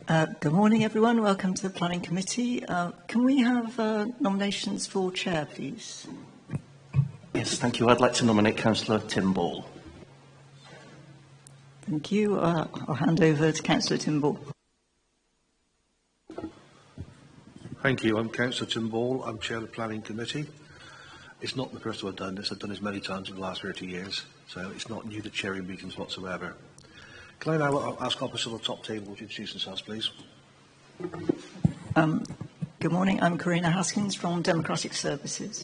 Good morning, everyone. Welcome to the Planning Committee. Can we have nominations for Chair, please? Yes, thank you. I'd like to nominate Councillor Tim Ball. Thank you. I'll hand over to Councillor Tim Ball. Thank you. I'm Councillor Tim Ball. I'm Chair of the Planning Committee. It's not the first time I've done this. I've done this many times in the last 30 years, so it's not new to chairing meetings whatsoever. Can I now ask officers on the top table to introduce themselves, please? Good morning. I'm Karina Haskins from Democratic Services.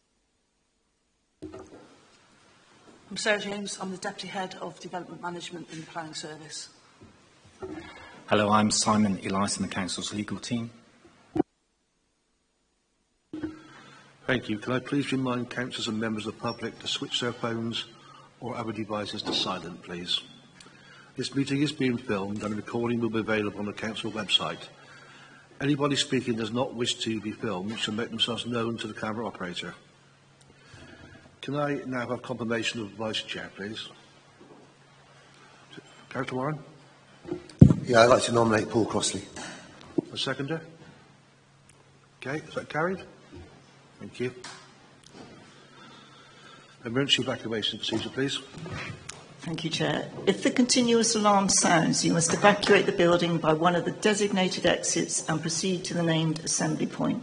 I'm Sarah James. I'm the Deputy Head of Development Management in the Planning Service. Hello, I'm Simon Elias in the Council's legal team. Thank you. Can I please remind councillors and members of the public to switch their phones or other devices to silent, please? This meeting is being filmed and a recording will be available on the council website. Anybody speaking does not wish to be filmed should make themselves known to the camera operator. Can I now have confirmation of Vice Chair, please? Councillor Warren? Yeah, I'd like to nominate Paul Crossley. A seconder? Okay, is that carried? Thank you. Emergency evacuation procedure, please. Thank you, Chair. If the continuous alarm sounds, you must evacuate the building by one of the designated exits and proceed to the named assembly point.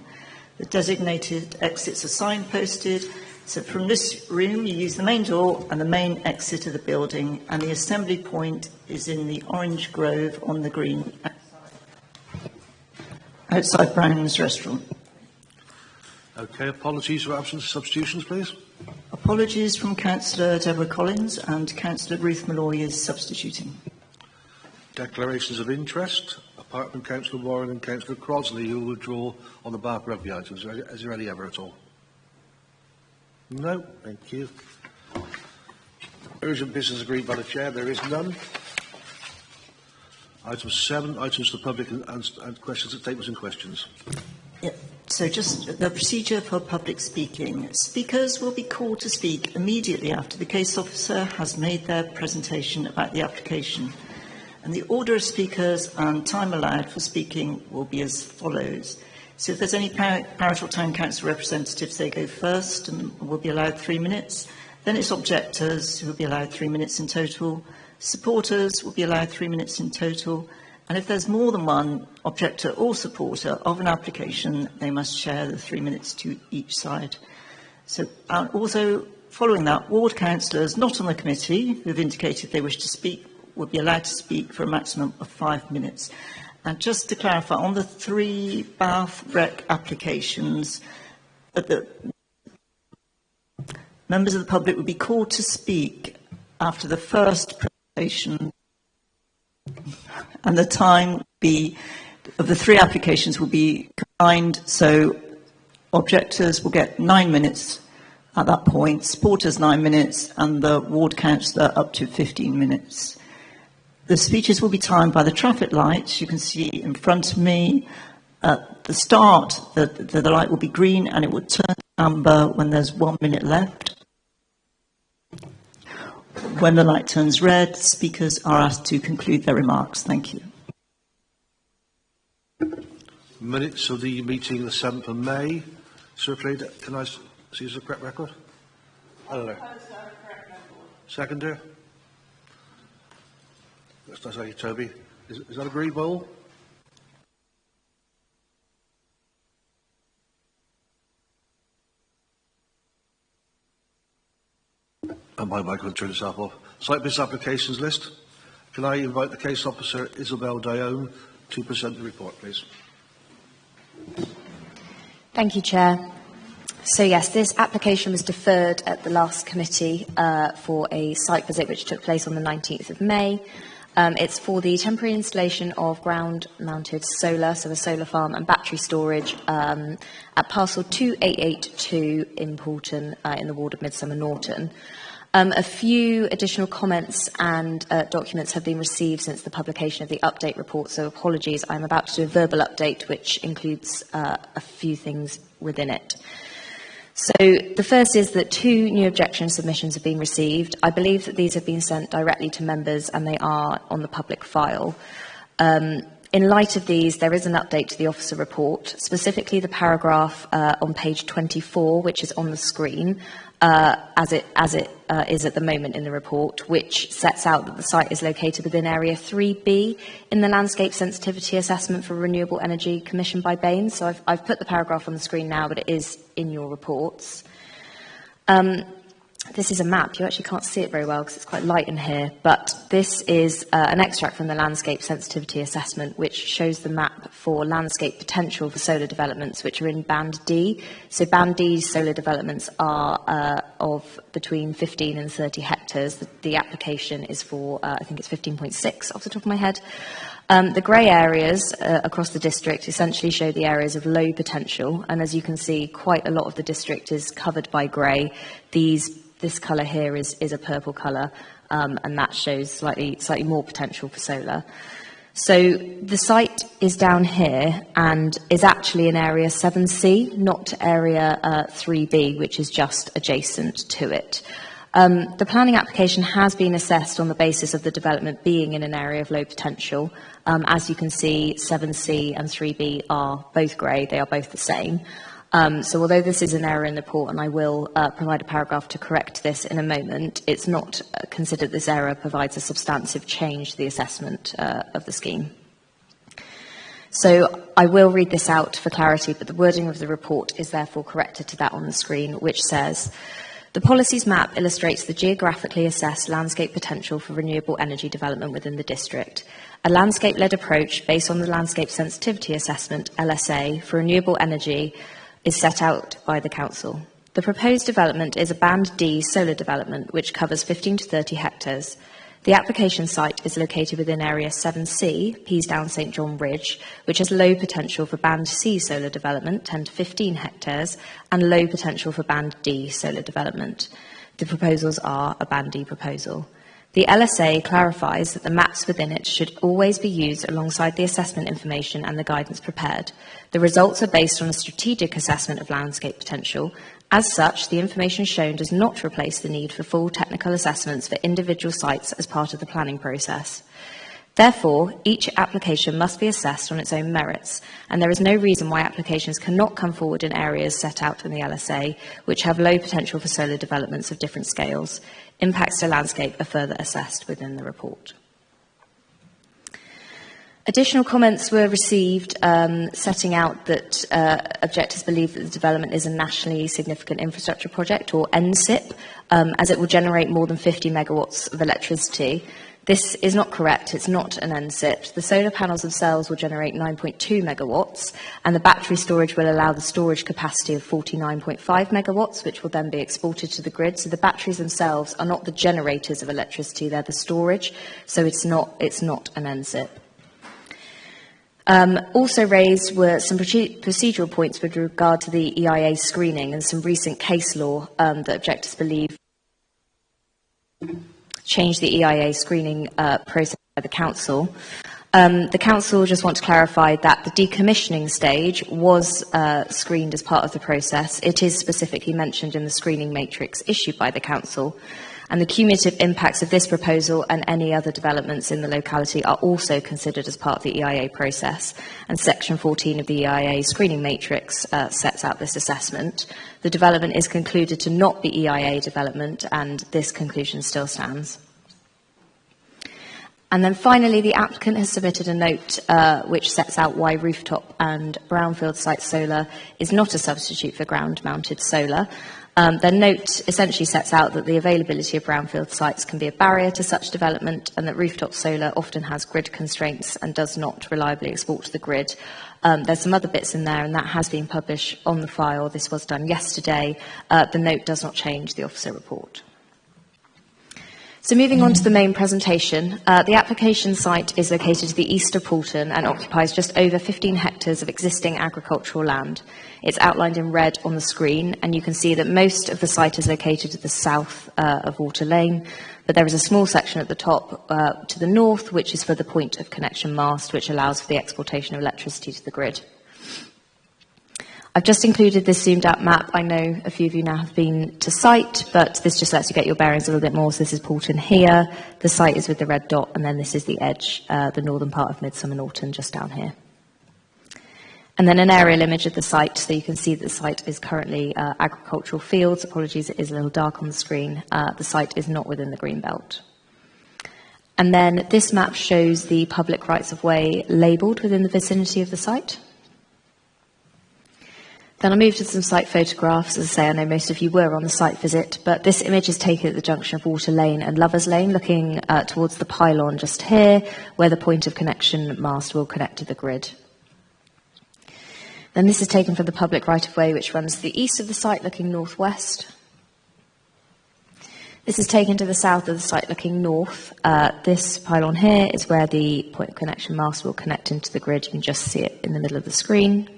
The designated exits are signposted, so from this room you use the main door and the main exit of the building, and the assembly point is in the orange grove on the green outside Brown's restaurant. Okay, apologies for absence of substitutions, please. Apologies from Councillor Deborah Collins, and Councillor Ruth Malloy is substituting. Declarations of interest, apart from Councillor Warren and Councillor Crossley, who will withdraw on the Bath Rugby items. Is there any ever at all? No, thank you. Urgent business agreed by the Chair. There is none. Item 7, items to the public and questions, statements and questions. Yeah. So just the procedure for public speaking. Speakers will be called to speak immediately after the case officer has made their presentation about the application. And the order of speakers and time allowed for speaking will be as follows. So if there's any Parish Town Council representatives, they go first and will be allowed 3 minutes. Then it's objectors who will be allowed 3 minutes in total. Supporters will be allowed 3 minutes in total. And if there's more than one objector or supporter of an application, they must share the 3 minutes to each side. So also, following that, ward councillors not on the committee who have indicated they wish to speak will be allowed to speak for a maximum of 5 minutes. And just to clarify, on the 3 Bath Rec applications, members of the public will be called to speak after the first presentation, and the time of the 3 applications will be combined, so objectors will get 9 minutes at that point, supporters 9 minutes, and the ward councillor up to 15 minutes. The speeches will be timed by the traffic lights. You can see in front of me at the start the light will be green and it will turn amber when there's 1 minute left. When the light turns red, speakers are asked to conclude their remarks. Thank you. Minutes of the meeting the 7th of May. Circulated. Can I see the correct record? Hello. Seconder? That's you, Toby. Is that agreed by all? And my microphone turned itself off. Site business applications list. Can I invite the case officer, Isabel Dione, to present the report, please? Thank you, Chair. So yes, this application was deferred at the last committee for a site visit which took place on the 19th of May. It's for the temporary installation of ground-mounted solar, so a solar farm and battery storage at parcel 2882 in Poulton in the ward of Midsummer Norton. A few additional comments and documents have been received since the publication of the update report, so apologies. I'm about to do a verbal update which includes a few things within it. So the first is that 2 new objection submissions have been received. I believe that these have been sent directly to members and they are on the public file. In light of these, there is an update to the officer report, specifically the paragraph on page 24, which is on the screen, as it is at the moment in the report, which sets out that the site is located within Area 3B in the Landscape Sensitivity Assessment for Renewable Energy commissioned by Bain. So I've put the paragraph on the screen now, but it is in your reports. This is a map. You actually can't see it very well because it's quite light in here, but this is an extract from the Landscape Sensitivity Assessment, which shows the map for landscape potential for solar developments, which are in Band D. So Band D solar developments are of between 15 and 30 hectares. The application is for, I think it's 15.6 off the top of my head. The grey areas across the district essentially show the areas of low potential, and as you can see, quite a lot of the district is covered by grey. This colour here is a purple colour, and that shows slightly more potential for solar. So the site is down here and is actually in Area 7C, not Area 3B, which is just adjacent to it. The planning application has been assessed on the basis of the development being in an area of low potential. As you can see, 7C and 3B are both grey, they are both the same. So although this is an error in the report, and I will provide a paragraph to correct this in a moment, it's not considered this error provides a substantive change to the assessment of the scheme. So I will read this out for clarity, but the wording of the report is therefore corrected to that on the screen, which says, the policies map illustrates the geographically assessed landscape potential for renewable energy development within the district. A landscape-led approach based on the Landscape Sensitivity Assessment, LSA, for renewable energy is set out by the Council. The proposed development is a Band D solar development which covers 15 to 30 hectares. The application site is located within Area 7C, Peasdown St John Ridge, which has low potential for Band C solar development, 10 to 15 hectares, and low potential for Band D solar development. The proposals are a Band D proposal. The LSA clarifies that the maps within it should always be used alongside the assessment information and the guidance prepared. The results are based on a strategic assessment of landscape potential. As such, the information shown does not replace the need for full technical assessments for individual sites as part of the planning process. Therefore, each application must be assessed on its own merits, and there is no reason why applications cannot come forward in areas set out in the LSA, which have low potential for solar developments of different scales. Impacts to landscape are further assessed within the report. Additional comments were received setting out that objectors believe that the development is a nationally significant infrastructure project, or NSIP, as it will generate more than 50 megawatts of electricity. This is not correct. It's not an NSIP. The solar panels themselves will generate 9.2 megawatts, and the battery storage will allow the storage capacity of 49.5 megawatts, which will then be exported to the grid. So the batteries themselves are not the generators of electricity, they're the storage, so it's not an NSIP. Also raised were some procedural points with regard to the EIA screening and some recent case law that objectors believe changed the EIA screening process by the Council. The Council just want to clarify that the decommissioning stage was screened as part of the process. It is specifically mentioned in the screening matrix issued by the Council. And the cumulative impacts of this proposal and any other developments in the locality are also considered as part of the EIA process. And Section 14 of the EIA screening matrix sets out this assessment. The development is concluded to not be EIA development, and this conclusion still stands. And then finally, the applicant has submitted a note which sets out why rooftop and brownfield site solar is not a substitute for ground-mounted solar. Their note essentially sets out that the availability of brownfield sites can be a barrier to such development, and that rooftop solar often has grid constraints and does not reliably export to the grid. There's some other bits in there, and that has been published on the file. This was done yesterday. The note does not change the officer report. So moving on to the main presentation, the application site is located to the east of Poulton and occupies just over 15 hectares of existing agricultural land. It's outlined in red on the screen, and you can see that most of the site is located to the south of Water Lane, but there is a small section at the top to the north, which is for the point of connection mast, which allows for the exportation of electricity to the grid. I've just included this zoomed out map. I know a few of you now have been to site, but this just lets you get your bearings a little bit more. So this is Poulton here, the site is with the red dot, and then this is the edge, the northern part of Midsummer Norton, just down here. And then an aerial image of the site, so you can see that the site is currently agricultural fields. Apologies, it is a little dark on the screen. The site is not within the green belt. And then this map shows the public rights-of-way labelled within the vicinity of the site. Then I'll move to some site photographs. As I say, I know most of you were on the site visit, but this image is taken at the junction of Water Lane and Lovers Lane, looking towards the pylon just here, where the point of connection mast will connect to the grid. Then this is taken from the public right-of-way, which runs to the east of the site, looking northwest. This is taken to the south of the site, looking north. This pylon here is where the point of connection mast will connect into the grid. You can just see it in the middle of the screen.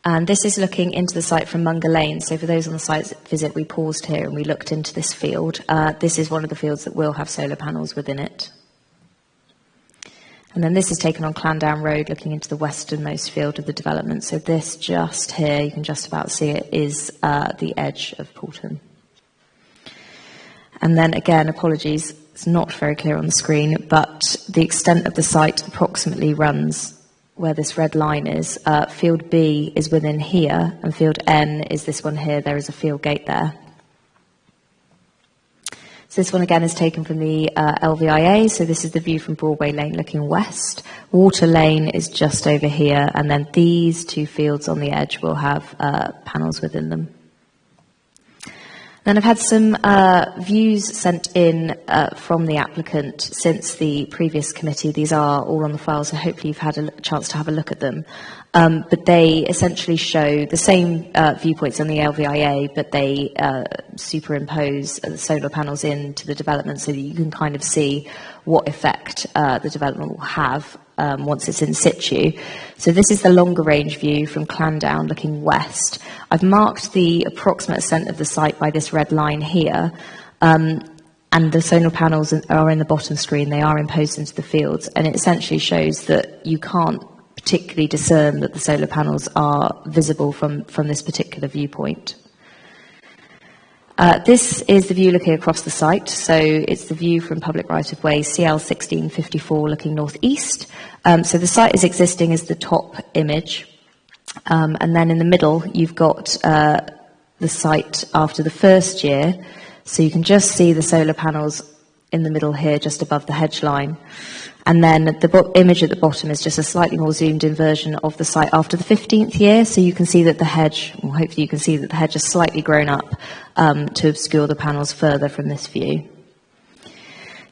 And this is looking into the site from Munger Lane. So for those on the site visit, we paused here and we looked into this field. This is one of the fields that will have solar panels within it. And then this is taken on Clandown Road, looking into the westernmost field of the development. So this just here, you can just about see it, is the edge of Poulton. And then again, apologies, it's not very clear on the screen, but the extent of the site approximately runs where this red line is. Field B is within here, and field N is this one here. There is a field gate there. So this one again is taken from the LVIA, so this is the view from Broadway Lane looking west. Water Lane is just over here, and then these two fields on the edge will have panels within them. Then I've had some views sent in from the applicant since the previous committee. These are all on the file, so hopefully you've had a chance to have a look at them. But they essentially show the same viewpoints on the LVIA, but they superimpose the solar panels into the development so that you can kind of see what effect the development will have once it's in situ. So this is the longer range view from Clandown looking west. I've marked the approximate ascent of the site by this red line here, and the solar panels are in the bottom screen. They are imposed into the fields, and it essentially shows that you can't particularly discern that the solar panels are visible from this particular viewpoint. This is the view looking across the site, so it's the view from public right-of-way CL 1654 looking northeast. So the site is existing as the top image, and then in the middle you've got the site after the first year, so you can just see the solar panels in the middle here just above the hedge line. And then the image at the bottom is just a slightly more zoomed in version of the site after the 15th year. So you can see that the hedge, or hopefully you can see that the hedge has slightly grown up to obscure the panels further from this view.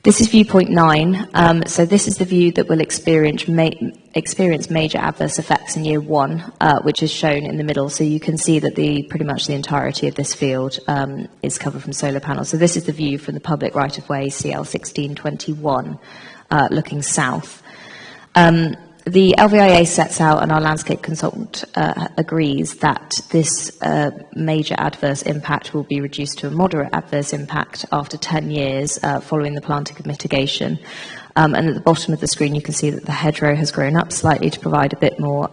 This is viewpoint 9. So this is the view that will experience major adverse effects in year 1, which is shown in the middle. So you can see that pretty much the entirety of this field is covered from solar panels. So this is the view from the public right-of-way CL 1621. Looking south. The LVIA sets out, and our landscape consultant agrees, that this major adverse impact will be reduced to a moderate adverse impact after 10 years following the planting of mitigation. And at the bottom of the screen you can see that the hedgerow has grown up slightly to provide a bit more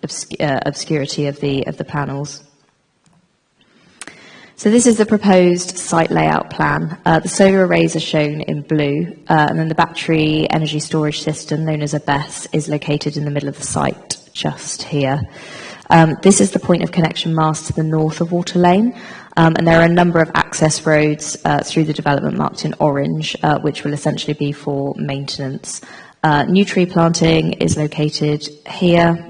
obscurity of the panels. So this is the proposed site layout plan. The solar arrays are shown in blue, and then the battery energy storage system, known as a BESS, is located in the middle of the site, just here. This is the point of connection mast to the north of Water Lane, and there are a number of access roads through the development marked in orange, which will essentially be for maintenance. New tree planting is located here.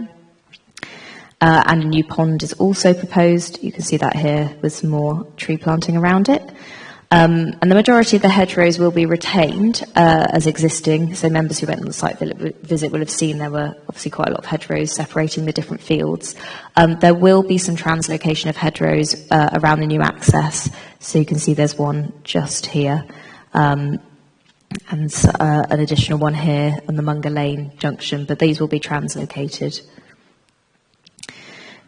And a new pond is also proposed. You can see that here with some more tree planting around it. And the majority of the hedgerows will be retained as existing. So members who went on the site visit will have seen there were obviously quite a lot of hedgerows separating the different fields. There will be some translocation of hedgerows around the new access. So you can see there's one just here. And an additional one here on the Munger Lane junction, but these will be translocated.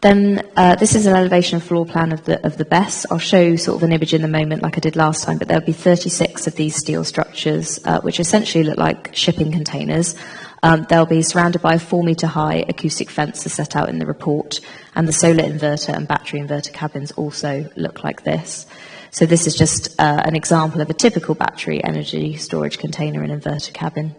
Then this is an elevation floor plan of the BESS. I'll show sort of an image in a moment like I did last time, but there'll be 36 of these steel structures, which essentially look like shipping containers. They'll be surrounded by a 4-metre high acoustic fence as set out in the report, and the solar inverter and battery inverter cabins also look like this. So this is just an example of a typical battery energy storage container and inverter cabin.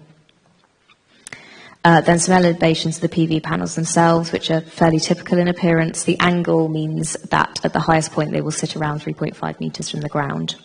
Then some elevations of the PV panels themselves, which are fairly typical in appearance. The angle means that at the highest point they will sit around 3.5 metres from the ground.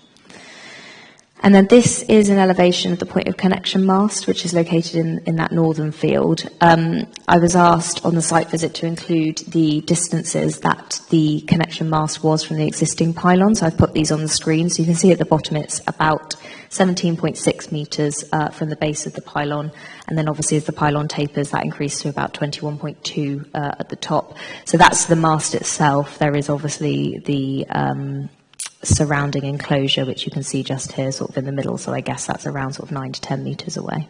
And then this is an elevation of the point of connection mast, which is located in that northern field. I was asked on the site visit to include the distances that the connection mast was from the existing pylon, so I've put these on the screen. So you can see at the bottom it's about 17.6 metres from the base of the pylon, and then obviously as the pylon tapers that increases to about 21.2 at the top. So that's the mast itself. There is obviously the surrounding enclosure, which you can see just here sort of in the middle, so I guess that's around sort of 9 to 10 metres away.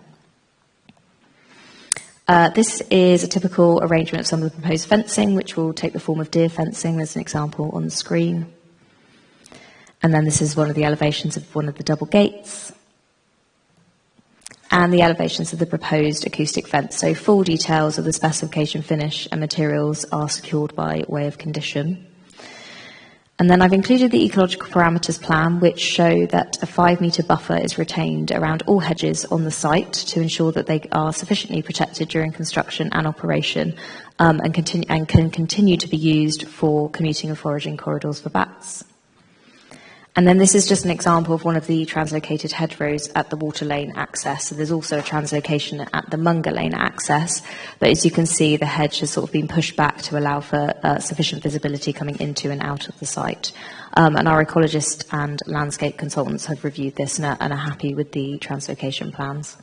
This is a typical arrangement of some of the proposed fencing, which will take the form of deer fencing. There's an example on the screen. And then this is one of the elevations of one of the double gates. And the elevations of the proposed acoustic fence. So full details of the specification, finish and materials are secured by way of condition. And then I've included the ecological parameters plan, which show that a 5-metre buffer is retained around all hedges on the site to ensure that they are sufficiently protected during construction and operation, and can continue to be used for commuting and foraging corridors for bats. And then this is just an example of one of the translocated hedgerows at the Water Lane access. So there's also a translocation at the Munger Lane access. But as you can see, the hedge has sort of been pushed back to allow for sufficient visibility coming into and out of the site. And our ecologist and landscape consultants have reviewed this and are happy with the translocation plans.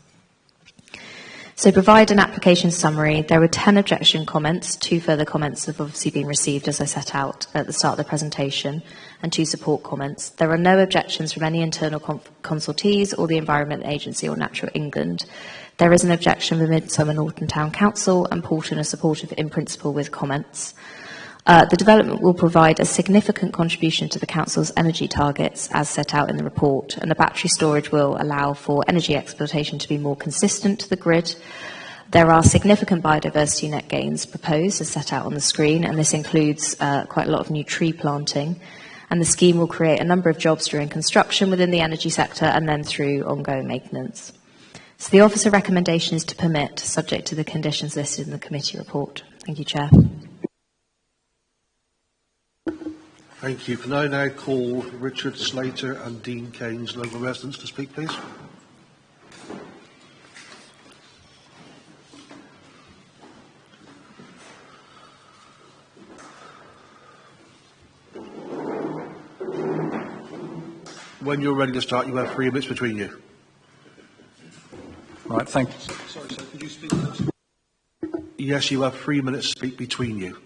So provide an application summary. There were 10 objection comments. 2 further comments have obviously been received, as I set out at the start of the presentation, and 2 support comments. There are no objections from any internal consultees or the Environment Agency or Natural England. There is an objection from Midsummer Norton Town Council, and Porton are supportive in principle with comments. The development will provide a significant contribution to the Council's energy targets as set out in the report, and the battery storage will allow for energy exploitation to be more consistent to the grid. There are significant biodiversity net gains proposed as set out on the screen, and this includes quite a lot of new tree planting. And the scheme will create a number of jobs during construction within the energy sector and then through ongoing maintenance. So the officer recommendation is to permit, subject to the conditions listed in the committee report. Thank you, Chair. Thank you. Can I now call Richard Slater and Dean Keynes, local residents, to speak, please? When you're ready to start, you have 3 minutes between you. Right, thank you. Sorry, sir, could you speak? Yes, you have 3 minutes to speak between you.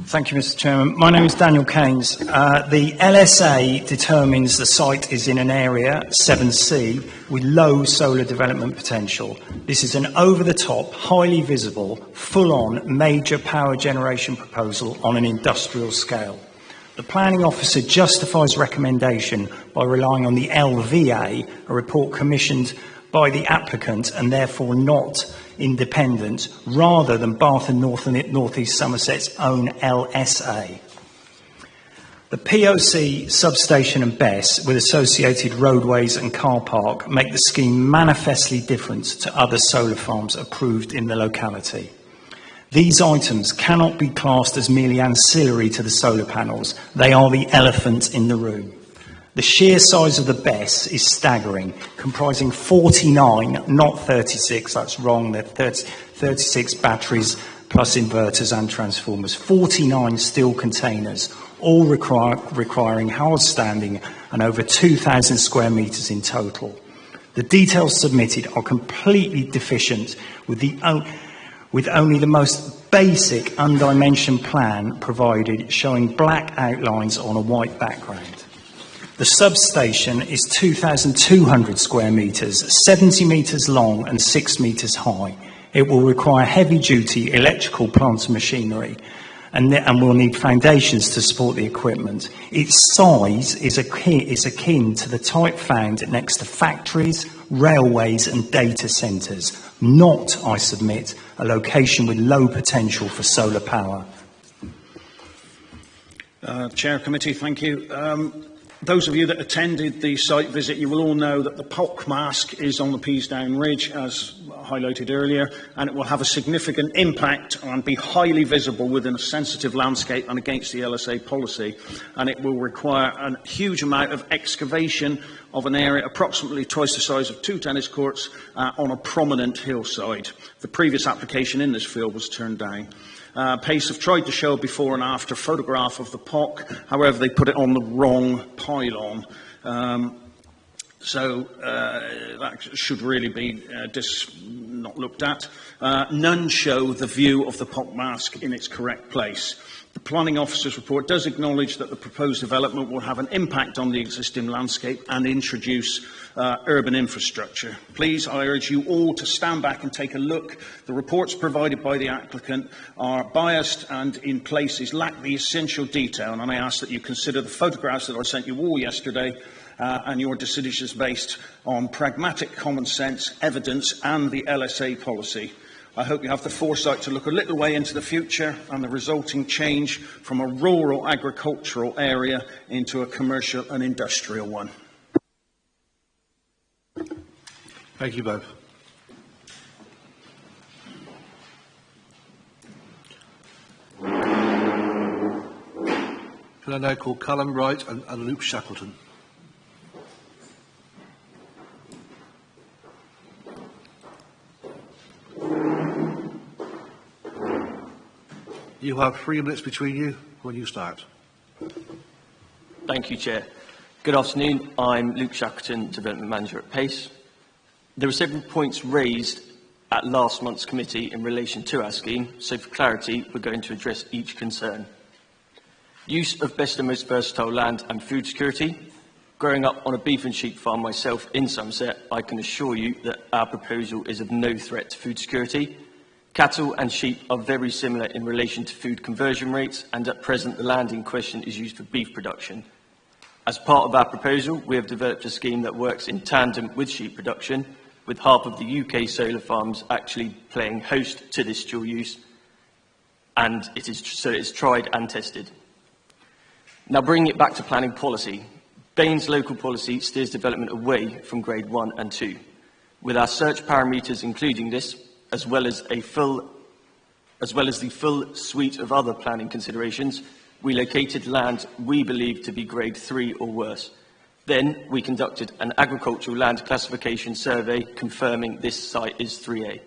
Thank you, Mr. Chairman. My name is Daniel Keynes. The LSA determines the site is in an area, 7C, with low solar development potential. This is an over-the-top, highly visible, full-on major power generation proposal on an industrial scale. The planning officer justifies recommendation by relying on the LVA, a report commissioned by the applicant and therefore not independent, rather than Bath and North East Somerset's own LSA. The POC substation and BESS, with associated roadways and car park, make the scheme manifestly different to other solar farms approved in the locality. These items cannot be classed as merely ancillary to the solar panels. They are the elephant in the room. The sheer size of the BESS is staggering, comprising 49, not 36, that's wrong, they're 36 batteries plus inverters and transformers, 49 steel containers, all requiring hard standing and over 2,000 square metres in total. The details submitted are completely deficient, with only the most basic undimensioned plan provided, showing black outlines on a white background. The substation is 2,200 square metres, 70 metres long and 6 metres high. It will require heavy-duty electrical plant and machinery and we'll need foundations to support the equipment. Its size is akin to the type found next to factories, railways and data centres, not, I submit, a location with low potential for solar power. Chair Committee, thank you. Those of you that attended the site visit, you will all know that the POC mask is on the Peasdown Ridge, as highlighted earlier, and it will have a significant impact and be highly visible within a sensitive landscape and against the LSA policy. And it will require a huge amount of excavation of an area approximately twice the size of 2 tennis courts on a prominent hillside. The previous application in this field was turned down. PACE have tried to show a before and after photograph of the POC, however they put it on the wrong pylon. So that should really be not looked at. None show the view of the POC mask in its correct place. The Planning Officer's report does acknowledge that the proposed development will have an impact on the existing landscape and introduce urban infrastructure. Please, I urge you all to stand back and take a look. The reports provided by the applicant are biased and in places lack the essential detail, and I ask that you consider the photographs that I sent you all yesterday and your decisions based on pragmatic common sense, evidence and the LSA policy. I hope you have the foresight to look a little way into the future and the resulting change from a rural agricultural area into a commercial and industrial one. Thank you both. Can I now call Callum Wright and Luke Shackleton? You have 3 minutes between you when you start. Thank you, Chair. Good afternoon. I'm Luke Shackleton, Development Manager at PACE. There were several points raised at last month's committee in relation to our scheme, so for clarity, we're going to address each concern. Use of best and most versatile land and food security. Growing up on a beef and sheep farm myself in Somerset, I can assure you that our proposal is of no threat to food security. Cattle and sheep are very similar in relation to food conversion rates, and at present the land in question is used for beef production. As part of our proposal, we have developed a scheme that works in tandem with sheep production, with half of the UK solar farms actually playing host to this dual use, and it's tried and tested. Now bringing it back to planning policy, Bain's local policy steers development away from grade 1 and 2. With our search parameters including this, as well as the full suite of other planning considerations, we located land we believe to be grade 3 or worse. Then we conducted an agricultural land classification survey confirming this site is 3A.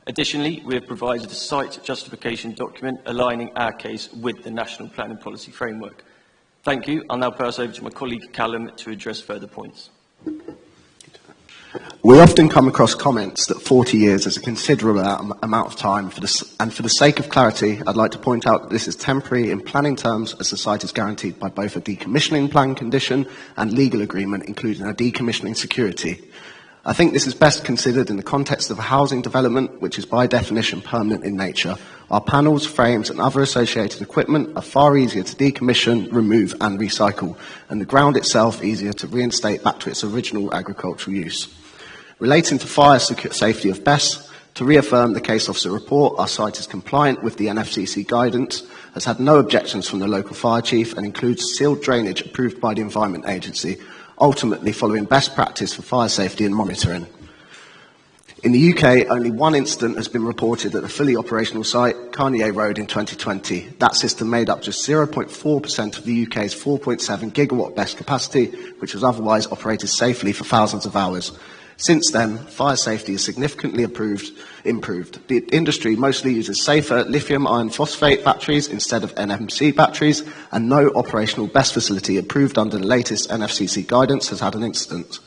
Additionally, we have provided a site justification document aligning our case with the National Planning Policy Framework. Thank you. I'll now pass over to my colleague Callum to address further points. We often come across comments that 40 years is a considerable amount of time, and for the sake of clarity, I'd like to point out that this is temporary in planning terms, as the site is guaranteed by both a decommissioning plan condition and legal agreement, including a decommissioning security. I think this is best considered in the context of a housing development, which is by definition permanent in nature. Our panels, frames and other associated equipment are far easier to decommission, remove and recycle, and the ground itself easier to reinstate back to its original agricultural use. Relating to fire safety of BESS, to reaffirm the case officer report, our site is compliant with the NFCC guidance, has had no objections from the local fire chief and includes sealed drainage approved by the Environment Agency, ultimately following best practice for fire safety and monitoring. In the UK, only one incident has been reported at a fully operational site, Carnier Road, in 2020. That system made up just 0.4% of the UK's 4.7 gigawatt BESS capacity, which was otherwise operated safely for thousands of hours. Since then, fire safety has significantly improved. The industry mostly uses safer lithium iron phosphate batteries instead of NMC batteries, and no operational BESS facility approved under the latest NFCC guidance has had an incident.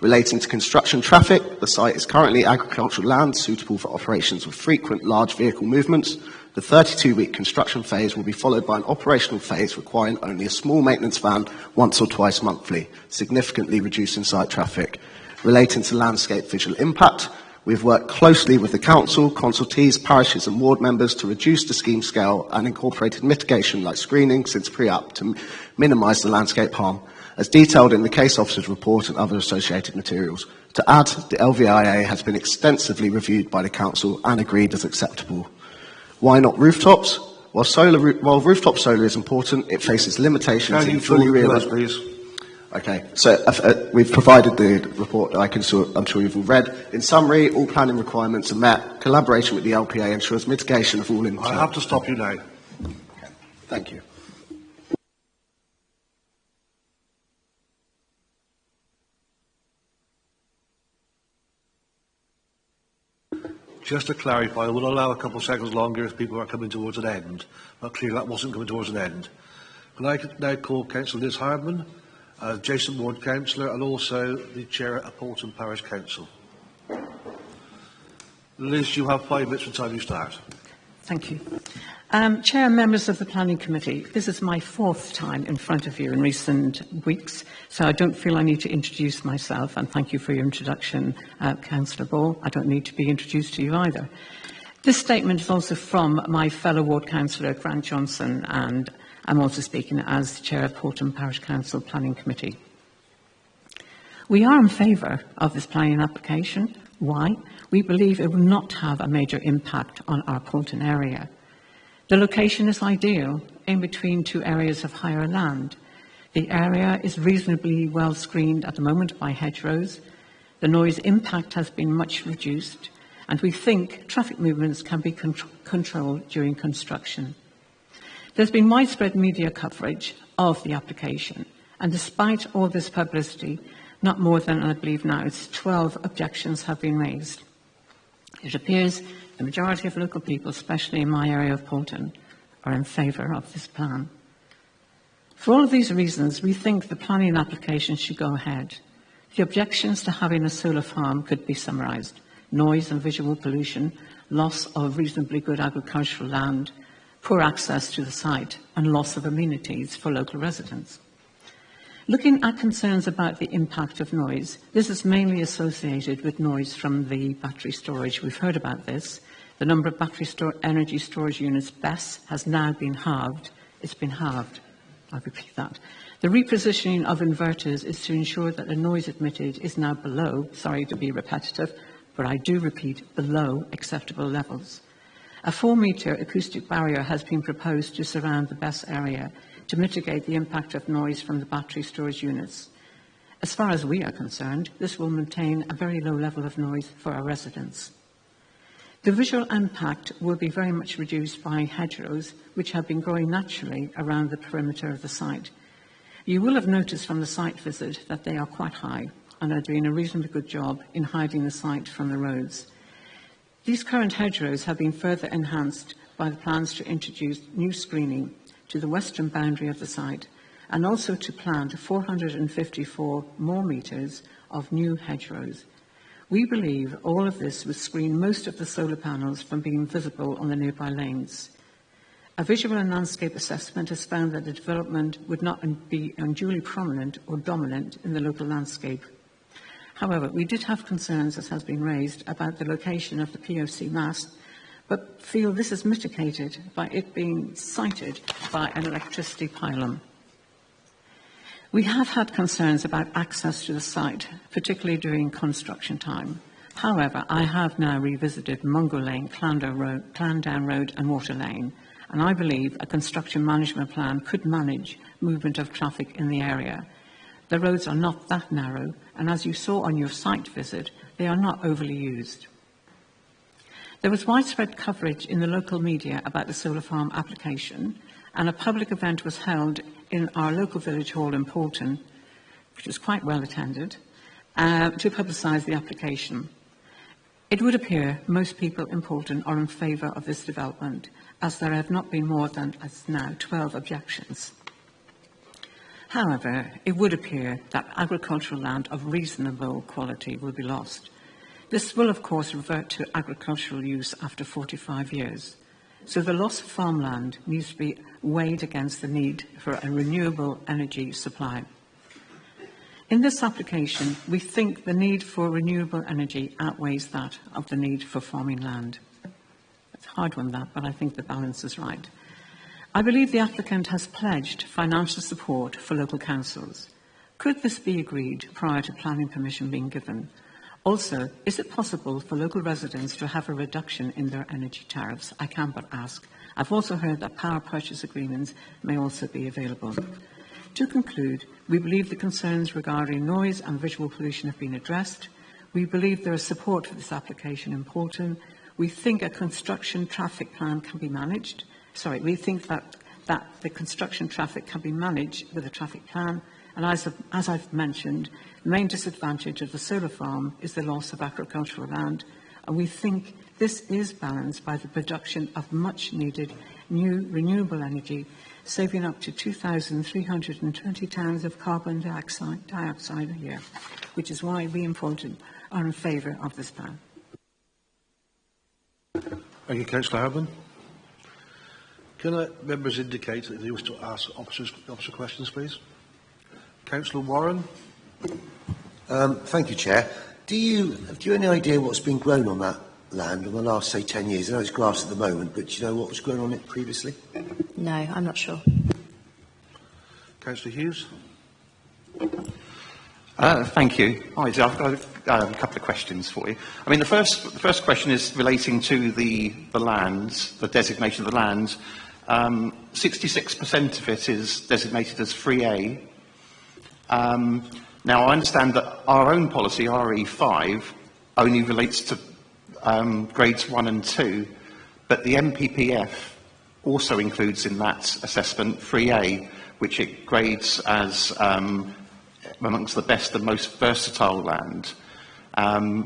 Relating to construction traffic, the site is currently agricultural land suitable for operations with frequent large vehicle movements. The 32-week construction phase will be followed by an operational phase requiring only a small maintenance van once or twice monthly, significantly reducing site traffic. Relating to landscape visual impact, We've worked closely with the council, consultees, parishes and ward members to reduce the scheme scale and incorporated mitigation like screening since pre-up to minimise the landscape harm, as detailed in the case officer's report and other associated materials. To add, the LVIA has been extensively reviewed by the council and agreed as acceptable. Why not rooftops? While rooftop solar is important, it faces limitations in fully realised. Please. Okay, so we've provided the report that I'm sure you've all read. In summary, all planning requirements are met. Collaboration with the LPA ensures mitigation of all I have to stop you now. Thank you. Just to clarify, I will allow a couple of seconds longer if people are coming towards an end, but clearly that wasn't coming towards an end. Can I now call Councillor Liz Hardman, adjacent ward councillor, and also the chair at Porton Parish Council. Liz, you have 5 minutes from the time you start. Thank you. Chair and members of the Planning Committee, this is my 4th time in front of you in recent weeks, so I don't feel I need to introduce myself, and thank you for your introduction, Councillor Ball. I don't need to be introduced to you either. This statement is also from my fellow ward councillor, Grant Johnson, and I'm also speaking as Chair of Porton Parish Council Planning Committee. We are in favour of this planning application. Why? We believe it will not have a major impact on our Porton area. The location is ideal, in between 2 areas of higher land. The area is reasonably well screened at the moment by hedgerows. The noise impact has been much reduced, and we think traffic movements can be controlled during construction. There's been widespread media coverage of the application, and despite all this publicity, not more than, I believe now, it's 12 objections have been raised. It appears the majority of local people, especially in my area of Porton, are in favour of this plan. For all of these reasons, we think the planning application should go ahead. The objections to having a solar farm could be summarised: noise and visual pollution, loss of reasonably good agricultural land, poor access to the site, and loss of amenities for local residents. Looking at concerns about the impact of noise, this is mainly associated with noise from the battery storage. We've heard about this. The number of battery energy storage units, BESS, has now been halved. It's been halved. I'll repeat that. The repositioning of inverters is to ensure that the noise emitted is now below, sorry to be repetitive, but I do repeat, below acceptable levels. A 4-metre acoustic barrier has been proposed to surround the BESS area to mitigate the impact of noise from the battery storage units. As far as we are concerned, this will maintain a very low level of noise for our residents. The visual impact will be very much reduced by hedgerows, which have been growing naturally around the perimeter of the site. You will have noticed from the site visit that they are quite high and are doing a reasonably good job in hiding the site from the roads. These current hedgerows have been further enhanced by the plans to introduce new screening to the western boundary of the site, and also to plant 454 more metres of new hedgerows. We believe all of this would screen most of the solar panels from being visible on the nearby lanes. A visual and landscape assessment has found that the development would not be unduly prominent or dominant in the local landscape. However, we did have concerns, as has been raised, about the location of the POC mast, but feel this is mitigated by it being sited by an electricity pylon. We have had concerns about access to the site, particularly during construction time. However, I have now revisited Mungo Lane, Clandown Road and Water Lane, and I believe a construction management plan could manage movement of traffic in the area. The roads are not that narrow, and as you saw on your site visit, they are not overly used. There was widespread coverage in the local media about the solar farm application, and a public event was held in our local village hall in Porton, which was quite well attended, to publicise the application. It would appear most people in Porton are in favour of this development, as there have not been more than, as now, 12 objections. However, it would appear that agricultural land of reasonable quality will be lost. This will, of course, revert to agricultural use after 45 years. So the loss of farmland needs to be weighed against the need for a renewable energy supply. In this application, we think the need for renewable energy outweighs that of the need for farming land. It's a hard one, that, but I think the balance is right. I believe the applicant has pledged financial support for local councils. Could this be agreed prior to planning permission being given? Also, is it possible for local residents to have a reduction in their energy tariffs? I can but ask. I've also heard that power purchase agreements may also be available. To conclude, we believe the concerns regarding noise and visual pollution have been addressed. We believe there is support for this application in Poulton. We think a construction traffic plan can be managed. We think that the construction traffic can be managed with a traffic plan. And as I've mentioned, the main disadvantage of the solar farm is the loss of agricultural land. And we think this is balanced by the production of much needed new renewable energy, saving up to 2,320 tonnes of carbon dioxide a year, which is why we in Poulton are in favour of this plan. Thank you, Councillor Harman. Can members indicate that they wish to ask officer questions, please? Councillor Warren. Thank you, Chair. Do you have any idea what's been grown on that land in the last, say, 10 years? I know it's grass at the moment, but do you know what was grown on it previously? No, I'm not sure. Councillor Hughes. Thank you. I've got a couple of questions for you. I mean, the first question is relating to the lands, the designation of the lands. 66% of it is designated as 3A. Now, I understand that our own policy, RE5, only relates to grades 1 and 2, but the MPPF also includes in that assessment 3A, which it grades as amongst the best and most versatile land. My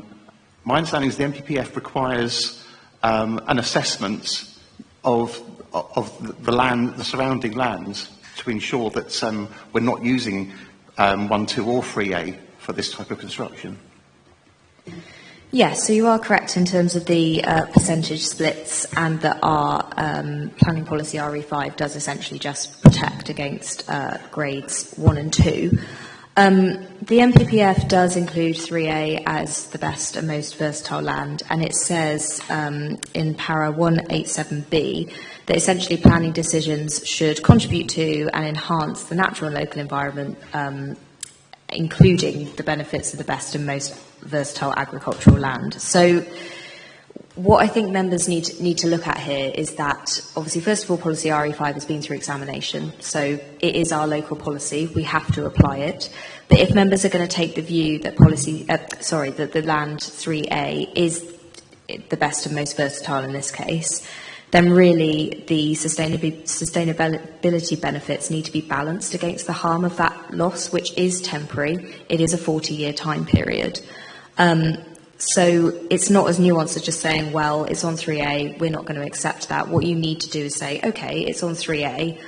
understanding is the MPPF requires an assessment of the land, the surrounding lands, to ensure that we're not using 1, 2 or 3A for this type of construction. Yes, so you are correct in terms of the percentage splits, and that our planning policy RE5 does essentially just protect against grades 1 and 2. The MPPF does include 3A as the best and most versatile land, and it says in para 187B that essentially planning decisions should contribute to and enhance the natural and local environment, including the benefits of the best and most versatile agricultural land. So what I think members need to look at here is that, obviously, first of all, policy RE5 has been through examination, so it is our local policy. We have to apply it. But if members are going to take the view that that the land 3A is the best and most versatile in this case, then really the sustainability benefits need to be balanced against the harm of that loss, which is temporary. It is a 40-year time period. So it's not as nuanced as just saying, well, it's on 3A, we're not going to accept that. What you need to do is say, okay, it's on 3A,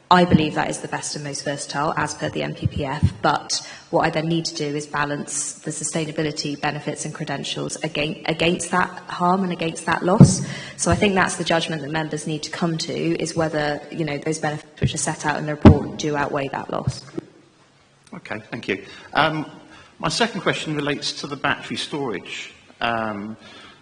I believe that is the best and most versatile as per the MPPF, but what I then need to do is balance the sustainability benefits and credentials against that harm and against that loss. So I think that's the judgment that members need to come to, is whether, those benefits which are set out in the report do outweigh that loss. Okay, thank you. My second question relates to the battery storage.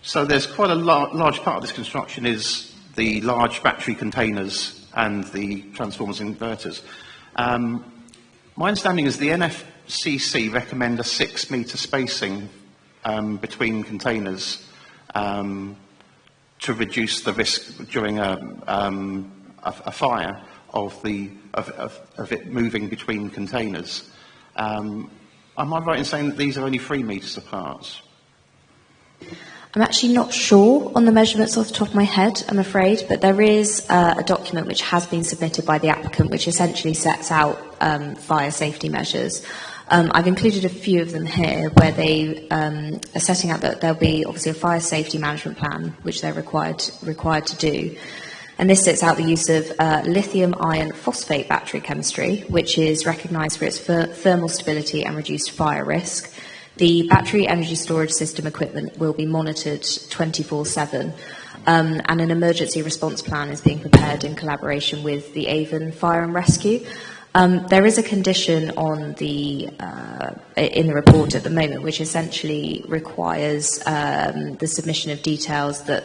So there's quite a large part of this construction is the large battery containers and the transformers and inverters. My understanding is the NFCC recommend a 6-metre spacing between containers to reduce the risk during a fire of it moving between containers. Am I right in saying that these are only 3 metres apart? I'm actually not sure on the measurements off the top of my head, I'm afraid, but there is a document which has been submitted by the applicant which essentially sets out fire safety measures. I've included a few of them here where they are setting out that there'll be obviously a fire safety management plan which they're required to do. And this sets out the use of lithium iron phosphate battery chemistry, which is recognised for its thermal stability and reduced fire risk. The battery energy storage system equipment will be monitored 24/7, and an emergency response plan is being prepared in collaboration with the Avon Fire and Rescue. There is a condition on in the report at the moment which essentially requires the submission of details that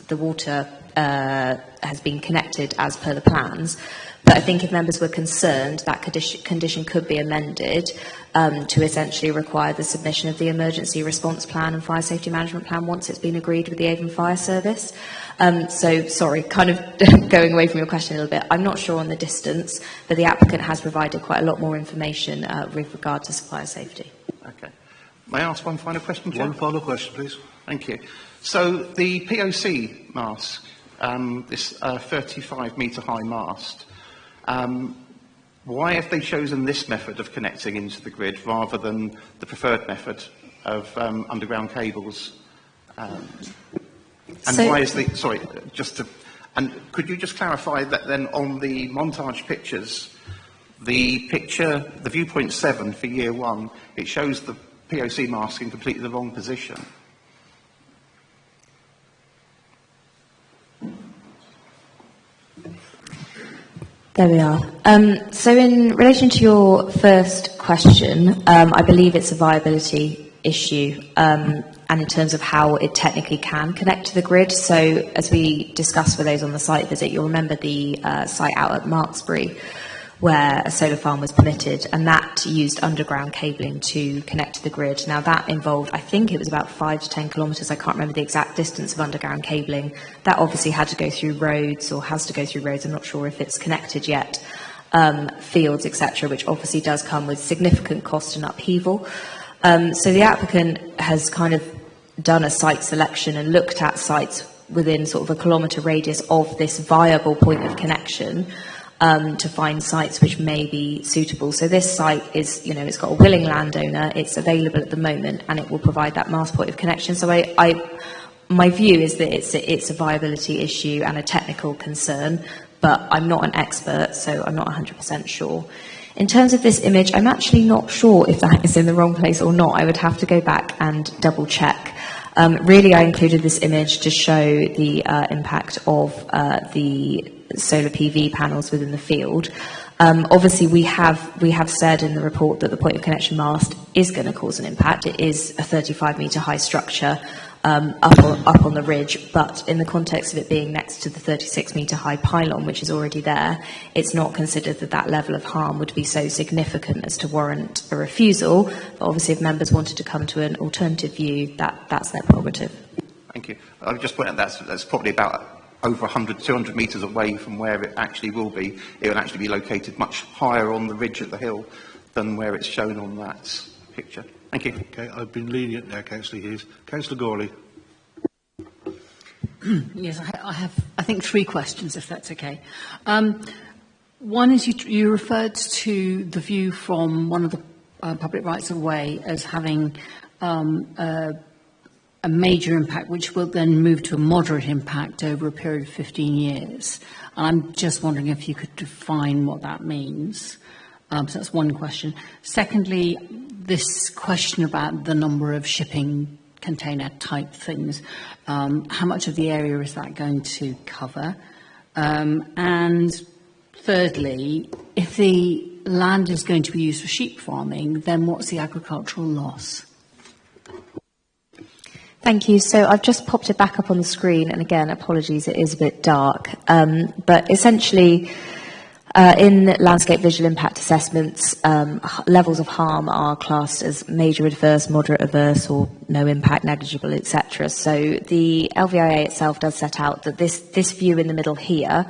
the water has been connected as per the plans. But I think if members were concerned, that condition could be amended to essentially require the submission of the emergency response plan and fire safety management plan once it's been agreed with the Avon Fire Service. So, sorry, kind of going away from your question a little bit, I'm not sure on the distance, but the applicant has provided quite a lot more information with regard to fire safety. Okay. May I ask one final question, Chair? One final question, please. Thank you. So the POC mast, this 35-metre high mast, why have they chosen this method of connecting into the grid rather than the preferred method of underground cables? And why is the, sorry, and could you just clarify that then on the montage pictures, the viewpoint 7 for year 1, it shows the POC mast in completely the wrong position? There we are. So in relation to your first question, I believe it's a viability issue, and in terms of how it technically can connect to the grid. So as we discussed for those on the site visit, you'll remember the site out at Marksbury, where a solar farm was permitted, and that used underground cabling to connect to the grid. Now that involved, I think it was about 5 to 10 kilometres, I can't remember the exact distance of underground cabling. That obviously had to go through roads, or has to go through roads, I'm not sure if it's connected yet, fields, etc., which obviously does come with significant cost and upheaval. So the applicant has kind of done a site selection and looked at sites within sort of a kilometre radius of this viable point of connection, to find sites which may be suitable. So this site is, you know, it's got a willing landowner, it's available at the moment, and it will provide that mast point of connection. So my view is that it's a viability issue and a technical concern, but I'm not an expert, so I'm not 100% sure. In terms of this image, I'm actually not sure if that is in the wrong place or not. I would have to go back and double check. Really, I included this image to show the impact of the solar PV panels within the field. Obviously, we have said in the report that the point of connection mast is going to cause an impact. It is a 35-metre high structure up on the ridge, but in the context of it being next to the 36-metre high pylon, which is already there, it's not considered that that level of harm would be so significant as to warrant a refusal. But obviously, if members wanted to come to an alternative view, that's their prerogative. Thank you. I would just point out that's probably about over 100, 200 metres away from where it actually will be. It will actually be located much higher on the ridge of the hill than where it's shown on that picture. Thank you. Okay, I've been lenient now, Councillor Hughes. Councillor Gawley. Yes, I have, I think, 3 questions, if that's okay. One is you referred to the view from one of the public rights of way as having a major impact, which will then move to a moderate impact over a period of 15 years. And I'm just wondering if you could define what that means. So that's one question. Secondly, this question about the number of shipping container type things, how much of the area is that going to cover? And thirdly, if the land is going to be used for sheep farming, then what's the agricultural loss? Thank you. So I've just popped it back up on the screen, and again, apologies, it is a bit dark. But essentially, in landscape visual impact assessments, levels of harm are classed as major adverse, moderate adverse, or no impact, negligible, etc. So the LVIA itself does set out that this view in the middle here,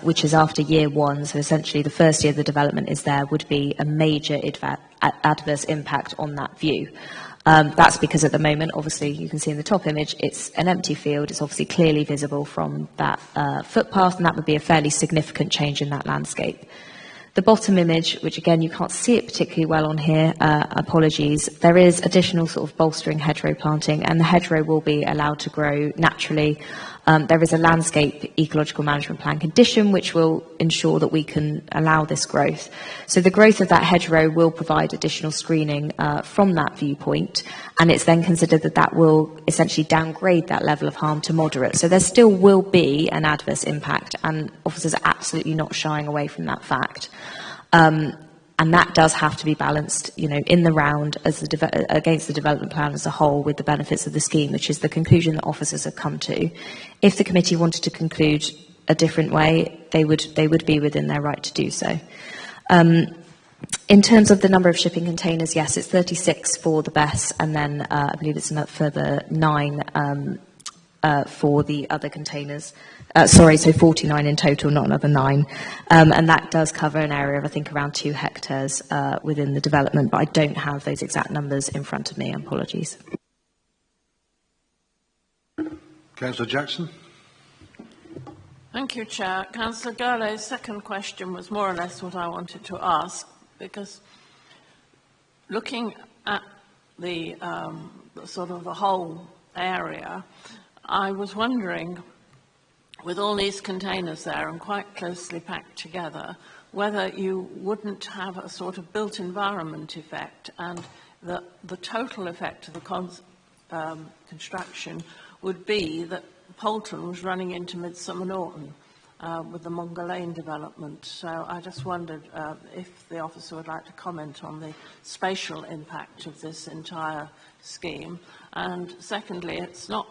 which is after year 1, so essentially the first year the development is there, would be a major adverse impact on that view. That's because at the moment, obviously, you can see in the top image, it's an empty field. It's obviously clearly visible from that footpath, and that would be a fairly significant change in that landscape. The bottom image, which again you can't see it particularly well on here, apologies, there is additional sort of bolstering hedgerow planting, and the hedgerow will be allowed to grow naturally. There is a landscape ecological management plan condition which will ensure that we can allow this growth. So the growth of that hedgerow will provide additional screening from that viewpoint, and it's then considered that that will essentially downgrade that level of harm to moderate. So there still will be an adverse impact, and officers are absolutely not shying away from that fact. And that does have to be balanced, you know, in the round as against the development plan as a whole with the benefits of the scheme, which is the conclusion that officers have come to. If the committee wanted to conclude a different way, they would be within their right to do so. In terms of the number of shipping containers, yes, it's 36 for the BESS, and then I believe it's a further 9 for the other containers. So 49 in total, not another 9. And that does cover an area of, I think, around 2 hectares within the development, but I don't have those exact numbers in front of me. Apologies. Councillor Jackson. Thank you, Chair. Councillor Gurley's second question was more or less what I wanted to ask, because looking at the sort of the whole area, I was wondering, with all these containers there and quite closely packed together, whether you wouldn't have a sort of built environment effect, and the total effect of the construction would be that Poulton was running into Midsummer Norton with the Monger Lane development. So I just wondered if the officer would like to comment on the spatial impact of this entire scheme. And secondly, it's not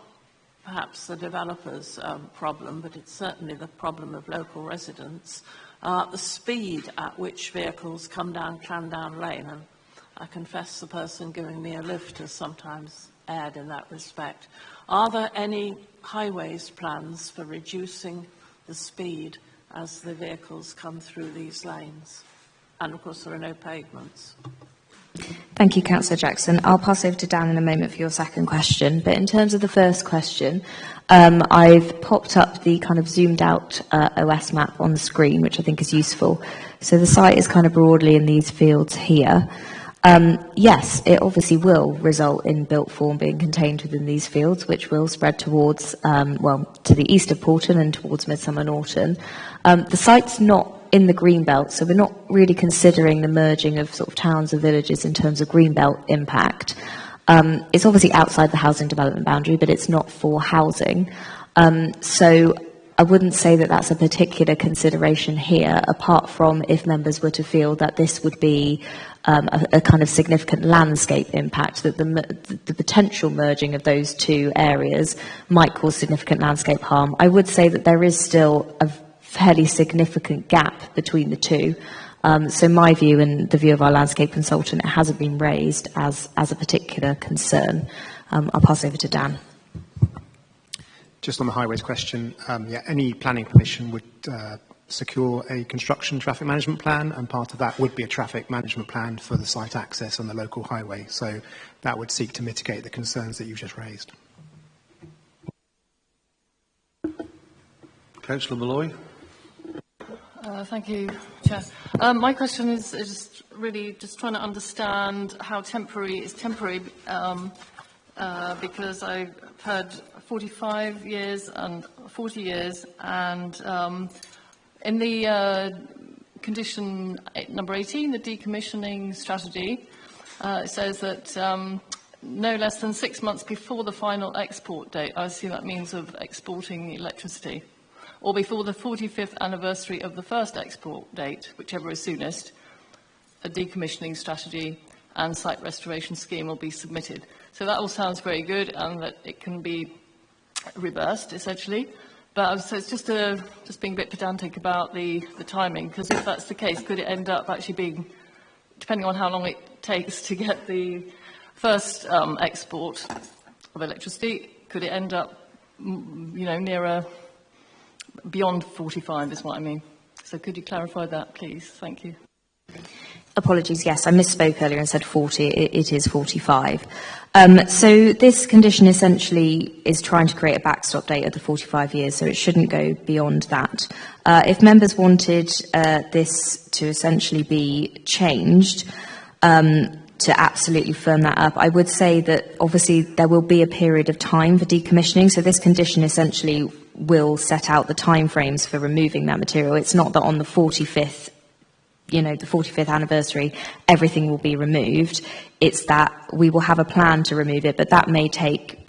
perhaps the developer's problem, but it's certainly the problem of local residents, the speed at which vehicles come down Clandown Lane. And I confess the person giving me a lift has sometimes erred in that respect. Are there any highways plans for reducing the speed as the vehicles come through these lanes? And of course there are no pavements. Thank you, Councillor Jackson. I'll pass over to Dan in a moment for your second question. But in terms of the first question, I've popped up the kind of zoomed out OS map on the screen, which I think is useful. So the site is kind of broadly in these fields here. Yes, it obviously will result in built form being contained within these fields, which will spread towards, to the east of Poulton and towards Midsummer Norton. The site's not in the green belt, so we're not really considering the merging of sort of towns and villages in terms of green belt impact. It's obviously outside the housing development boundary, but it's not for housing. So I wouldn't say that that's a particular consideration here, apart from if members were to feel that this would be a kind of significant landscape impact, that the potential merging of those two areas might cause significant landscape harm. I would say that there is still a fairly significant gap between the two. So my view and the view of our landscape consultant, it hasn't been raised as a particular concern. I'll pass over to Dan. Just on the highways question, any planning permission would secure a construction traffic management plan, and part of that would be a traffic management plan for the site access on the local highway. So that would seek to mitigate the concerns that you've just raised. Councillor Malloy. Thank you, Chair. My question is just really just trying to understand how temporary is temporary, because I've heard 45 years and 40 years, and in the condition number 18, the decommissioning strategy, it says that no less than 6 months before the final export date, I assume that means of exporting electricity, or before the 45th anniversary of the first export date, whichever is soonest, a decommissioning strategy and site restoration scheme will be submitted. So that all sounds very good, and that it can be reversed, essentially. But so it's just being a bit pedantic about the timing, because if that's the case, could it end up actually being, depending on how long it takes to get the first export of electricity, could it end up, nearer, beyond 45 is what I mean. So could you clarify that, please? Thank you. Apologies, yes, I misspoke earlier and said 40, it is 45. So this condition essentially is trying to create a backstop date of the 45 years, so it shouldn't go beyond that. If members wanted this to essentially be changed, to absolutely firm that up, I would say that obviously there will be a period of time for decommissioning, so this condition essentially will set out the timeframes for removing that material. It's not that on the 45th the 45th anniversary, everything will be removed. It's that we will have a plan to remove it, but that may take,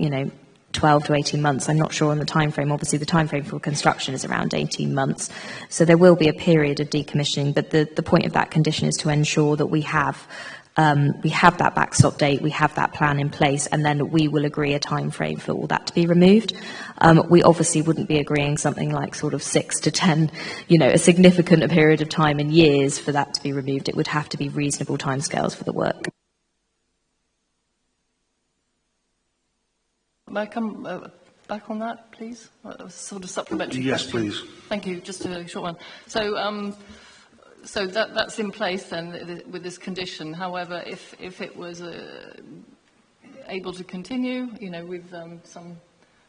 12 to 18 months. I'm not sure on the time frame. Obviously, the time frame for construction is around 18 months. So there will be a period of decommissioning, but the point of that condition is to ensure that we have that backstop date, we have that plan in place, and then we will agree a time frame for all that to be removed. We obviously wouldn't be agreeing something like sort of 6 to 10, a significant period of time in years for that to be removed. It would have to be reasonable timescales for the work. May I come back on that, please? A sort of supplementary Yes, question. please. Thank you. Just a short one. So that's in place then with this condition. However, if it was able to continue, with some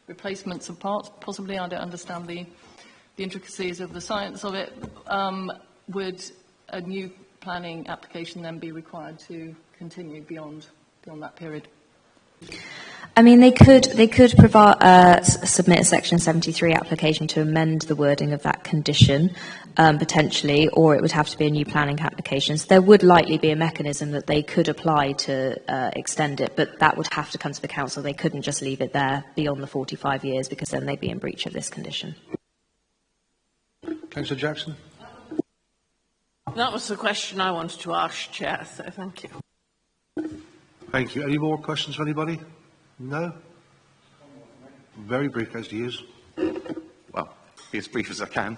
replacements of parts, possibly, I don't understand the intricacies of the science of it, would a new planning application then be required to continue beyond that period? I mean, they could provide, submit a Section 73 application to amend the wording of that condition, potentially, or it would have to be a new planning application. So there would likely be a mechanism that they could apply to extend it, but that would have to come to the council. They couldn't just leave it there beyond the 45 years, because then they'd be in breach of this condition. Councillor Jackson. That was the question I wanted to ask, Chair, so thank you. Thank you. Any more questions for anybody? No? Very brief, as to use. Well, be as brief as I can.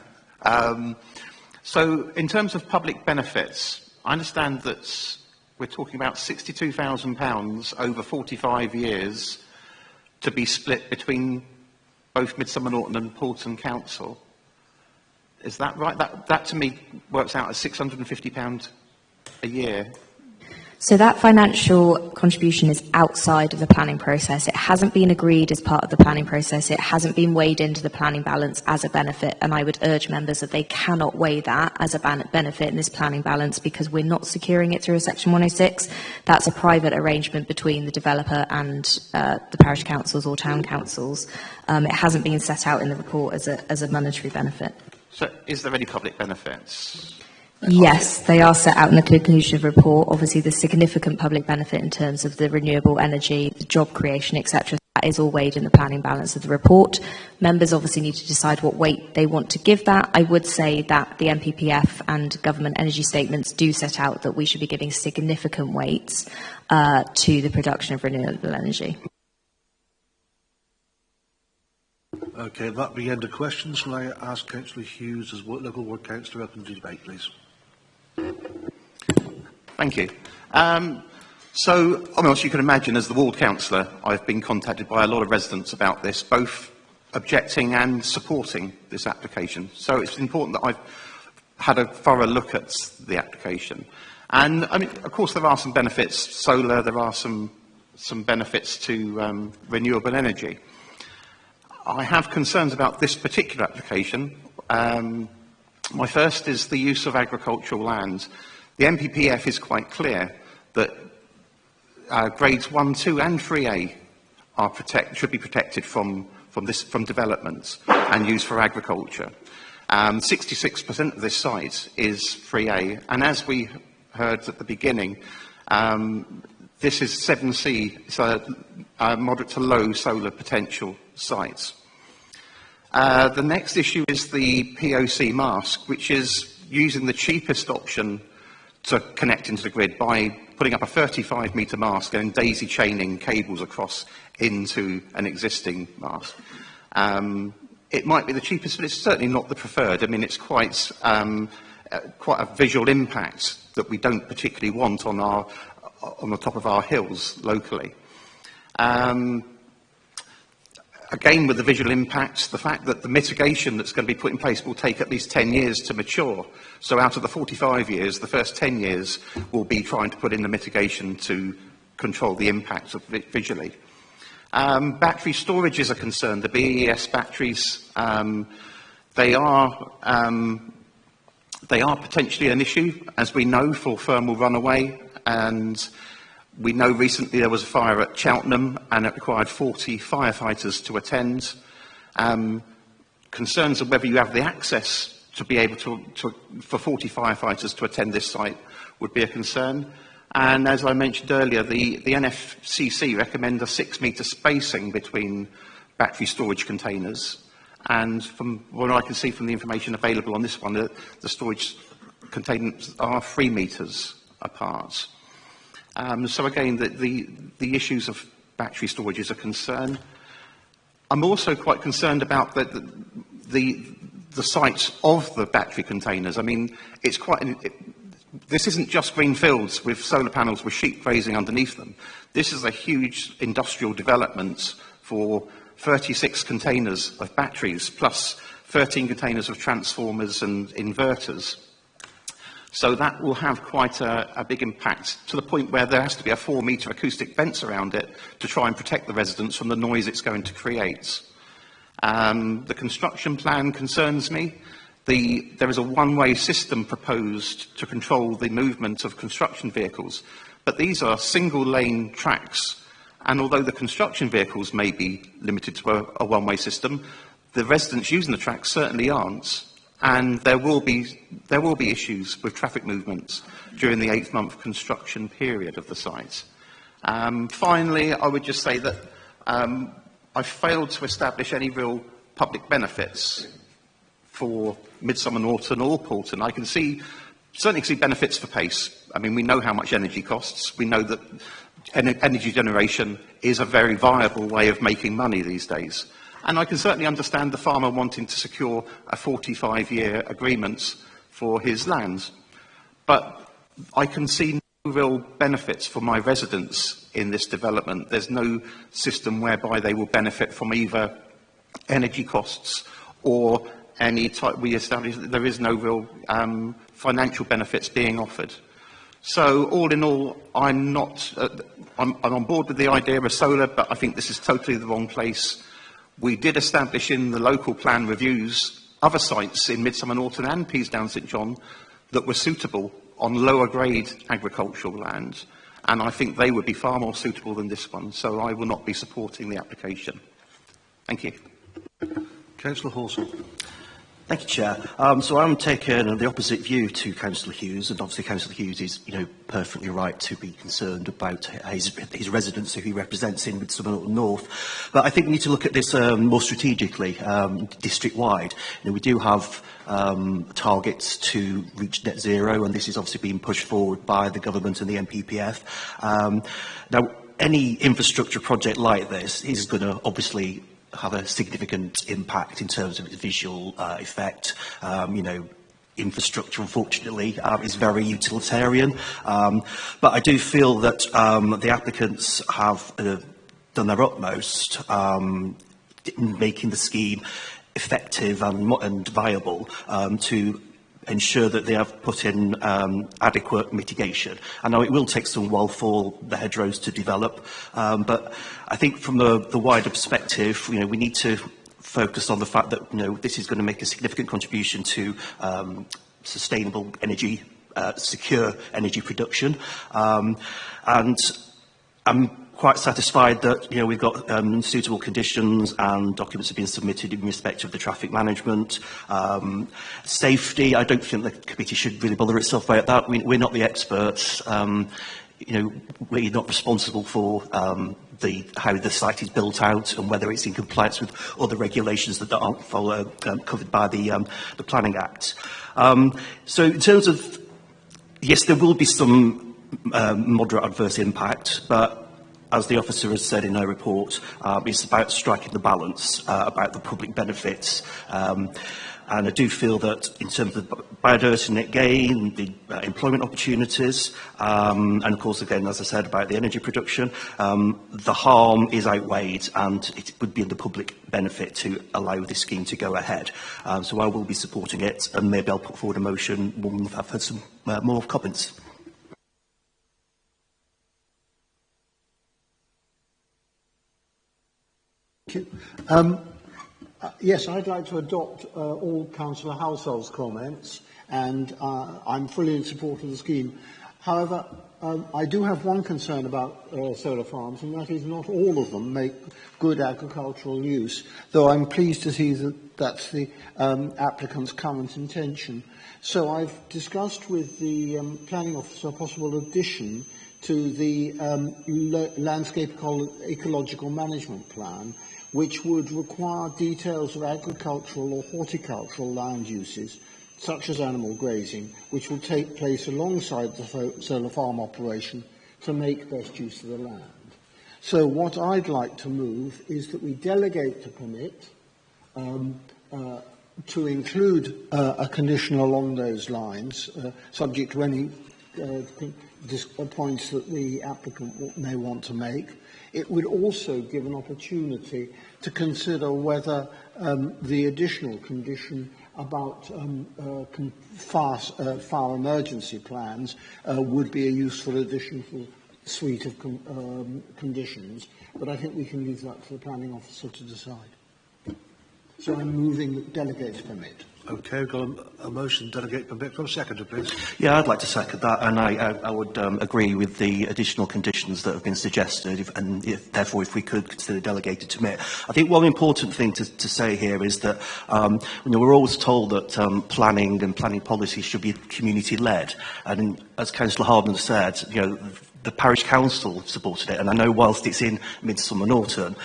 So, in terms of public benefits, I understand that we're talking about £62,000 over 45 years to be split between both Midsummer Norton and Poulton Council. Is that right? That to me works out as £650 a year. So that financial contribution is outside of the planning process. It hasn't been agreed as part of the planning process. It hasn't been weighed into the planning balance as a benefit. And I would urge members that they cannot weigh that as a benefit in this planning balance, because we're not securing it through a Section 106. That's a private arrangement between the developer and the parish councils or town councils. It hasn't been set out in the report as a monetary benefit. So, is there any public benefits? Yes, they are set out in the conclusion of the report. Obviously, the significant public benefit in terms of the renewable energy, the job creation, etc. That is all weighed in the planning balance of the report. Members obviously need to decide what weight they want to give that. I would say that the NPPF and government energy statements do set out that we should be giving significant weights to the production of renewable energy. Okay, that be the end of questions. Can I ask Councillor Hughes, as local ward councillor, open to debate, please? Thank you. So, as you can imagine, as the ward councillor, I've been contacted by a lot of residents about this, both objecting and supporting this application. So it's important that I've had a thorough look at the application. And, of course, there are some benefits. Solar, there are some benefits to renewable energy. I have concerns about this particular application. My first is the use of agricultural land. The NPPF is quite clear that grades 1, 2 and 3A should be protected from developments and used for agriculture. 66% of this site is 3A, and as we heard at the beginning, this is 7C, so moderate to low solar potential sites. The next issue is the POC mask, which is using the cheapest option to connect into the grid by putting up a 35-metre mast and daisy chaining cables across into an existing mast. It might be the cheapest, but it's certainly not the preferred. It's quite a visual impact that we don't particularly want on the top of our hills locally. again, with the visual impacts, the fact that the mitigation that's going to be put in place will take at least 10 years to mature. So out of the 45 years, the first 10 years will be trying to put in the mitigation to control the impacts of it visually. Battery storage is a concern. The BES batteries, they are potentially an issue, as we know, for thermal runaway. And we know recently there was a fire at Cheltenham and it required 40 firefighters to attend. Concerns of whether you have the access to be able for 40 firefighters to attend this site would be a concern. And as I mentioned earlier, the NFCC recommend a 6-metre spacing between battery storage containers. And from what I can see from the information available on this one, the storage containers are 3 metres apart. So again, the issues of battery storage is a concern. I'm also quite concerned about the sites of the battery containers. I mean, it's quite... This isn't just green fields with solar panels with sheep grazing underneath them. This is a huge industrial development for 36 containers of batteries, plus 13 containers of transformers and inverters. So that will have quite a big impact, to the point where there has to be a 4-metre acoustic fence around it to try and protect the residents from the noise it's going to create. The construction plan concerns me. There is a one-way system proposed to control the movement of construction vehicles, but these are single-lane tracks, and although the construction vehicles may be limited to a one-way system, the residents using the tracks certainly aren't, and there will be issues with traffic movements during the 8-month construction period of the site. Finally, I would just say that I failed to establish any real public benefits for Midsummer Norton or Poulton. I can certainly see benefits for PACE. I mean, we know how much energy costs. We know that energy generation is a very viable way of making money these days. And I can certainly understand the farmer wanting to secure a 45-year agreement for his land. But I can see no real benefits for my residents in this development. There's no system whereby they will benefit from either energy costs or any type. We established that there is no real financial benefits being offered. So all in all, I'm on board with the idea of solar, but I think this is totally the wrong place. We did establish in the local plan reviews other sites in Midsummer Norton and Peasdown St John that were suitable on lower grade agricultural land, and I think they would be far more suitable than this one, so I will not be supporting the application. Thank you. Councillor Horsell. Thank you, Chair. So I'm taking the opposite view to Councillor Hughes, and obviously Councillor Hughes is, perfectly right to be concerned about his residents who he represents in Midsummer North. But I think we need to look at this more strategically, district-wide. We do have targets to reach net zero, and this is obviously being pushed forward by the government and the NPPF. Now, any infrastructure project like this is going to obviously have a significant impact in terms of its visual effect. Infrastructure, unfortunately, is very utilitarian. But I do feel that the applicants have done their utmost in making the scheme effective and viable to ensure that they have put in adequate mitigation. I know it will take some while for the hedgerows to develop, but I think from the wider perspective, we need to focus on the fact that this is going to make a significant contribution to sustainable energy, secure energy production, and I'm quite satisfied that we've got suitable conditions and documents have been submitted in respect of the traffic management. Safety, I don't think the committee should really bother itself about that. We're not the experts. We're not responsible for how the site is built out and whether it's in compliance with other regulations that aren't covered by the Planning Act. So in terms of, yes, there will be some moderate adverse impact, but as the officer has said in her report, it's about striking the balance, about the public benefits. And I do feel that in terms of biodiversity net gain, the employment opportunities, and of course, again, as I said, about the energy production, the harm is outweighed, and it would be in the public benefit to allow this scheme to go ahead. So I will be supporting it, and maybe I'll put forward a motion when I've had some more comments. Thank you. Yes, I'd like to adopt all Councillor Household's comments, and I'm fully in support of the scheme. However, I do have one concern about solar farms, and that is not all of them make good agricultural use, though I'm pleased to see that that's the applicant's current intention. So I've discussed with the planning officer a possible addition to the landscape ecological management plan, which would require details of agricultural or horticultural land uses, such as animal grazing, which will take place alongside the solar farm operation to make best use of the land. So what I'd like to move is that we delegate the permit to include a condition along those lines, subject to any points that the applicant may want to make. It would also give an opportunity to consider whether the additional condition about fire emergency plans would be a useful additional suite of conditions, but I think we can leave that to the planning officer to decide. So I'm moving delegate permit. Okay, we've got a motion delegate permit from seconder, please. Yeah, I'd like to second that, and I would agree with the additional conditions that have been suggested, therefore if we could consider delegated permit. I think one important thing to say here is that we're always told that planning and planning policy should be community-led, and as Councillor Harden said, the parish council supported it, and I know whilst it's in Midsummer Norton,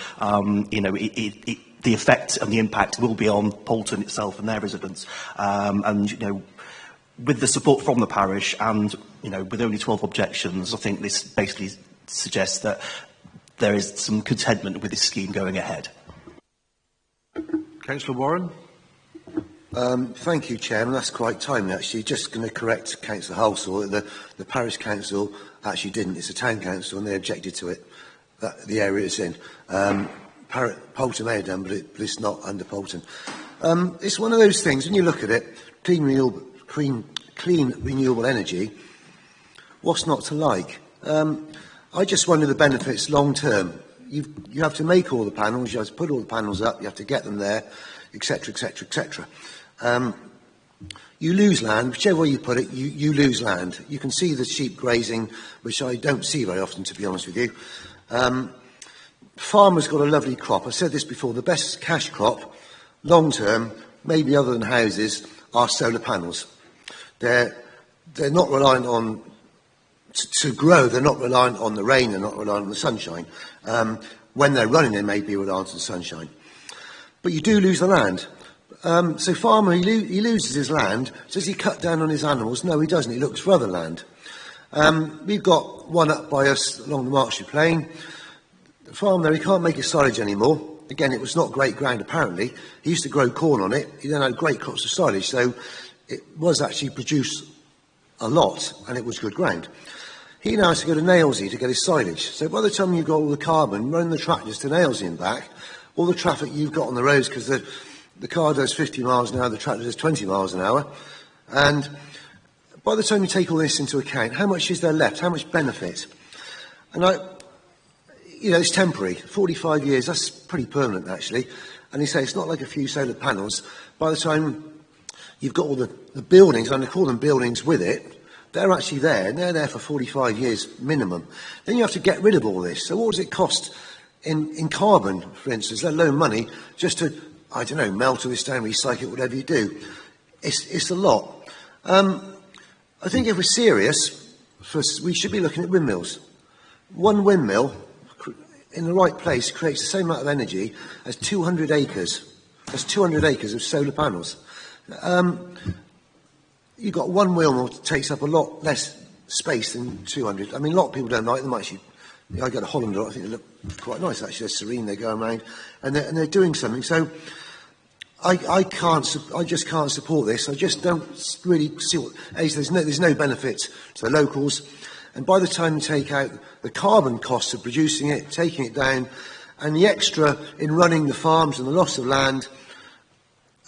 the effect and the impact will be on Poulton itself and their residents. With the support from the parish and, with only 12 objections, I think this basically suggests that there is some contentment with this scheme going ahead. Councillor Warren. Thank you, Chairman. That's quite timely, actually. Just going to correct Councillor Halsall. The parish council actually didn't. It's a town council, and they objected to it, the area it's in. Poulton may have done, but it's not under Poulton. It's one of those things, when you look at it, clean renewable energy, what's not to like? I just wonder the benefits long term. You have to make all the panels, you have to put all the panels up, you have to get them there, etc., etc., etc. You lose land, whichever way you put it, you lose land. You can see the sheep grazing, which I don't see very often, to be honest with you. Farmers got a lovely crop. I said this before, the best cash crop, long term, maybe other than houses, are solar panels. They're not reliant on, to grow, they're not reliant on the rain, they're not reliant on the sunshine. When they're running, they may be reliant on the sunshine. But you do lose the land. So farmer, he loses his land. Does he cut down on his animals? No, he doesn't. He looks for other land. We've got one up by us along the Marshall Plain. The farm there, he can't make his silage anymore. Again, it was not great ground, apparently. He used to grow corn on it. He then had great crops of silage, so it was actually produced a lot, and it was good ground. He now has to go to Nailsea to get his silage. So by the time you've got all the carbon, running the tractors to Nailsea and back, all the traffic you've got on the roads, because the car does 50 miles an hour, the tractor does 20 miles an hour, and by the time you take all this into account, how much is there left? How much benefit? And it's temporary. 45 years, that's pretty permanent, actually. And you say it's not like a few solar panels. By the time you've got all the buildings, and they call them buildings with it, they're actually there, and they're there for 45 years minimum. Then you have to get rid of all this. So what does it cost in carbon, for instance, let alone money, just to, I don't know, melt all this down, recycle it, whatever you do? It's a lot. I think if we're serious, we should be looking at windmills. One windmill in the right place creates the same amount of energy as 200 acres. That's 200 acres of solar panels. You've got one windmill that takes up a lot less space than 200. I mean, a lot of people don't like them, actually I get a Hollander, I think they look quite nice actually, they're serene, they're going around, and they're doing something. So I just can't support this. I just don't really see what, there's no benefit to the locals, and by the time you take out the carbon costs of producing it, taking it down, and the extra in running the farms and the loss of land,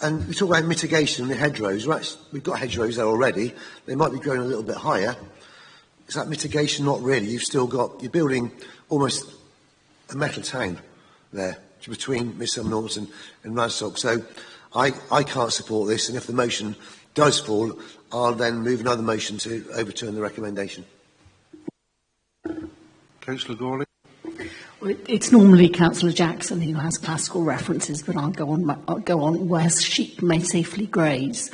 and we talk about mitigation in the hedgerows, right? We've got hedgerows there already, they might be growing a little bit higher. Is that mitigation? Not really. You're building almost a metal town there between Midsomer North and Radstock. So I can't support this, and if the motion does fall, I'll then move another motion to overturn the recommendation. Councillor Gawley. Well, it's normally Councillor Jackson who has classical references, but I'll go on where sheep may safely graze.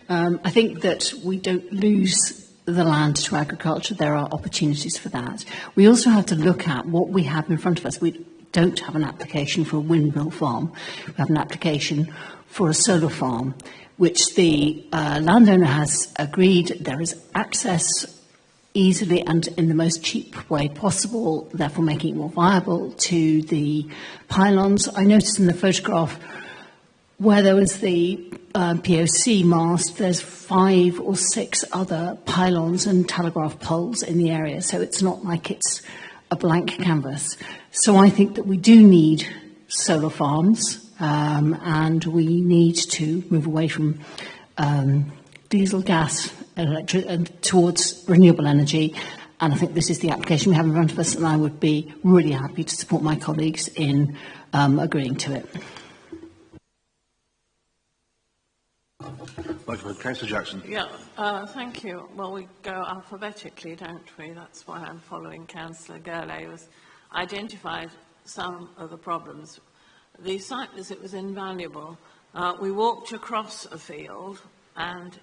I think that we don't lose the land to agriculture. There are opportunities for that. We also have to look at what we have in front of us. We don't have an application for a windmill farm. We have an application for a solar farm, which the landowner has agreed there is access easily and in the most cheap way possible, therefore making it more viable to the pylons. I noticed in the photograph where there was the POC mast, there's 5 or 6 other pylons and telegraph poles in the area, so it's not like it's a blank canvas. So I think that we do need solar farms, and we need to move away from diesel, gas, electric, and towards renewable energy. And I think this is the application we have in front of us, and I would be really happy to support my colleagues in agreeing to it. Councillor Jackson. Yeah, thank you. Well, we go alphabetically, don't we? That's why I'm following Councillor Gurley, who's identified some of the problems. The site visit was invaluable. We walked across a field, and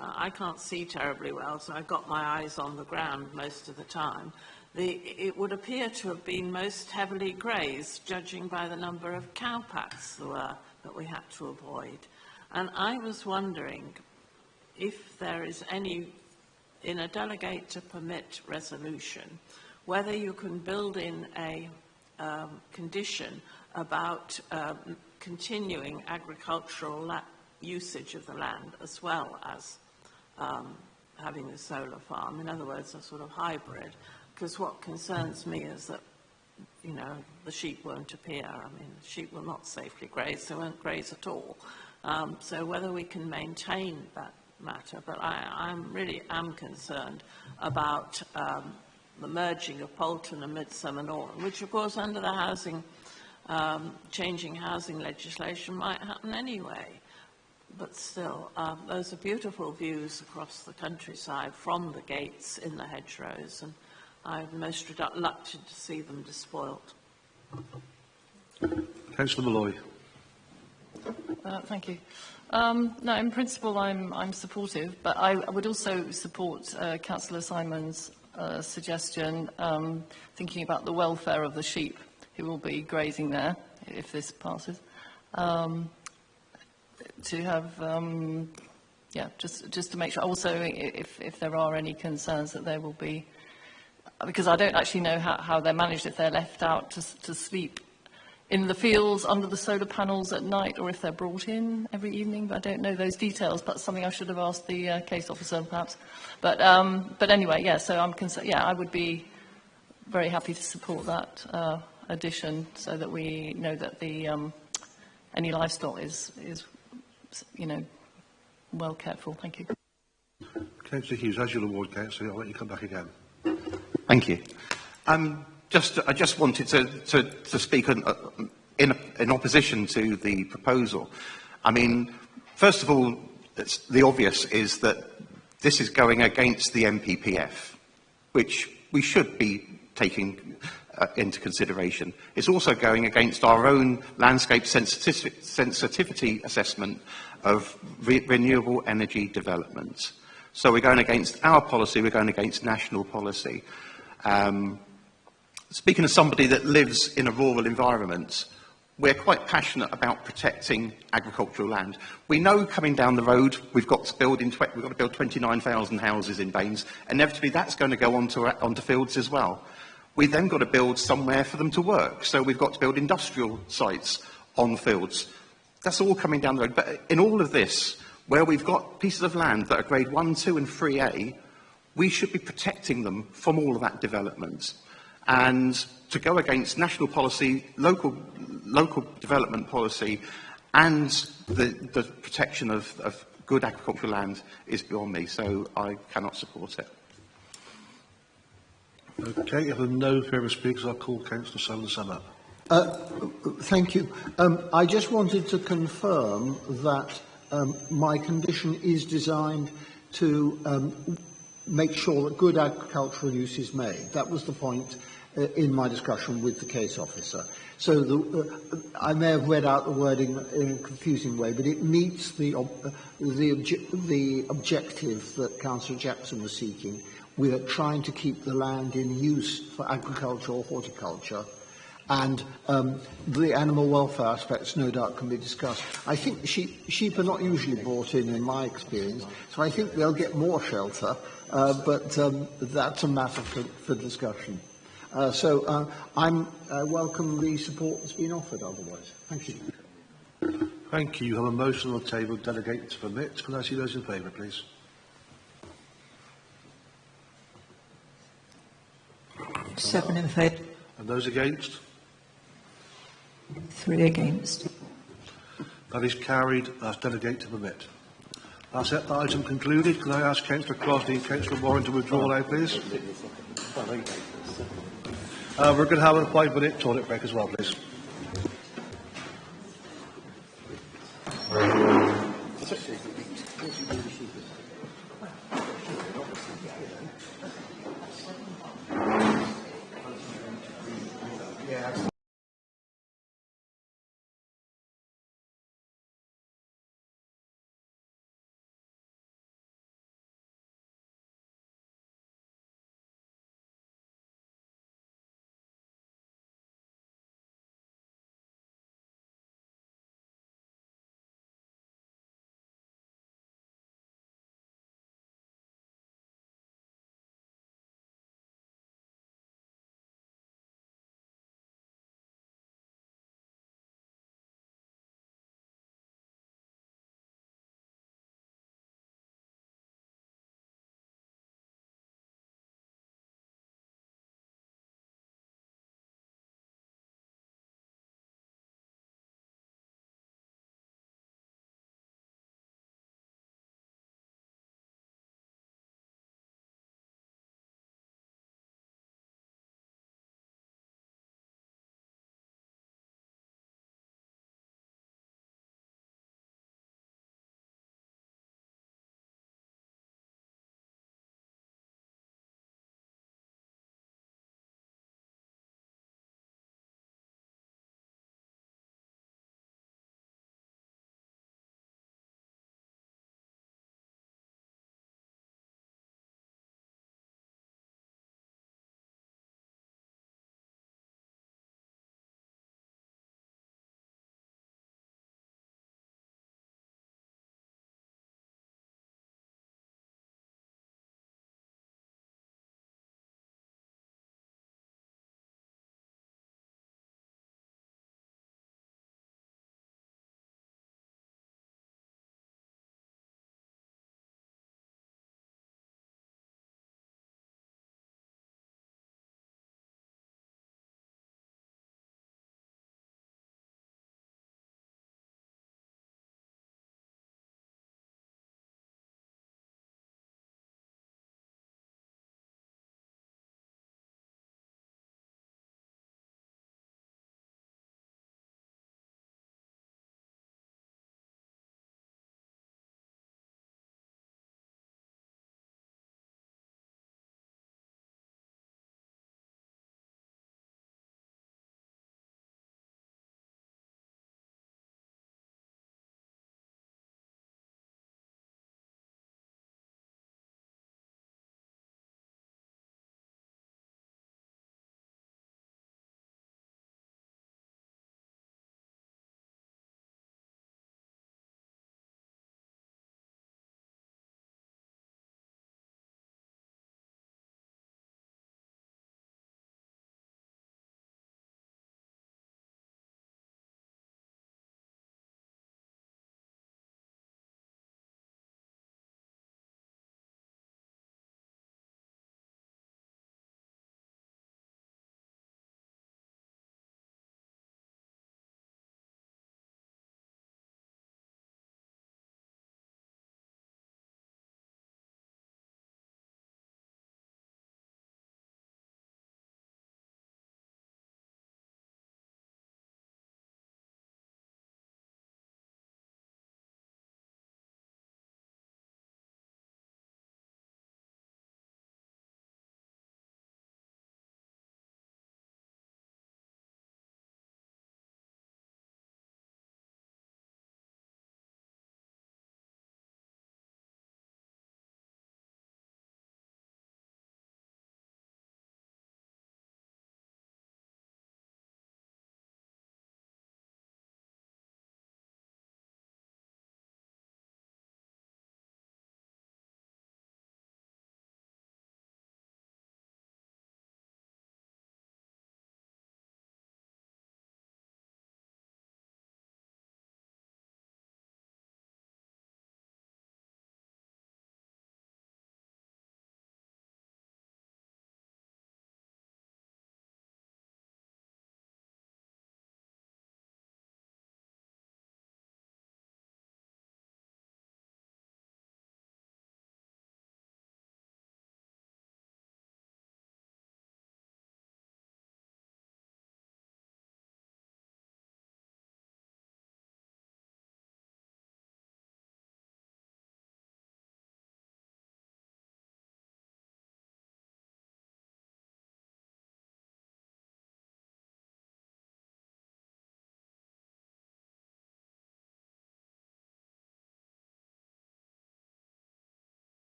I can't see terribly well, so I got my eyes on the ground most of the time. It would appear to have been most heavily grazed, judging by the number of cowpacks there were that we had to avoid. And I was wondering if there is any, in a delegate to permit resolution, whether you can build in a condition about continuing agricultural usage of the land as well as having a solar farm. In other words, a sort of hybrid. Because what concerns me is that, you know, the sheep won't appear. I mean, the sheep will not safely graze, they won't graze at all. So whether we can maintain that matter, but I really am concerned about the merging of Poulton and Midsomer North, which of course under the housing, changing housing legislation might happen anyway. But still, those are beautiful views across the countryside from the gates in the hedgerows, and I'm most reluctant to see them despoilt. Councillor Malloy. Thank you. No, in principle, I'm supportive, but I would also support Councillor Simon's suggestion, thinking about the welfare of the sheep who will be grazing there if this passes. To have, yeah, just to make sure. Also, if there are any concerns that there will be, because I don't actually know how they're managed, if they're left out to sleep in the fields under the solar panels at night, or if they're brought in every evening. But I don't know those details. That's something I should have asked the case officer, perhaps. But anyway, yeah. So I'm concerned. Yeah, I would be very happy to support that addition, so that we know that the any livestock is you know, well cared for. Thank you. Councillor Hughes, as you'll award, Councillor, I'll let you come back again. Thank you. I just wanted to speak in opposition to the proposal. I mean, first of all, the obvious is that this is going against the NPPF, which we should be taking into consideration. It's also going against our own landscape sensitivity assessment of renewable energy development. So we're going against our policy, we're going against national policy. Speaking as somebody that lives in a rural environment, we're quite passionate about protecting agricultural land. We know coming down the road we've got to build 29,000 houses in Baines. Inevitably that's going to go onto fields as well. We've then got to build somewhere for them to work. So we've got to build industrial sites on fields. That's all coming down the road. But in all of this, where we've got pieces of land that are grade 1, 2 and 3A, we should be protecting them from all of that development. And to go against national policy, local development policy, and the protection of good agricultural land is beyond me, so I cannot support it. Okay, if there are no further speakers, I'll call Councillor Sullivan to sum up. Thank you. I just wanted to confirm that my condition is designed to make sure that good agricultural use is made. That was the point in my discussion with the case officer. So I may have read out the wording in a confusing way, but it meets the objective that Councillor Jackson was seeking. We are trying to keep the land in use for agriculture or horticulture, and the animal welfare aspects no doubt can be discussed. I think sheep are not usually brought in my experience, so I think they'll get more shelter, but that's a matter for discussion. So I welcome the support that's been offered otherwise. Thank you. Thank you. You have a motion on the table, delegate to permit. Can I see those in favour, please? Seven in favour. And those against? 3 against. That is carried as delegate to permit. That's that item concluded. Can I ask Councillor Crosby and Councillor Warren to withdraw now, please? We're going to have a 5-minute toilet break as well, please.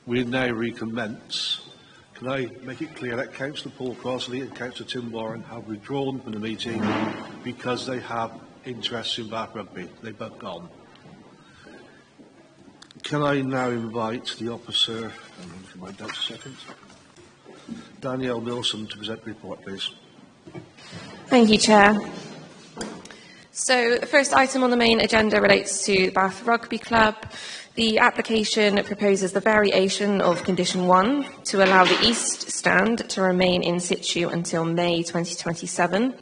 We now recommence. Can I make it clear that Councillor Paul Crossley and Councillor Tim Warren have withdrawn from the meeting because they have interests in Bath Rugby? They've both gone. Can I now invite the officer, my notes a second, Danielle Milson, to present the report, please. Thank you, Chair. So the first item on the main agenda relates to Bath Rugby Club. The application proposes the variation of Condition 1 to allow the East Stand to remain in situ until May 2027.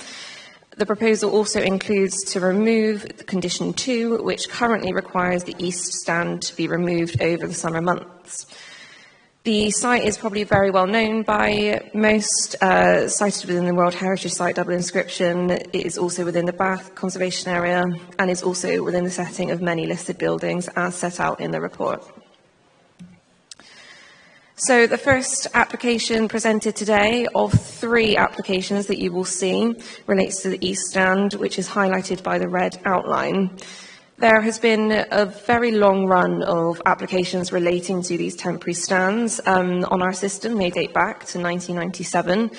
The proposal also includes to remove Condition 2, which currently requires the East Stand to be removed over the summer months. The site is probably very well known by most, cited within the World Heritage Site double inscription. It is also within the Bath Conservation Area and is also within the setting of many listed buildings as set out in the report. So the first application presented today of 3 applications that you will see relates to the East Stand, which is highlighted by the red outline. There has been a very long run of applications relating to these temporary stands on our system. They date back to 1997.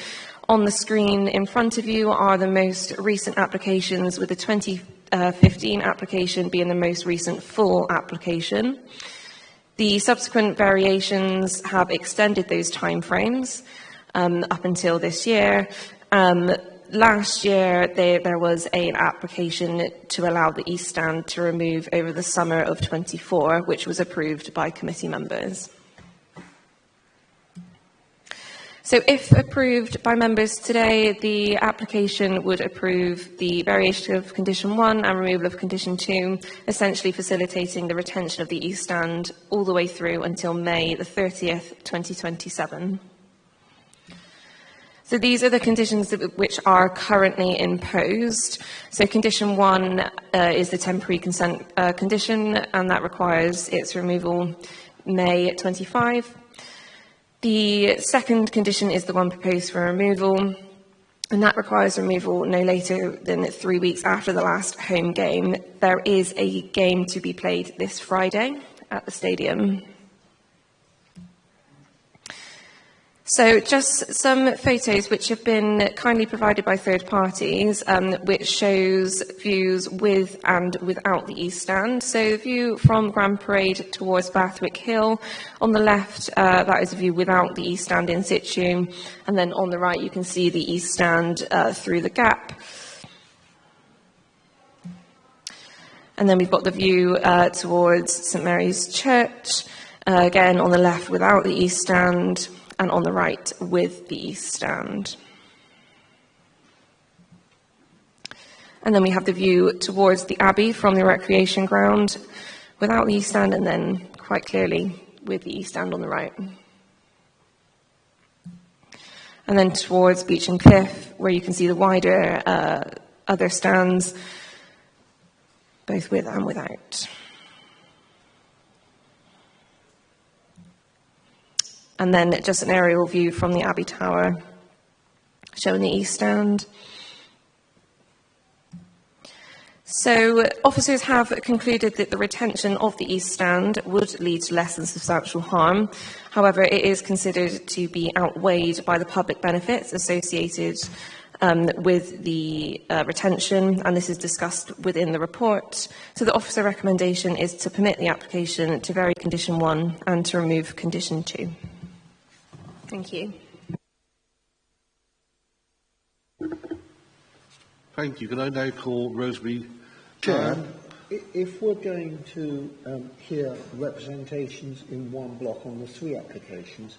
On the screen in front of you are the most recent applications, with the 2015 application being the most recent full application. The subsequent variations have extended those timeframes up until this year. Last year, there was an application to allow the East Stand to remove over the summer of 24, which was approved by committee members. So if approved by members today, the application would approve the variation of Condition 1 and removal of Condition 2, essentially facilitating the retention of the East Stand all the way through until May the 30th, 2027. So these are the conditions which are currently imposed. So Condition 1 is the temporary consent condition, and that requires its removal May 25. The second condition is the one proposed for removal, and that requires removal no later than 3 weeks after the last home game. There is a game to be played this Friday at the stadium. So just some photos which have been kindly provided by third parties, which shows views with and without the East Stand. So the view from Grand Parade towards Bathwick Hill. On the left, that is a view without the East Stand in situ. And then on the right, you can see the East Stand through the gap. And then we've got the view towards St Mary's Church. Again, on the left, without the East Stand, and on the right with the East Stand. And then we have the view towards the Abbey from the recreation ground without the East Stand, and then quite clearly with the East Stand on the right. And then towards Beach and Cliff, where you can see the wider other stands, both with and without. And then just an aerial view from the Abbey Tower, showing the East Stand. So officers have concluded that the retention of the East Stand would lead to less than substantial harm. However, it is considered to be outweighed by the public benefits associated with the retention, and this is discussed within the report. So the officer recommendation is to permit the application to vary Condition 1 and to remove Condition 2. Thank you. Thank you. Can I now call Rosemary? Chair, if we're going to hear representations in one block on the 3 applications,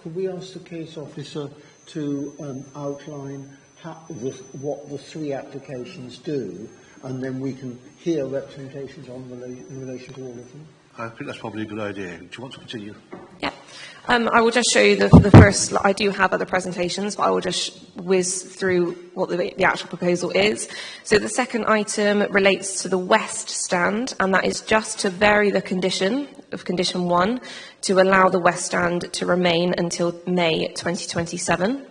could we ask the case officer to outline what the 3 applications do, and then we can hear representations in relation to all of them? I think that's probably a good idea. Do you want to continue? Yeah. I will just show you the first. I do have other presentations, but I will just whiz through what the actual proposal is. So the second item relates to the West Stand, and that is just to vary the condition of Condition 1 to allow the West Stand to remain until May 2027.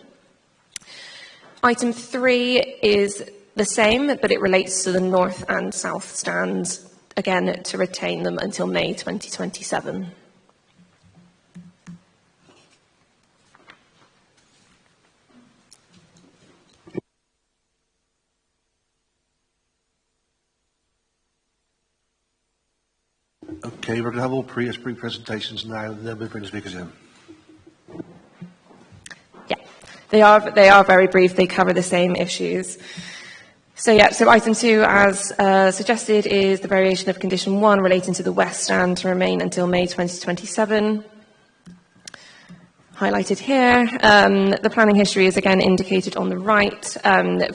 Item 3 is the same, but it relates to the North and South Stands, again, to retain them until May 2027. Okay, we're going to have all brief presentations now, and then we'll bring the speakers in. They are very brief. They cover the same issues. So item 2, as suggested, is the variation of condition 1 relating to the West Stand to remain until May 2027. Highlighted here. The planning history is again indicated on the right.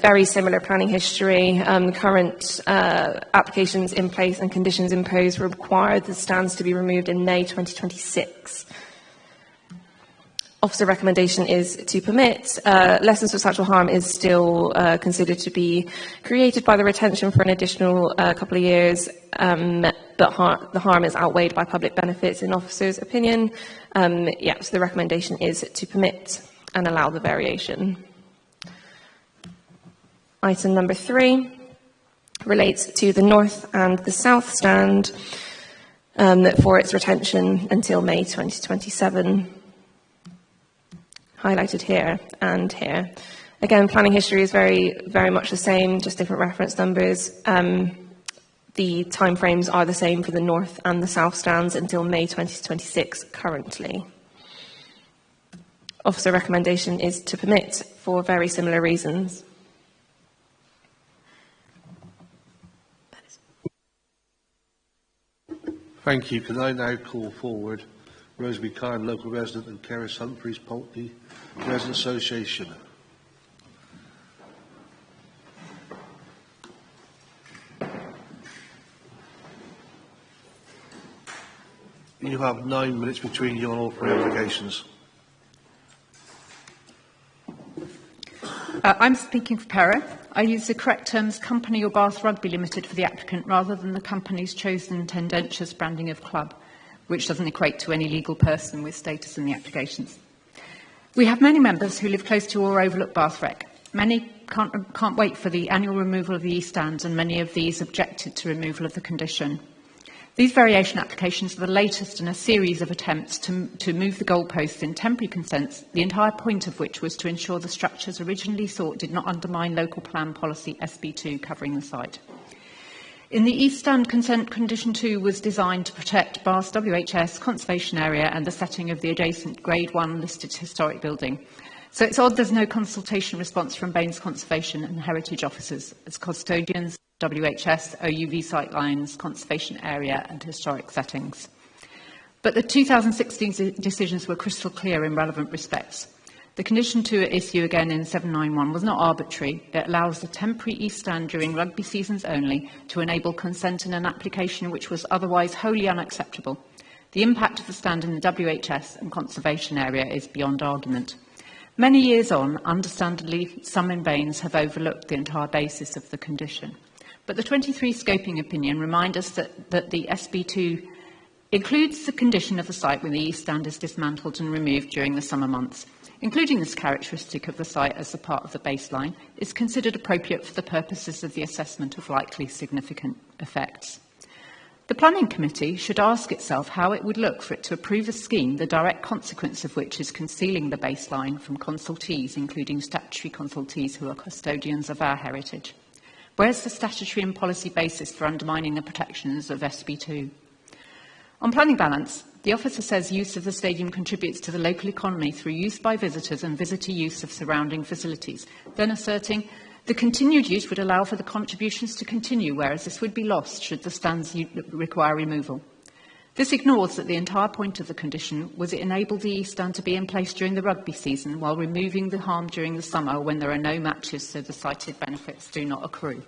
Very similar planning history. Current applications in place and conditions imposed require the stands to be removed in May 2026. Officer recommendation is to permit. Lesson substantial harm is still considered to be created by the retention for an additional couple of years, but the harm is outweighed by public benefits in officer's opinion. So the recommendation is to permit and allow the variation. Item number 3 relates to the North and the South Stand for its retention until May 2027. Highlighted here and here. Again, planning history is very, very much the same, just different reference numbers. The timeframes are the same for the North and the South Stands until May 2026 currently. Officer recommendation is to permit for very similar reasons. Thank you. Can I now call forward Rosemary Kine, local resident, and Keris Humphreys, Pulteney Resident Association. You have 9 minutes between you on all 3 applications. I'm speaking for Para. I use the correct terms company or Bath Rugby Limited for the applicant rather than the company's chosen tendentious branding of club, which doesn't equate to any legal person with status in the applications. We have many members who live close to or overlook Bath Rec. Many can't wait for the annual removal of the East Stand, and many of these objected to removal of the condition. These variation applications are the latest in a series of attempts to move the goalposts in temporary consents, the entire point of which was to ensure the structures originally sought did not undermine local plan policy SB2 covering the site. In the East Stand consent, condition 2 was designed to protect Bath's WHS conservation area and the setting of the adjacent Grade 1 listed historic building. So it's odd there's no consultation response from Baines Conservation and Heritage officers as custodians, WHS, OUV sightlines, conservation area and historic settings. But the 2016 decisions were crystal clear in relevant respects. The condition 2 at issue again in 791 was not arbitrary. It allows the temporary East Stand during rugby seasons only to enable consent in an application which was otherwise wholly unacceptable. The impact of the stand in the WHS and conservation area is beyond argument. Many years on, understandably, some in Baines have overlooked the entire basis of the condition. But the 23 scoping opinion reminds us that the SB2 includes the condition of the site when the East Stand is dismantled and removed during the summer months. Including this characteristic of the site as a part of the baseline is considered appropriate for the purposes of the assessment of likely significant effects. The Planning Committee should ask itself how it would look for it to approve a scheme, the direct consequence of which is concealing the baseline from consultees, including statutory consultees who are custodians of our heritage. Where's the statutory and policy basis for undermining the protections of SB2? On planning balance, the officer says use of the stadium contributes to the local economy through use by visitors and visitor use of surrounding facilities, then asserting the continued use would allow for the contributions to continue, whereas this would be lost should the stands require removal. This ignores that the entire point of the condition was it enabled the East Stand to be in place during the rugby season while removing the harm during the summer when there are no matches, so the cited benefits do not accrue.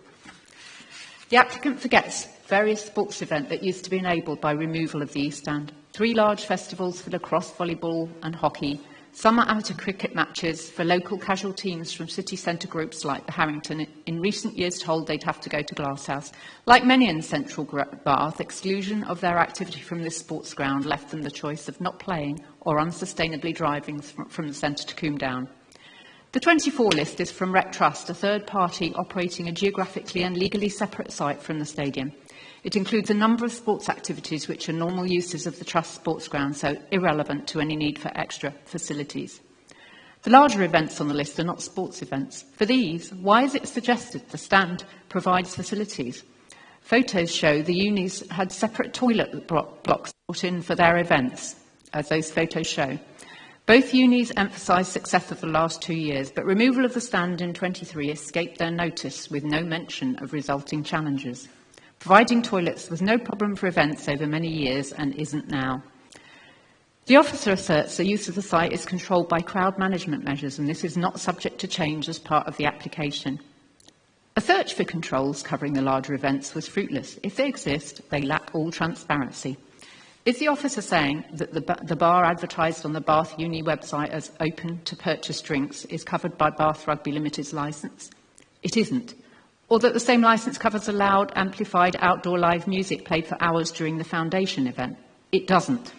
The applicant forgets various sports events that used to be enabled by removal of the East Stand. 3 large festivals for lacrosse, volleyball and hockey, summer amateur cricket matches for local casual teams from city centre groups like the Harrington, in recent years told they'd have to go to Glasshouse. Like many in central Bath, exclusion of their activity from this sports ground left them the choice of not playing or unsustainably driving from the centre to Combe Down. The 24 list is from Rec Trust, a third party operating a geographically and legally separate site from the stadium. It includes a number of sports activities which are normal uses of the Trust sports ground, so irrelevant to any need for extra facilities. The larger events on the list are not sports events. For these, why is it suggested the stand provides facilities? Photos show the unis had separate toilet blocks brought in for their events, as those photos show. Both unis emphasised success of the last 2 years, but removal of the stand in 23 escaped their notice with no mention of resulting challenges. Providing toilets was no problem for events over many years and isn't now. The officer asserts the use of the site is controlled by crowd management measures, and this is not subject to change as part of the application. A search for controls covering the larger events was fruitless. If they exist, they lack all transparency. Is the officer saying that the bar advertised on the Bath Uni website as open to purchase drinks is covered by Bath Rugby Limited's licence? It isn't. Or that the same licence covers a loud, amplified outdoor live music played for hours during the foundation event? It doesn't.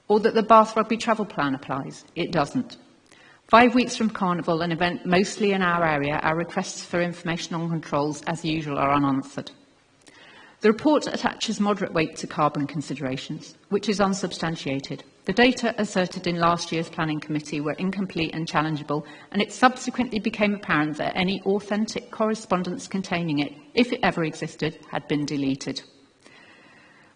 Or that the Bath Rugby travel plan applies? It doesn't. 5 weeks from Carnival, an event mostly in our area, our requests for information on controls, as usual, are unanswered. The report attaches moderate weight to carbon considerations, which is unsubstantiated. The data asserted in last year's Planning Committee were incomplete and challengeable, and it subsequently became apparent that any authentic correspondence containing it, if it ever existed, had been deleted.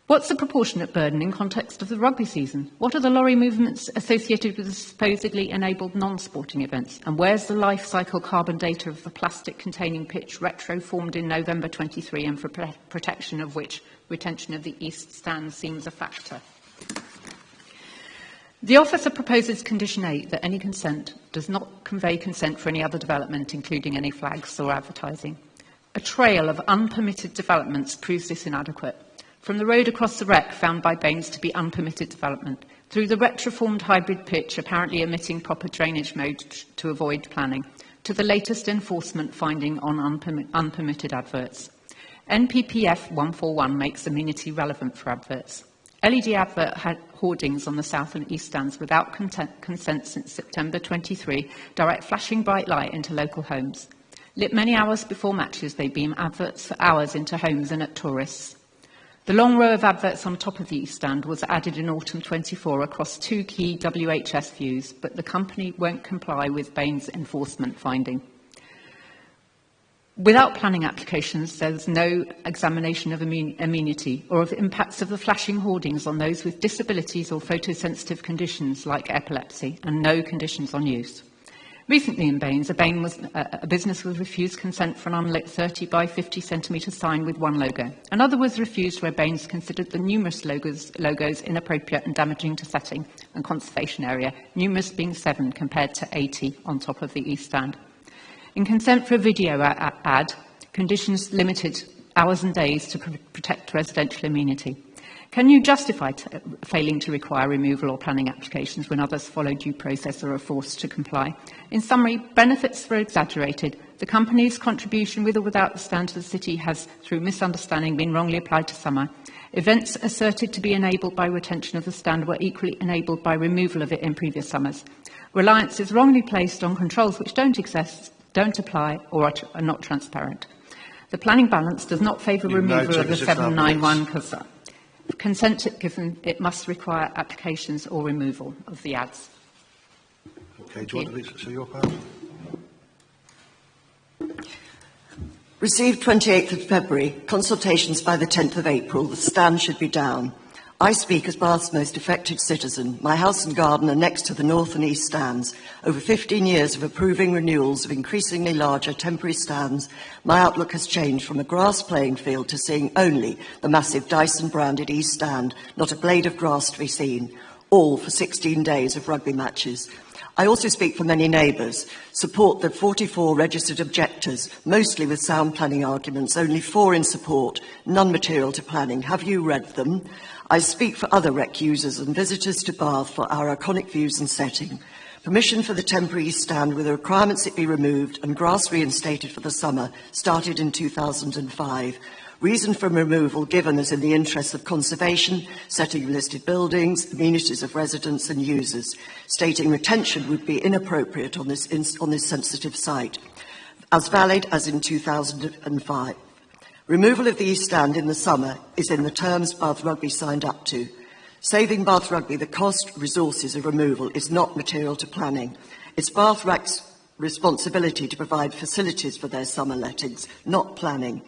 What's the proportionate burden in context of the rugby season? What are the lorry movements associated with the supposedly enabled non-sporting events? And where's the life cycle carbon data of the plastic-containing pitch retro-formed in November 23 and for protection of which retention of the east stand seems a factor? The officer proposes condition 8 that any consent does not convey consent for any other development, including any flags or advertising. A trail of unpermitted developments proves this inadequate. From the road across the wreck found by Baines to be unpermitted development, through the retroformed hybrid pitch apparently omitting proper drainage mode to avoid planning, to the latest enforcement finding on unpermitted adverts. NPPF 141 makes amenity relevant for adverts. LED advert had hoardings on the south and east stands without consent since September 23 direct flashing bright light into local homes. Lit many hours before matches, they beam adverts for hours into homes and at tourists. The long row of adverts on top of the east stand was added in autumn 24 across 2 key WHS views, but the company won't comply with Baines' enforcement finding. Without planning applications, there's no examination of amenity or of impacts of the flashing hoardings on those with disabilities or photosensitive conditions like epilepsy, and no conditions on use. Recently in Baines, a business was refused consent for an unlit 30 by 50 centimetre sign with one logo. Another was refused where Baines considered the numerous logos inappropriate and damaging to setting and conservation area, numerous being 7 compared to 80 on top of the east stand. In consent for a video ad, conditions limited hours and days to protect residential amenity. Can you justify failing to require removal or planning applications when others follow due process or are forced to comply? In summary, benefits were exaggerated. The company's contribution with or without the stand to the city has, through misunderstanding, been wrongly applied to summer. Events asserted to be enabled by retention of the stand were equally enabled by removal of it in previous summers. Reliance is wrongly placed on controls which don't exist, don't apply, or are not transparent. The planning balance does not favour removal of the 791 COSA. Consent given, it must require applications or removal of the ads. Okay, do you want to say your part? Received 28th of February, consultations by the 10th of April, the stand should be down. I speak as Bath's most affected citizen. My house and garden are next to the north and east stands. Over 15 years of approving renewals of increasingly larger temporary stands, my outlook has changed from a grass playing field to seeing only the massive Dyson-branded east stand, not a blade of grass to be seen, all for 16 days of rugby matches. I also speak for many neighbours, support the 44 registered objectors, mostly with sound planning arguments, only 4 in support, none material to planning. Have you read them? I speak for other rec users and visitors to Bath for our iconic views and setting. Permission for the temporary stand with the requirements it be removed and grass reinstated for the summer started in 2005. Reason for removal given is in the interests of conservation, setting of listed buildings, amenities of residents and users. Stating retention would be inappropriate on this sensitive site, as valid as in 2005. Removal of the east stand in the summer is in the terms Bath Rugby signed up to. Saving Bath Rugby the cost, resources of removal is not material to planning. It's Bath Rugby's responsibility to provide facilities for their summer lettings, not planning.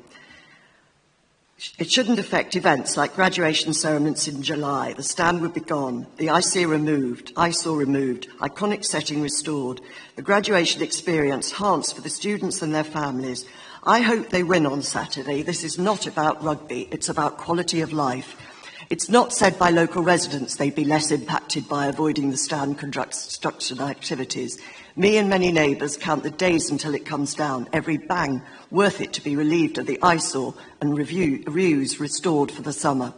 It shouldn't affect events like graduation ceremonies in July. The stand would be gone, the eyesore removed, iconic setting restored, the graduation experience enhanced for the students and their families. I hope they win on Saturday. This is not about rugby, it's about quality of life. It's not said by local residents they'd be less impacted by avoiding the stand construction activities. Me and many neighbours count the days until it comes down, every bang worth it to be relieved of the eyesore and reviews restored for the summer.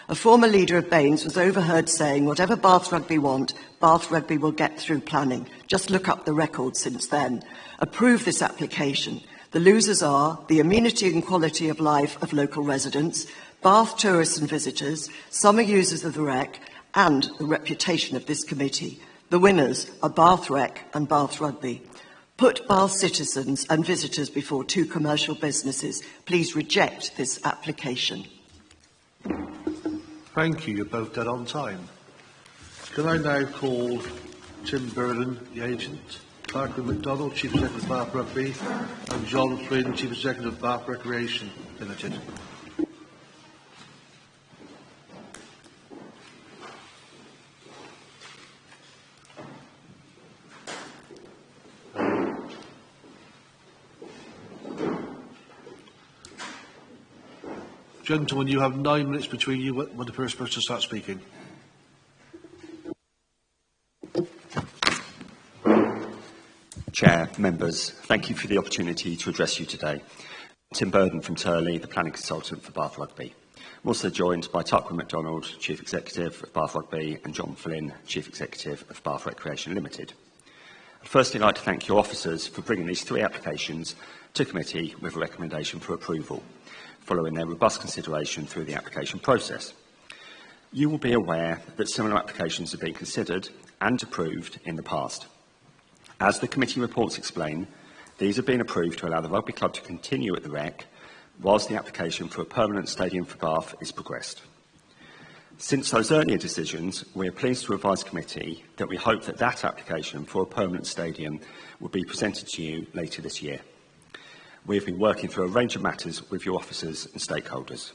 A former leader of Baines was overheard saying, whatever Bath Rugby want, Bath Rugby will get through planning. Just look up the record since then. Approve this application. The losers are the amenity and quality of life of local residents, Bath tourists and visitors, summer users of the Rec, and the reputation of this committee. The winners are Bath Rec and Bath Rugby. Put Bath citizens and visitors before two commercial businesses. Please reject this application. Thank you. You're both dead on time. Can I now call Tim Burden, the agent, Clark MacDonald, Chief Executive of Bath Rugby, and John Flynn, Chief Executive of Bath Recreation Limited. Gentlemen, you have 9 minutes between you when the first person starts speaking. Chair, members, thank you for the opportunity to address you today. Tim Burden from Turley, the planning consultant for Bath Rugby. I'm also joined by Tarquin MacDonald, Chief Executive of Bath Rugby, and John Flynn, Chief Executive of Bath Recreation Limited. I'd firstly like to thank your officers for bringing these 3 applications to committee with a recommendation for approval, following their robust consideration through the application process. You will be aware that similar applications have been considered and approved in the past. As the committee reports explain, these have been approved to allow the rugby club to continue at the Rec, whilst the application for a permanent stadium for Bath is progressed. Since those earlier decisions, we are pleased to advise committee that we hope that that application for a permanent stadium will be presented to you later this year. We have been working through a range of matters with your officers and stakeholders.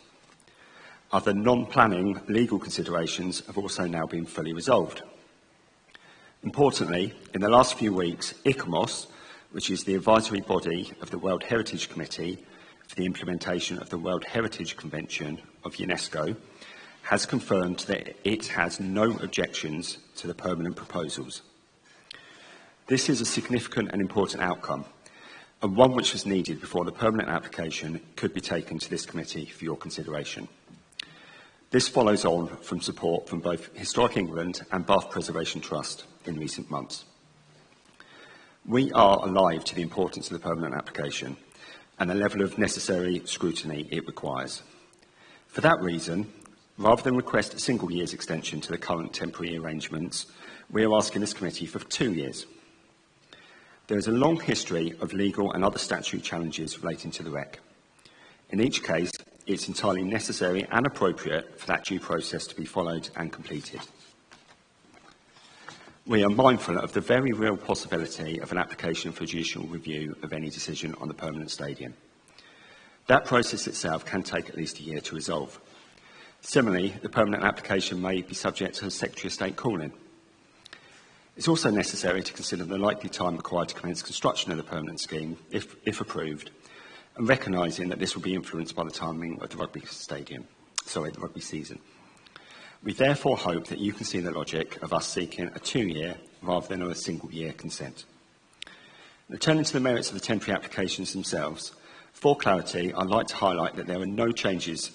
Other non-planning legal considerations have also now been fully resolved. Importantly, in the last few weeks, ICOMOS, which is the advisory body of the World Heritage Committee for the implementation of the World Heritage Convention of UNESCO, has confirmed that it has no objections to the permanent proposals. This is a significant and important outcome, and one which was needed before the permanent application could be taken to this committee for your consideration. This follows on from support from both Historic England and Bath Preservation Trust in recent months. We are alive to the importance of the permanent application and the level of necessary scrutiny it requires. For that reason, rather than request a single year's extension to the current temporary arrangements, we are asking this committee for 2 years. There is a long history of legal and other statutory challenges relating to the Rec. In each case, it's entirely necessary and appropriate for that due process to be followed and completed. We are mindful of the very real possibility of an application for judicial review of any decision on the permanent stadium. That process itself can take at least a year to resolve. Similarly, the permanent application may be subject to a Secretary of State call-in. It's also necessary to consider the likely time required to commence construction of the permanent scheme, if approved, and recognising that this will be influenced by the timing of the rugby season. We therefore hope that you can see the logic of us seeking a 2-year rather than a single-year consent. Now, turning to the merits of the temporary applications themselves, for clarity, I'd like to highlight that there are no changes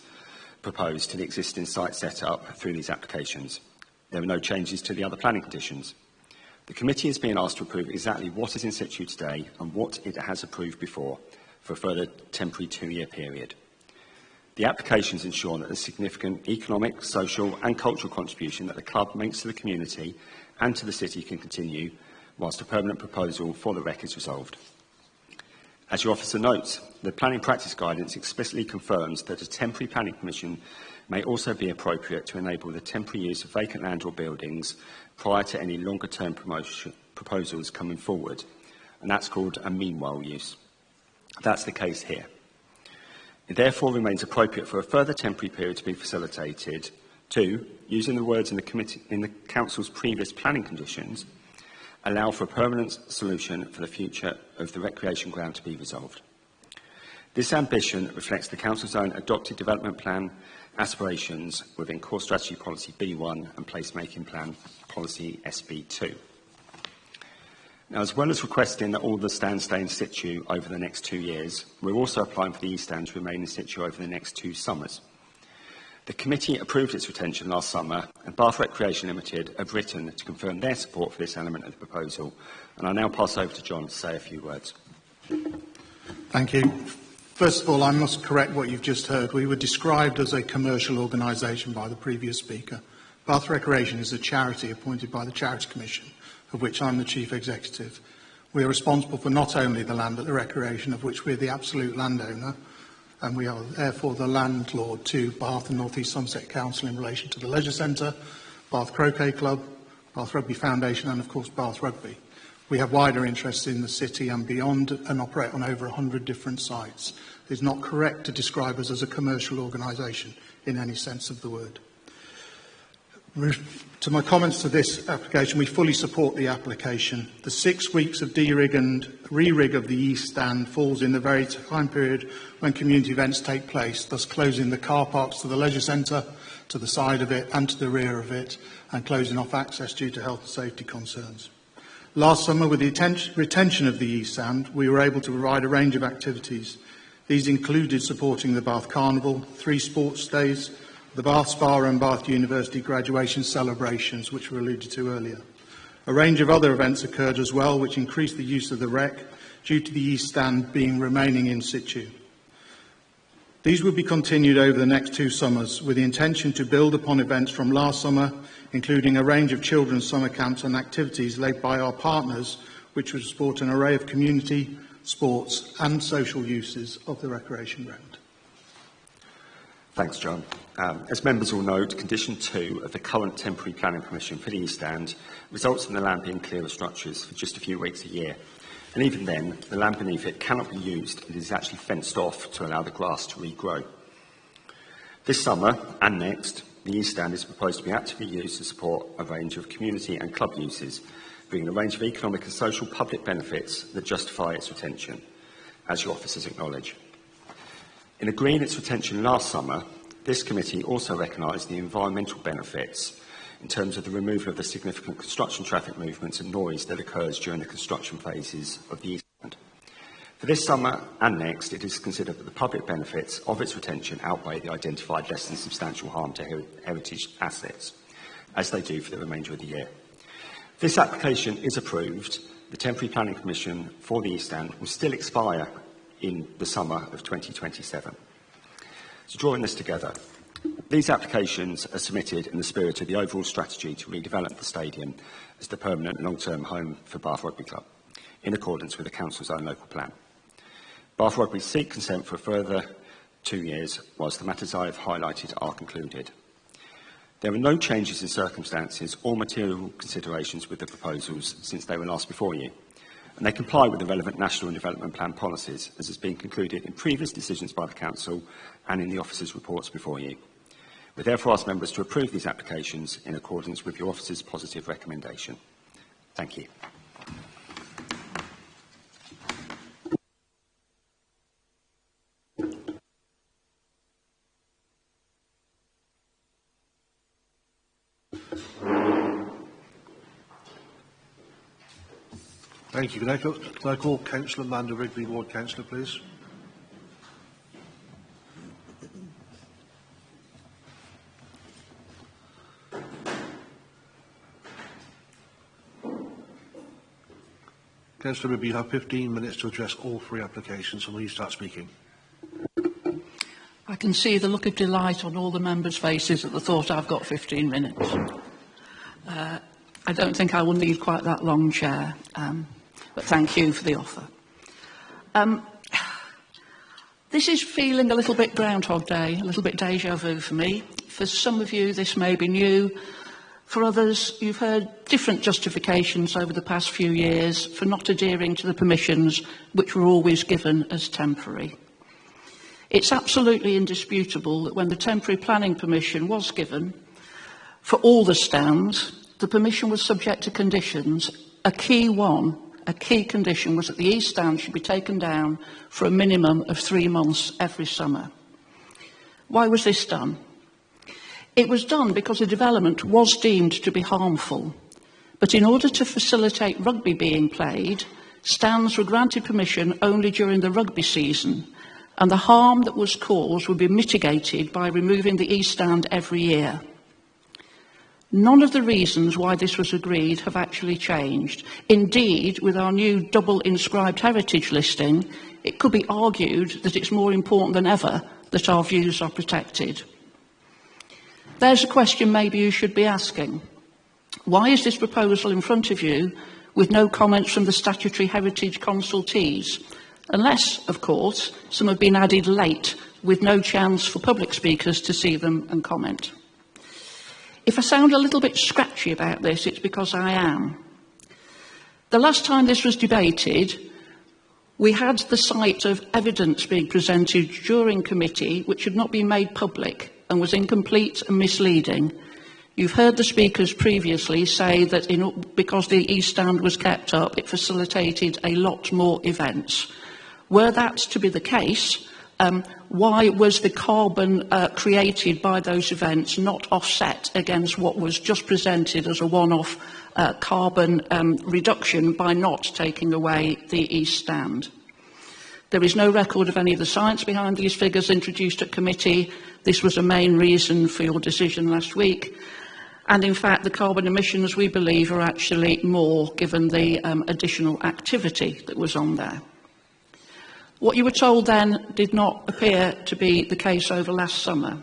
proposed to the existing site setup through these applications. There are no changes to the other planning conditions. The committee is being asked to approve exactly what is in situ today and what it has approved before for a further temporary 2-year period. The applications ensure that the significant economic, social and cultural contribution that the club makes to the community and to the city can continue whilst a permanent proposal for the Rec is resolved. As your officer notes, the planning practice guidance explicitly confirms that a temporary planning permission may also be appropriate to enable the temporary use of vacant land or buildings prior to any longer-term proposals coming forward, and that's called a meanwhile use. That's the case here. It therefore remains appropriate for a further temporary period to be facilitated to, using the words in the Council's previous planning conditions, allow for a permanent solution for the future of the recreation ground to be resolved. This ambition reflects the Council's own adopted development plan aspirations within Core Strategy Policy B1 and Placemaking Plan Policy SB2. Now, as well as requesting that all the stands stay in situ over the next 2 years, we're also applying for the East Stand to remain in situ over the next 2 summers. The committee approved its retention last summer, and Bath Recreation Limited have written to confirm their support for this element of the proposal. And I now pass over to John to say a few words. Thank you. First of all, I must correct what you've just heard. We were described as a commercial organisation by the previous speaker. Bath Recreation is a charity appointed by the Charity Commission, of which I'm the Chief Executive. We are responsible for not only the land but the recreation, of which we're the absolute landowner, and we are therefore the landlord to Bath and North East Somerset Council in relation to the Leisure Centre, Bath Croquet Club, Bath Rugby Foundation and of course Bath Rugby. We have wider interests in the city and beyond and operate on over 100 different sites. It is not correct to describe us as a commercial organisation in any sense of the word. To my comments to this application, we fully support the application. The 6 weeks of de-rig and re-rig of the East Stand falls in the very time period when community events take place, thus closing the car parks to the leisure centre, to the side of it and to the rear of it, and closing off access due to health and safety concerns. Last summer, with the retention of the East Stand, we were able to provide a range of activities. These included supporting the Bath Carnival, 3 sports days, the Bath Spa and Bath University graduation celebrations, which were alluded to earlier. A range of other events occurred as well, which increased the use of the rec due to the East Stand remaining in situ. These will be continued over the next 2 summers, with the intention to build upon events from last summer, including a range of children's summer camps and activities led by our partners, which will support an array of community, sports and social uses of the recreation ground. Thanks, John. As members will note, Condition 2 of the current temporary planning permission for the East Stand results in the land being clear of structures for just a few weeks a year. And even then, the land beneath it cannot be used and is actually fenced off to allow the grass to regrow. This summer and next, the East Stand is proposed to be actively used to support a range of community and club uses, bringing a range of economic and social public benefits that justify its retention, as your officers acknowledge. In agreeing its retention last summer, this committee also recognised the environmental benefits in terms of the removal of the significant construction traffic movements and noise that occurs during the construction phases of the East Stand. For this summer and next, it is considered that the public benefits of its retention outweigh the identified less than substantial harm to heritage assets, as they do for the remainder of the year. If this application is approved, the temporary planning permission for the East Stand will still expire in the summer of 2027. So drawing this together, these applications are submitted in the spirit of the overall strategy to redevelop the stadium as the permanent and long-term home for Bath Rugby Club, in accordance with the Council's own local plan. Bath Rugby seek consent for a further 2 years, whilst the matters I have highlighted are concluded. There are no changes in circumstances or material considerations with the proposals since they were last before you, and they comply with the relevant National and Development Plan policies, as has been concluded in previous decisions by the Council and in the officers' reports before you. We therefore ask members to approve these applications in accordance with your officers' positive recommendation. Thank you. Thank you. Can I call Councillor Amanda Wrigley, Ward Councillor, please? Councillor Wrigley, you have 15 minutes to address all 3 applications, and when you start speaking. I can see the look of delight on all the members' faces at the thought I've got 15 minutes. I don't think I will need quite that long, Chair, but thank you for the offer. This is feeling a little bit Groundhog Day, a little bit déjà vu for me. For some of you, this may be new. For others, you've heard different justifications over the past few years for not adhering to the permissions which were always given as temporary. It's absolutely indisputable that when the temporary planning permission was given for all the stands, the permission was subject to conditions. A key condition was that the East Stand should be taken down for a minimum of 3 months every summer. Why was this done? It was done because the development was deemed to be harmful. But in order to facilitate rugby being played, stands were granted permission only during the rugby season, and the harm that was caused would be mitigated by removing the East Stand every year. None of the reasons why this was agreed have actually changed. Indeed, with our new double inscribed heritage listing, it could be argued that it's more important than ever that our views are protected. There's a question maybe you should be asking. Why is this proposal in front of you with no comments from the statutory heritage consultees? Unless, of course, some have been added late with no chance for public speakers to see them and comment. If I sound a little bit scratchy about this, it's because I am. The last time this was debated, we had the sight of evidence being presented during committee which had not been made public and was incomplete and misleading. You've heard the speakers previously say that because the East Stand was kept up, it facilitated a lot more events. Were that to be the case, why was the carbon created by those events not offset against what was just presented as a one-off carbon reduction by not taking away the East Stand? There is no record of any of the science behind these figures introduced at committee. This was a main reason for your decision last week. And in fact, the carbon emissions, we believe, are actually more given the additional activity that was on there. What you were told then did not appear to be the case over last summer.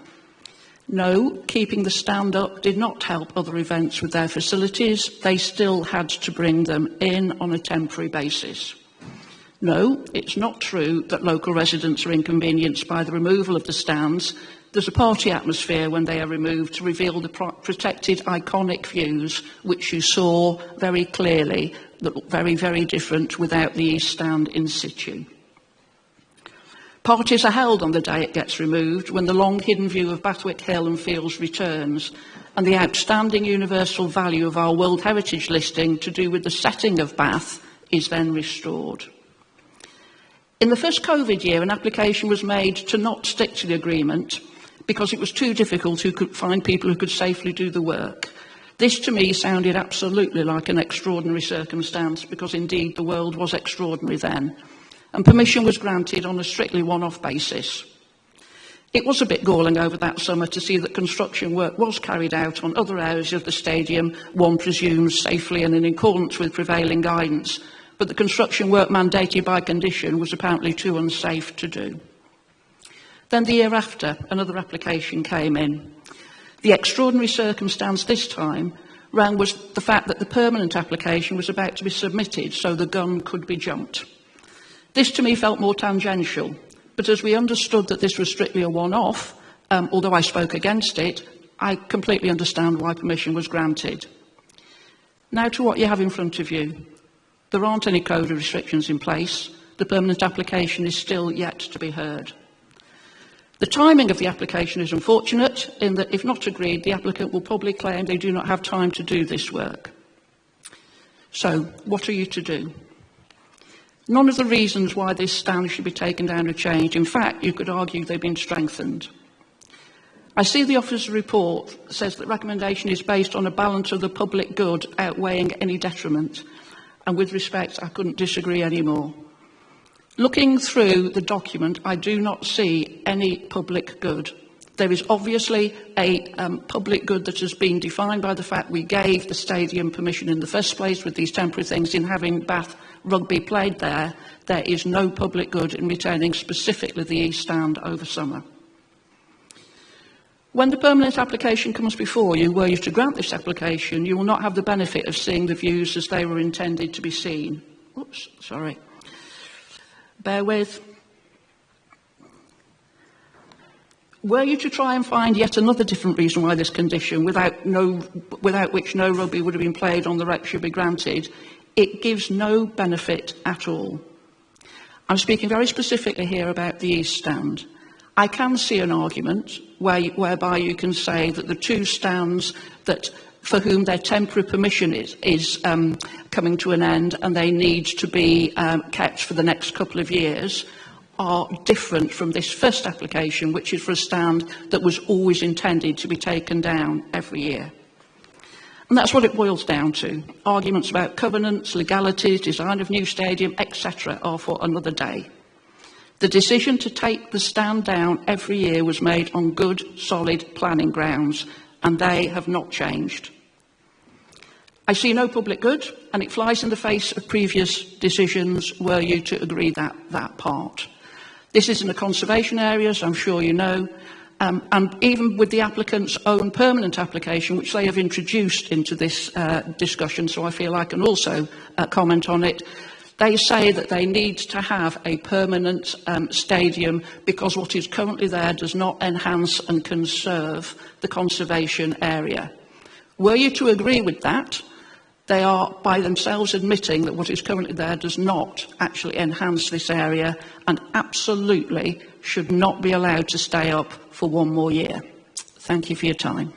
No, keeping the stand up did not help other events with their facilities. They still had to bring them in on a temporary basis. No, it's not true that local residents are inconvenienced by the removal of the stands. There's a party atmosphere when they are removed to reveal the protected iconic views, which you saw very clearly, that look very, very different without the East Stand in situ. Parties are held on the day it gets removed, when the long hidden view of Bathwick Hill and Fields returns, and the outstanding universal value of our World Heritage listing to do with the setting of Bath is then restored. In the first COVID year, an application was made to not stick to the agreement because it was too difficult to find people who could safely do the work. This to me sounded absolutely like an extraordinary circumstance, because indeed the world was extraordinary then. And permission was granted on a strictly one-off basis. It was a bit galling over that summer to see that construction work was carried out on other areas of the stadium, one presumes safely and in accordance with prevailing guidance, but the construction work mandated by condition was apparently too unsafe to do. Then the year after, another application came in. The extraordinary circumstance this time was the fact that the permanent application was about to be submitted, so the gun could be jumped. This to me felt more tangential, but as we understood that this was strictly a one-off, although I spoke against it, I completely understand why permission was granted. Now to what you have in front of you. There aren't any code of restrictions in place. The permanent application is still yet to be heard. The timing of the application is unfortunate in that, if not agreed, the applicant will probably claim they do not have time to do this work. So, what are you to do? None of the reasons why this stand should be taken down have changed. In fact, you could argue they've been strengthened. I see the officer's report says that recommendation is based on a balance of the public good outweighing any detriment. And with respect, I couldn't disagree anymore. Looking through the document, I do not see any public good. There is obviously a public good that has been defined by the fact we gave the stadium permission in the first place with these temporary things in having Bath rugby played there. There is no public good in retaining specifically the East Stand over summer. When the permanent application comes before you, were you to grant this application, you will not have the benefit of seeing the views as they were intended to be seen. Oops, sorry. Bear with. Were you to try and find yet another different reason why this condition, without which no rugby would have been played on the rec, should be granted, it gives no benefit at all. I'm speaking very specifically here about the East Stand. I can see an argument whereby you can say that the two stands that for whom their temporary permission is coming to an end and they need to be kept for the next couple of years are different from this first application, which is for a stand that was always intended to be taken down every year. And that's what it boils down to. Arguments about covenants, legalities, design of new stadium, etc. are for another day. The decision to take the stand down every year was made on good, solid planning grounds, and they have not changed. I see no public good, and it flies in the face of previous decisions were you to agree that part. This is in a conservation area, as I'm sure you know, and even with the applicant's own permanent application, which they have introduced into this discussion, so I feel I can also comment on it, they say that they need to have a permanent stadium because what is currently there does not enhance and conserve the conservation area. Were you to agree with that, they are by themselves admitting that what is currently there does not actually enhance this area and absolutely should not be allowed to stay up for one more year. Thank you for your time.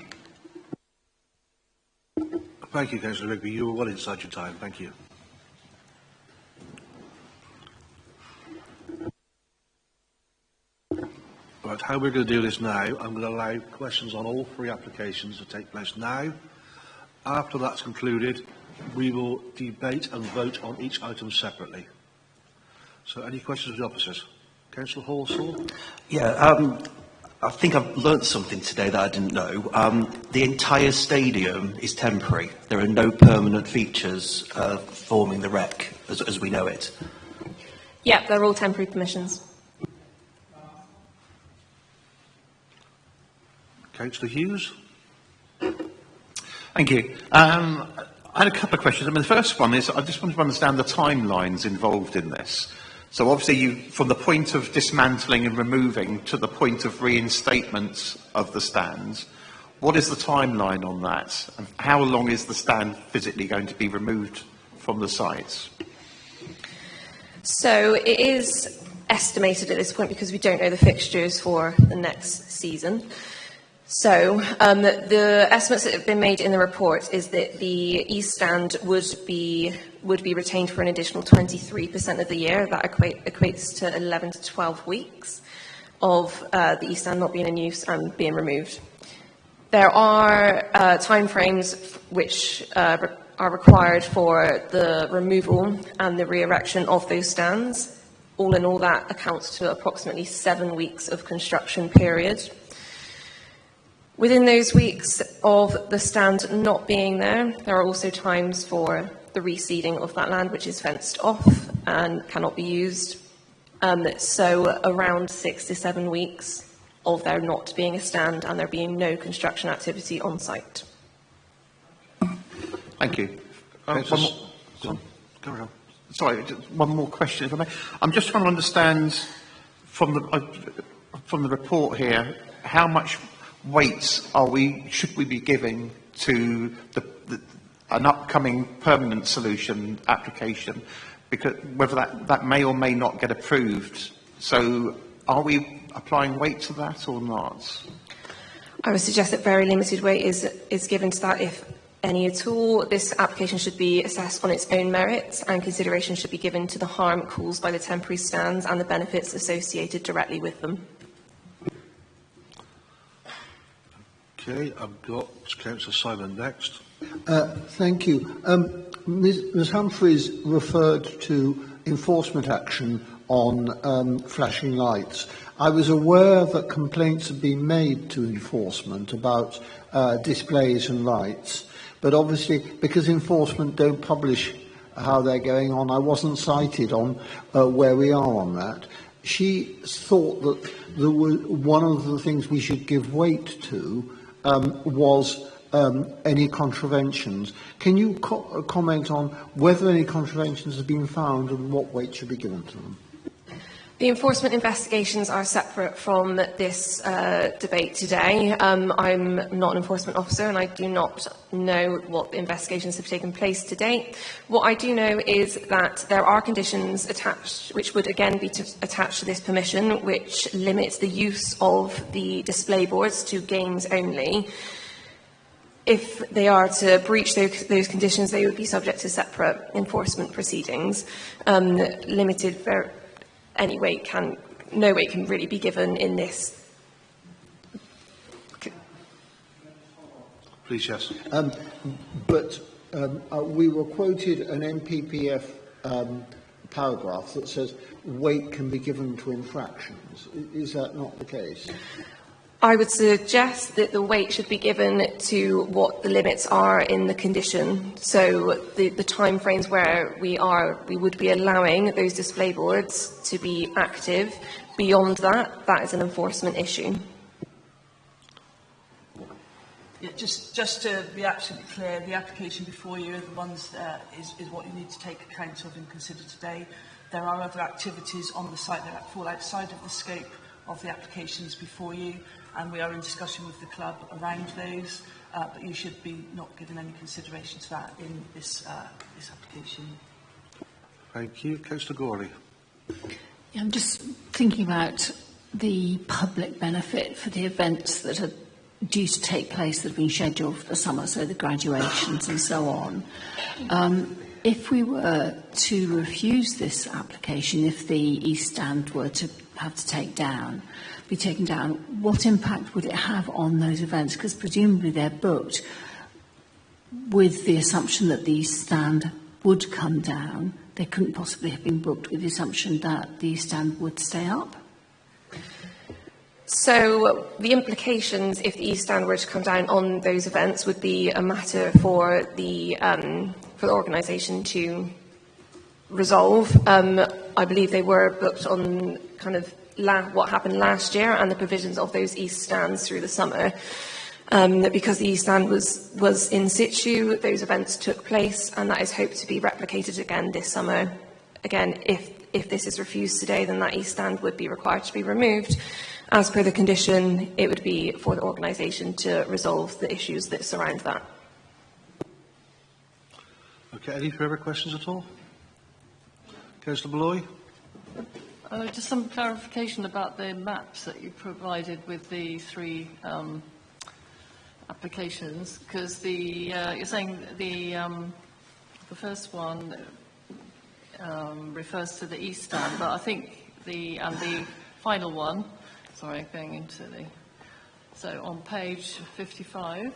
Thank you, Councillor Rigby. You were well inside your time. Thank you. Right, how we're going to do this now, I'm going to allow questions on all three applications to take place now. After that's concluded, we will debate and vote on each item separately. So any questions of the officers? Councillor Horsall? Yeah, I think I've learnt something today that I didn't know. The entire stadium is temporary. There are no permanent features forming the rec as we know it. Yeah, they're all temporary permissions. Councillor Hughes? Thank you. I had a couple of questions. I mean, the first one is I just wanted to understand the timelines involved in this. So obviously, from the point of dismantling and removing to the point of reinstatement of the stands, what is the timeline on that? And how long is the stand physically going to be removed from the sites? So it is estimated at this point because we don't know the fixtures for the next season. So the estimates that have been made in the report is that the East Stand would be retained for an additional 23% of the year. That equates to 11 to 12 weeks of the East Stand not being in use and being removed. There are timeframes which are required for the removal and the re-erection of those stands. All in all, that accounts to approximately 7 weeks of construction period. Within those weeks of the stand not being there, there are also times for the reseeding of that land, which is fenced off and cannot be used. So around 6 to 7 weeks of there not being a stand and there being no construction activity on site. Thank you. Sorry, one more question, if I may. I'm just trying to understand from the report here how much weight should we be giving to an upcoming permanent solution application, because whether that may or may not get approved. So are we applying weight to that or not? I would suggest that very limited weight is given to that, if any at all. This application should be assessed on its own merits and consideration should be given to the harm caused by the temporary stands and the benefits associated directly with them. Okay, I've got Councillor Simon next. Thank you. Ms Humphreys referred to enforcement action on flashing lights. I was aware that complaints had been made to enforcement about displays and lights, but obviously because enforcement don't publish how they're going on, I wasn't cited on where we are on that. She thought that one of the things we should give weight to was any contraventions. Can you comment on whether any contraventions have been found and what weight should be given to them? The enforcement investigations are separate from this debate today. I'm not an enforcement officer and I do not know what investigations have taken place to date. What I do know is that there are conditions attached, which would again be attached to this permission, which limits the use of the display boards to games only. If they are to breach those conditions, they would be subject to separate enforcement proceedings. No weight can really be given in this. Please, yes. We were quoted an NPPF paragraph that says weight can be given to infractions. Is that not the case? I would suggest that the weight should be given to what the limits are in the condition. So the timeframes where we would be allowing those display boards to be active. Beyond that, that is an enforcement issue. Yeah, just to be absolutely clear, the application before you, the ones is what you need to take account of and consider today. There are other activities on the site that fall outside of the scope of the applications before you, and we are in discussion with the club around those, but you should be not given any consideration to that in this application. Thank you. Councillor Gorley. Yeah, I'm just thinking about the public benefit for the events that are due to take place that have been scheduled for the summer, so the graduations and so on. If we were to refuse this application, if the East Stand were to have to be taken down, what impact would it have on those events? Because presumably they're booked with the assumption that the East Stand would come down. They couldn't possibly have been booked with the assumption that the East Stand would stay up. So the implications, if the East Stand were to come down on those events, would be a matter for the organisation to resolve. I believe they were booked on kind of what happened last year and the provisions of those East Stands through the summer. Because the East Stand was in situ, those events took place, and that is hoped to be replicated again this summer. Again, if this is refused today, then that East Stand would be required to be removed. As per the condition, it would be for the organisation to resolve the issues that surround that. Okay, any further questions at all? Councillor Malloy? Just some clarification about the maps that you provided with the three applications, because you're saying the first one refers to the East Stand, but I think the final one, sorry, going into so on page 55,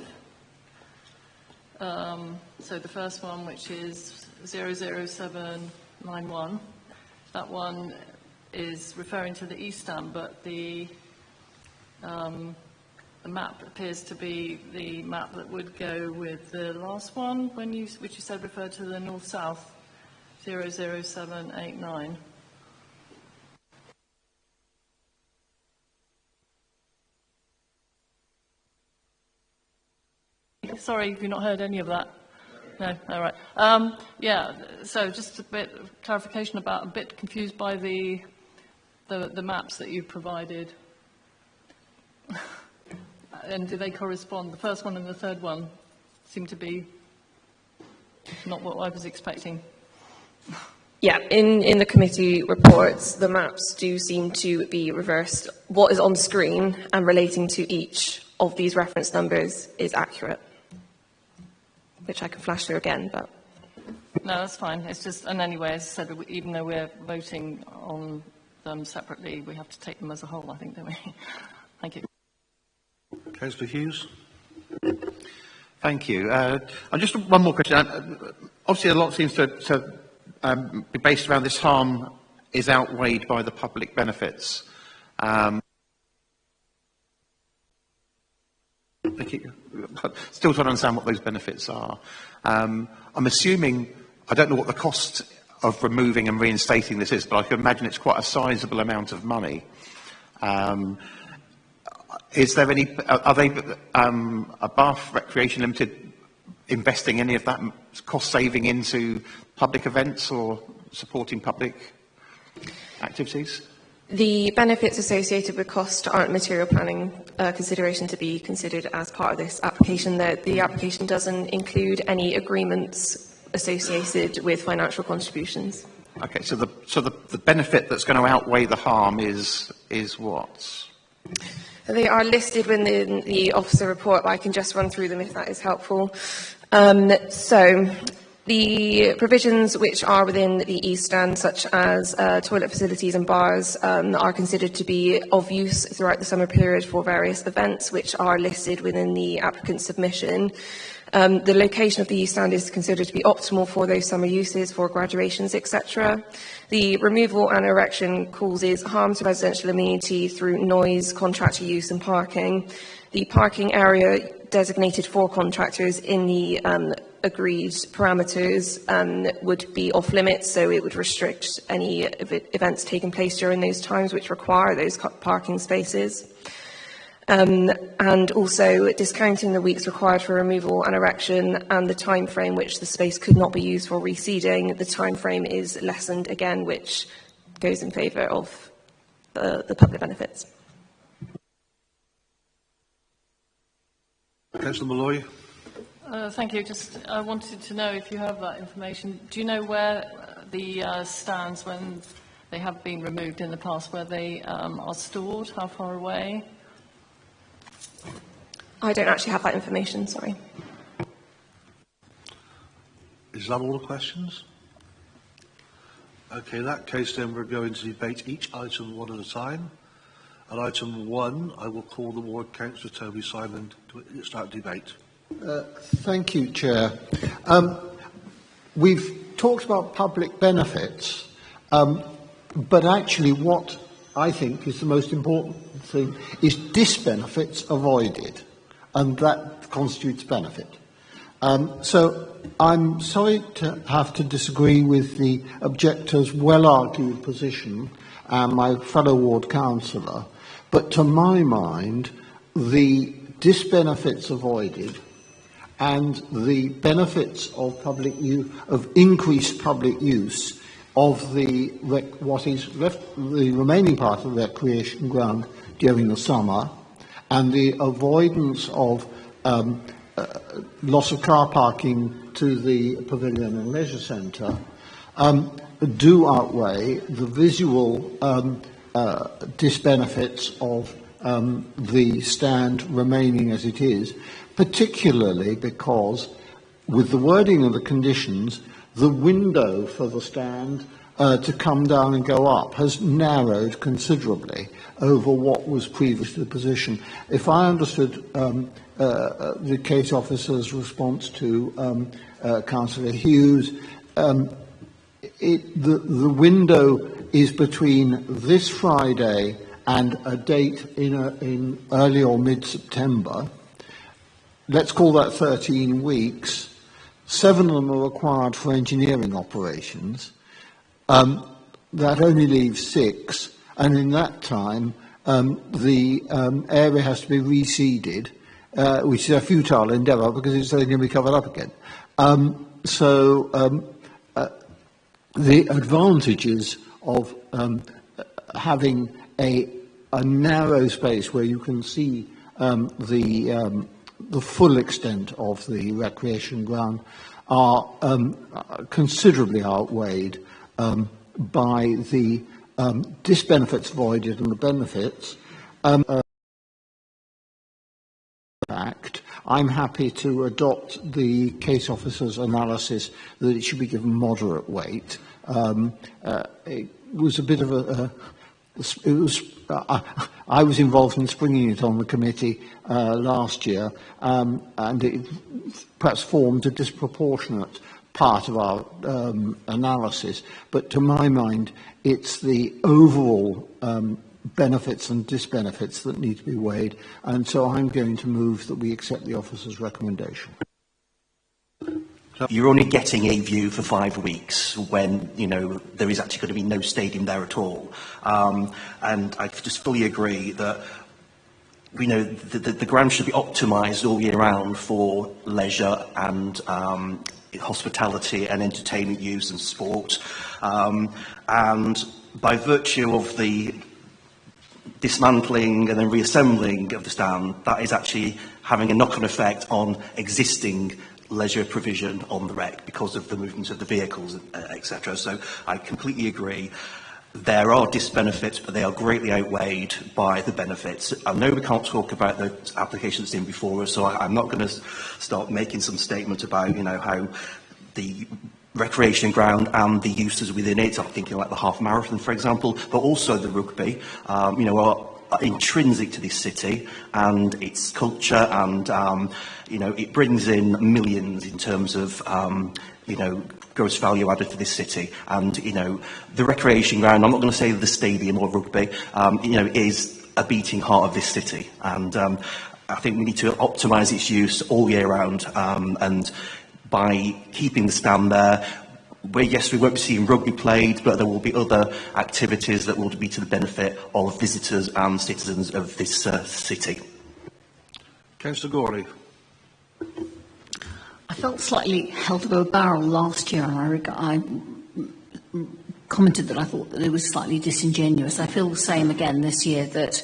so the first one, which is 00791, that one is referring to the East Stand, but the map appears to be the map that would go with the last one, which you said referred to the north-south, 00789. Sorry, have you not heard any of that? No, all right. Yeah, so just a bit of clarification about, a bit confused by the maps that you provided. And do they correspond? The first one and the third one seem to be not what I was expecting. Yeah, in the committee reports, the maps do seem to be reversed. What is on screen and relating to each of these reference numbers is accurate, which I can flash through again, but... No, that's fine. It's just, and anyway, as I said, even though we're voting on them separately, we have to take them as a whole, I think, don't we? Thank you. Councillor Hughes. Thank you. And just one more question. Obviously, a lot seems to be based around this harm is outweighed by the public benefits. Still trying to understand what those benefits are. I'm assuming, I don't know what the cost of removing and reinstating this is, but I can imagine it's quite a sizable amount of money. Is there any, are they, Bath Recreation Limited investing any of that cost saving into public events or supporting public activities? The benefits associated with cost aren't material planning consideration to be considered as part of this application. The application doesn't include any agreements associated with financial contributions. Okay, so the benefit that's going to outweigh the harm is what? They are listed within the officer report, but I can just run through them if that is helpful. So the provisions which are within the East Stand, such as toilet facilities and bars, are considered to be of use throughout the summer period for various events which are listed within the applicant's submission. The location of the East Stand is considered to be optimal for those summer uses, for graduations, etc. The removal and erection causes harm to residential amenity through noise, contractor use and parking. The parking area designated for contractors in the agreed parameters would be off limits, so it would restrict any events taking place during those times which require those parking spaces. And also discounting the weeks required for removal and erection and the time frame which the space could not be used for reseeding. The time frame is lessened again, which goes in favour of the public benefits. Councillor Malloy. Thank you. I wanted to know if you have that information. Do you know where the stands, when they have been removed in the past, where they are stored? How far away? I don't actually have that information, sorry. Is that all the questions? Okay, in that case then we're going to debate each item one at a time. On item 1, I will call the ward Councillor Toby Simon to start debate. Thank you, Chair. We've talked about public benefits, but actually what I think is the most important thing is disbenefits avoided, and that constitutes benefit. So I'm sorry to have to disagree with the objector's well-argued position and my fellow ward councillor, but to my mind, the disbenefits avoided and the benefits of public use, of increased public use of the what is left, the remaining part of the recreation ground during the summer, and the avoidance of loss of car parking to the pavilion and leisure centre, do outweigh the visual disbenefits of the stand remaining as it is, particularly because, with the wording of the conditions, the window for the stand to come down and go up has narrowed considerably over what was previously the position. If I understood the case officer's response to Councillor Hughes, the window is between this Friday and a date in early or mid-September. Let's call that 13 weeks. 7 of them are required for engineering operations. That only leaves 6, and in that time the area has to be reseeded, which is a futile endeavour because it's only going to be covered up again. The advantages of having a narrow space where you can see the full extent of the recreation ground are considerably outweighed by the disbenefits avoided and the benefits. Fact, I'm happy to adopt the case officer's analysis that it should be given moderate weight. It was a bit of I was involved in springing it on the committee last year, and it perhaps formed a disproportionate part of our analysis. But to my mind, it's the overall benefits and disbenefits that need to be weighed, and so I'm going to move that we accept the officer's recommendation. You're only getting a view for 5 weeks when, you know, there is actually going to be no stadium there at all. And I just fully agree that, you know, the ground should be optimised all year round for leisure and hospitality and entertainment use and sport. And by virtue of the dismantling and then reassembling of the stand, that is actually having a knock-on effect on existing leisure provision on the wreck because of the movement of the vehicles, etc. So I completely agree. There are disbenefits, but they are greatly outweighed by the benefits. I know we can't talk about the application that's in before us, so I'm not going to start making some statement about, how the recreation ground and the uses within it, I'm thinking like the half marathon, for example, but also the rugby, are intrinsic to this city and its culture, and it brings in millions in terms of gross value added to this city. And the recreation ground, I'm not going to say the stadium or rugby, is a beating heart of this city, and I think we need to optimise its use all year round, and by keeping the stand there, yes, we won't be seeing rugby played, but there will be other activities that will be to the benefit of visitors and citizens of this city. Councillor Gorley. I felt slightly held above a barrel last year, and I commented that I thought that it was slightly disingenuous. I feel the same again this year, that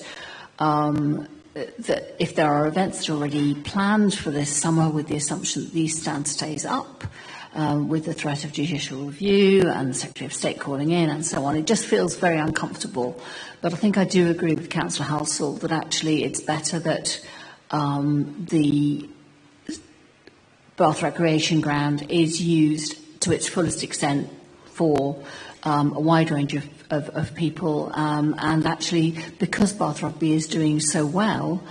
that if there are events that are already planned for this summer with the assumption that the East Stand stays up, with the threat of judicial review and the Secretary of State calling in and so on, it just feels very uncomfortable. But I think I do agree with Councillor Halsall that actually it's better that the Bath Recreation Ground is used to its fullest extent for a wide range of people, and actually, because Bath Rugby is doing so well,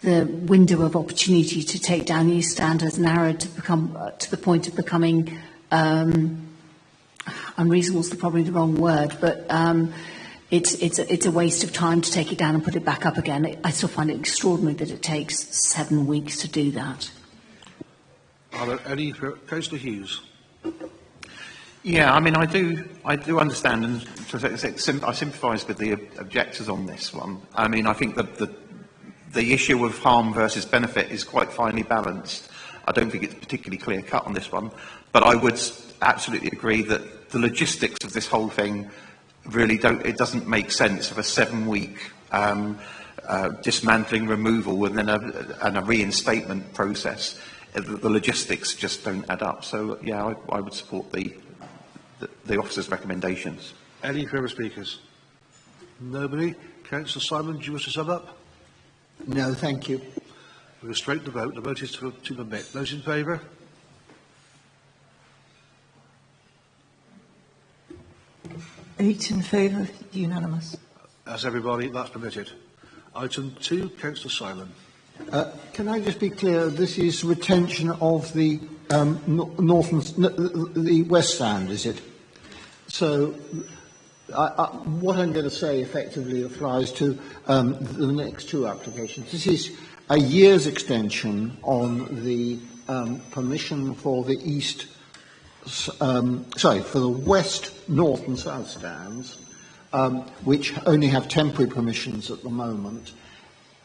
the window of opportunity to take down the East Stand has narrowed to the point of becoming unreasonable is probably the wrong word, but it's a waste of time to take it down and put it back up again. I still find it extraordinary that it takes 7 weeks to do that. Are there any for Councillor Hughes? Yeah, I mean, I do understand, and I sympathise with the objectors on this one. I mean, I think that the issue of harm versus benefit is quite finely balanced. I don't think it's particularly clear-cut on this one, but I would absolutely agree that the logistics of this whole thing really doesn't make sense of a 7-week dismantling, removal, and then a reinstatement process. The logistics just don't add up. So, yeah, I would support the officer's recommendations. Any further speakers? Nobody? Councillor Simon, do you wish to sum up? No, thank you. We'll go straight to the vote. The vote is to permit. Those in favour? Eight in favour, unanimous. As everybody, that's permitted. Item 2, Councillor Simon. Can I just be clear? This is retention of the the West Stand, is it? So, what I'm going to say effectively applies to the next 2 applications. This is a year's extension on the permission for the for the West, North and South stands, which only have temporary permissions at the moment.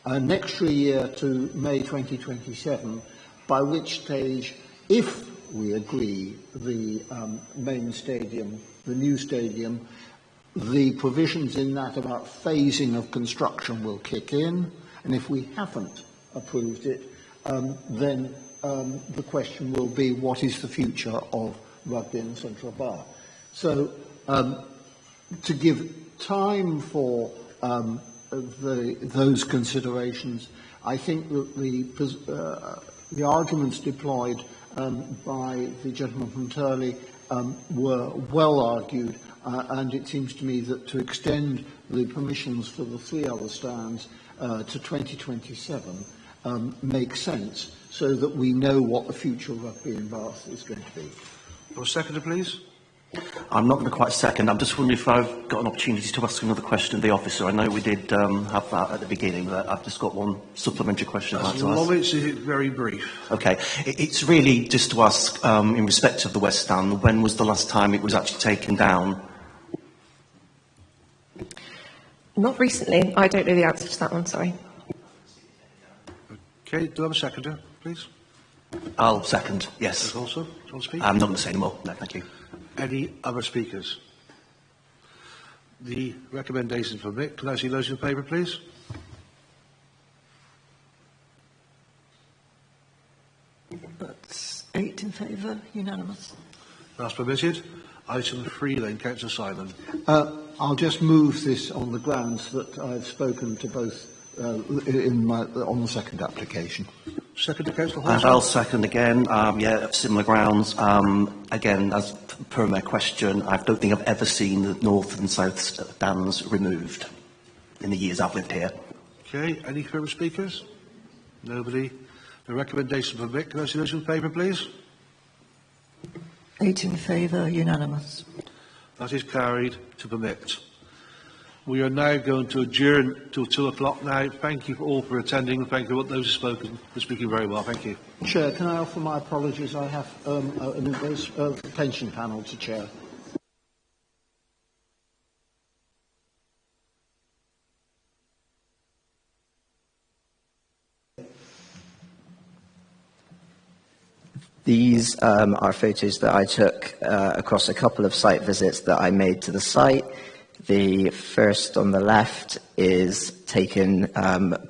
An extra year to May 2027, by which stage, if we agree the main stadium, the new stadium, the provisions in that about phasing of construction will kick in, and if we haven't approved it, then the question will be, what is the future of rugby in Central Bath? So, to give time for those considerations, I think that the arguments deployed by the gentleman from Turley were well argued, and it seems to me that to extend the permissions for the 3 other stands to 2027 makes sense, so that we know what the future of rugby in Bath is going to be. Your seconder, please. I'm not going to quite second. I'm just wondering if I've got an opportunity to ask another question of the officer. I know we did have that at the beginning, but I've just got one supplementary question I'd like to ask. It's very brief. Okay. It's really just to ask, in respect of the West Stand, when was the last time it was actually taken down? Not recently. I don't know the answer to that one, sorry. Okay, do I have a seconder, please? I'll second, yes. Also, do you want to speak? I'm not going to say any more. No, thank you. Any other speakers? the recommendation for Mick. Can I see those in favour, please? That's 8 in favour, unanimous. That's permitted. Item 3 then, Councillor Simon. I'll just move this on the grounds that I've spoken to both on the second application. Second to Councillor And Hawson. I'll second again, similar grounds. Again, as per my question, I don't think I've ever seen the north and south stands removed in the years I've lived here. Okay, any further speakers? Nobody. The recommendation for Mick. Can I see those in favour, please? 8 in favour, unanimous. That is carried to permit. We are now going to adjourn till 2 o'clock now. Thank you all for attending. Thank you to those who spoken for speaking very well. Thank you. Chair, can I offer my apologies? I have a pension panel to chair. These are photos that I took across a couple of site visits that I made to the site. The first on the left is taken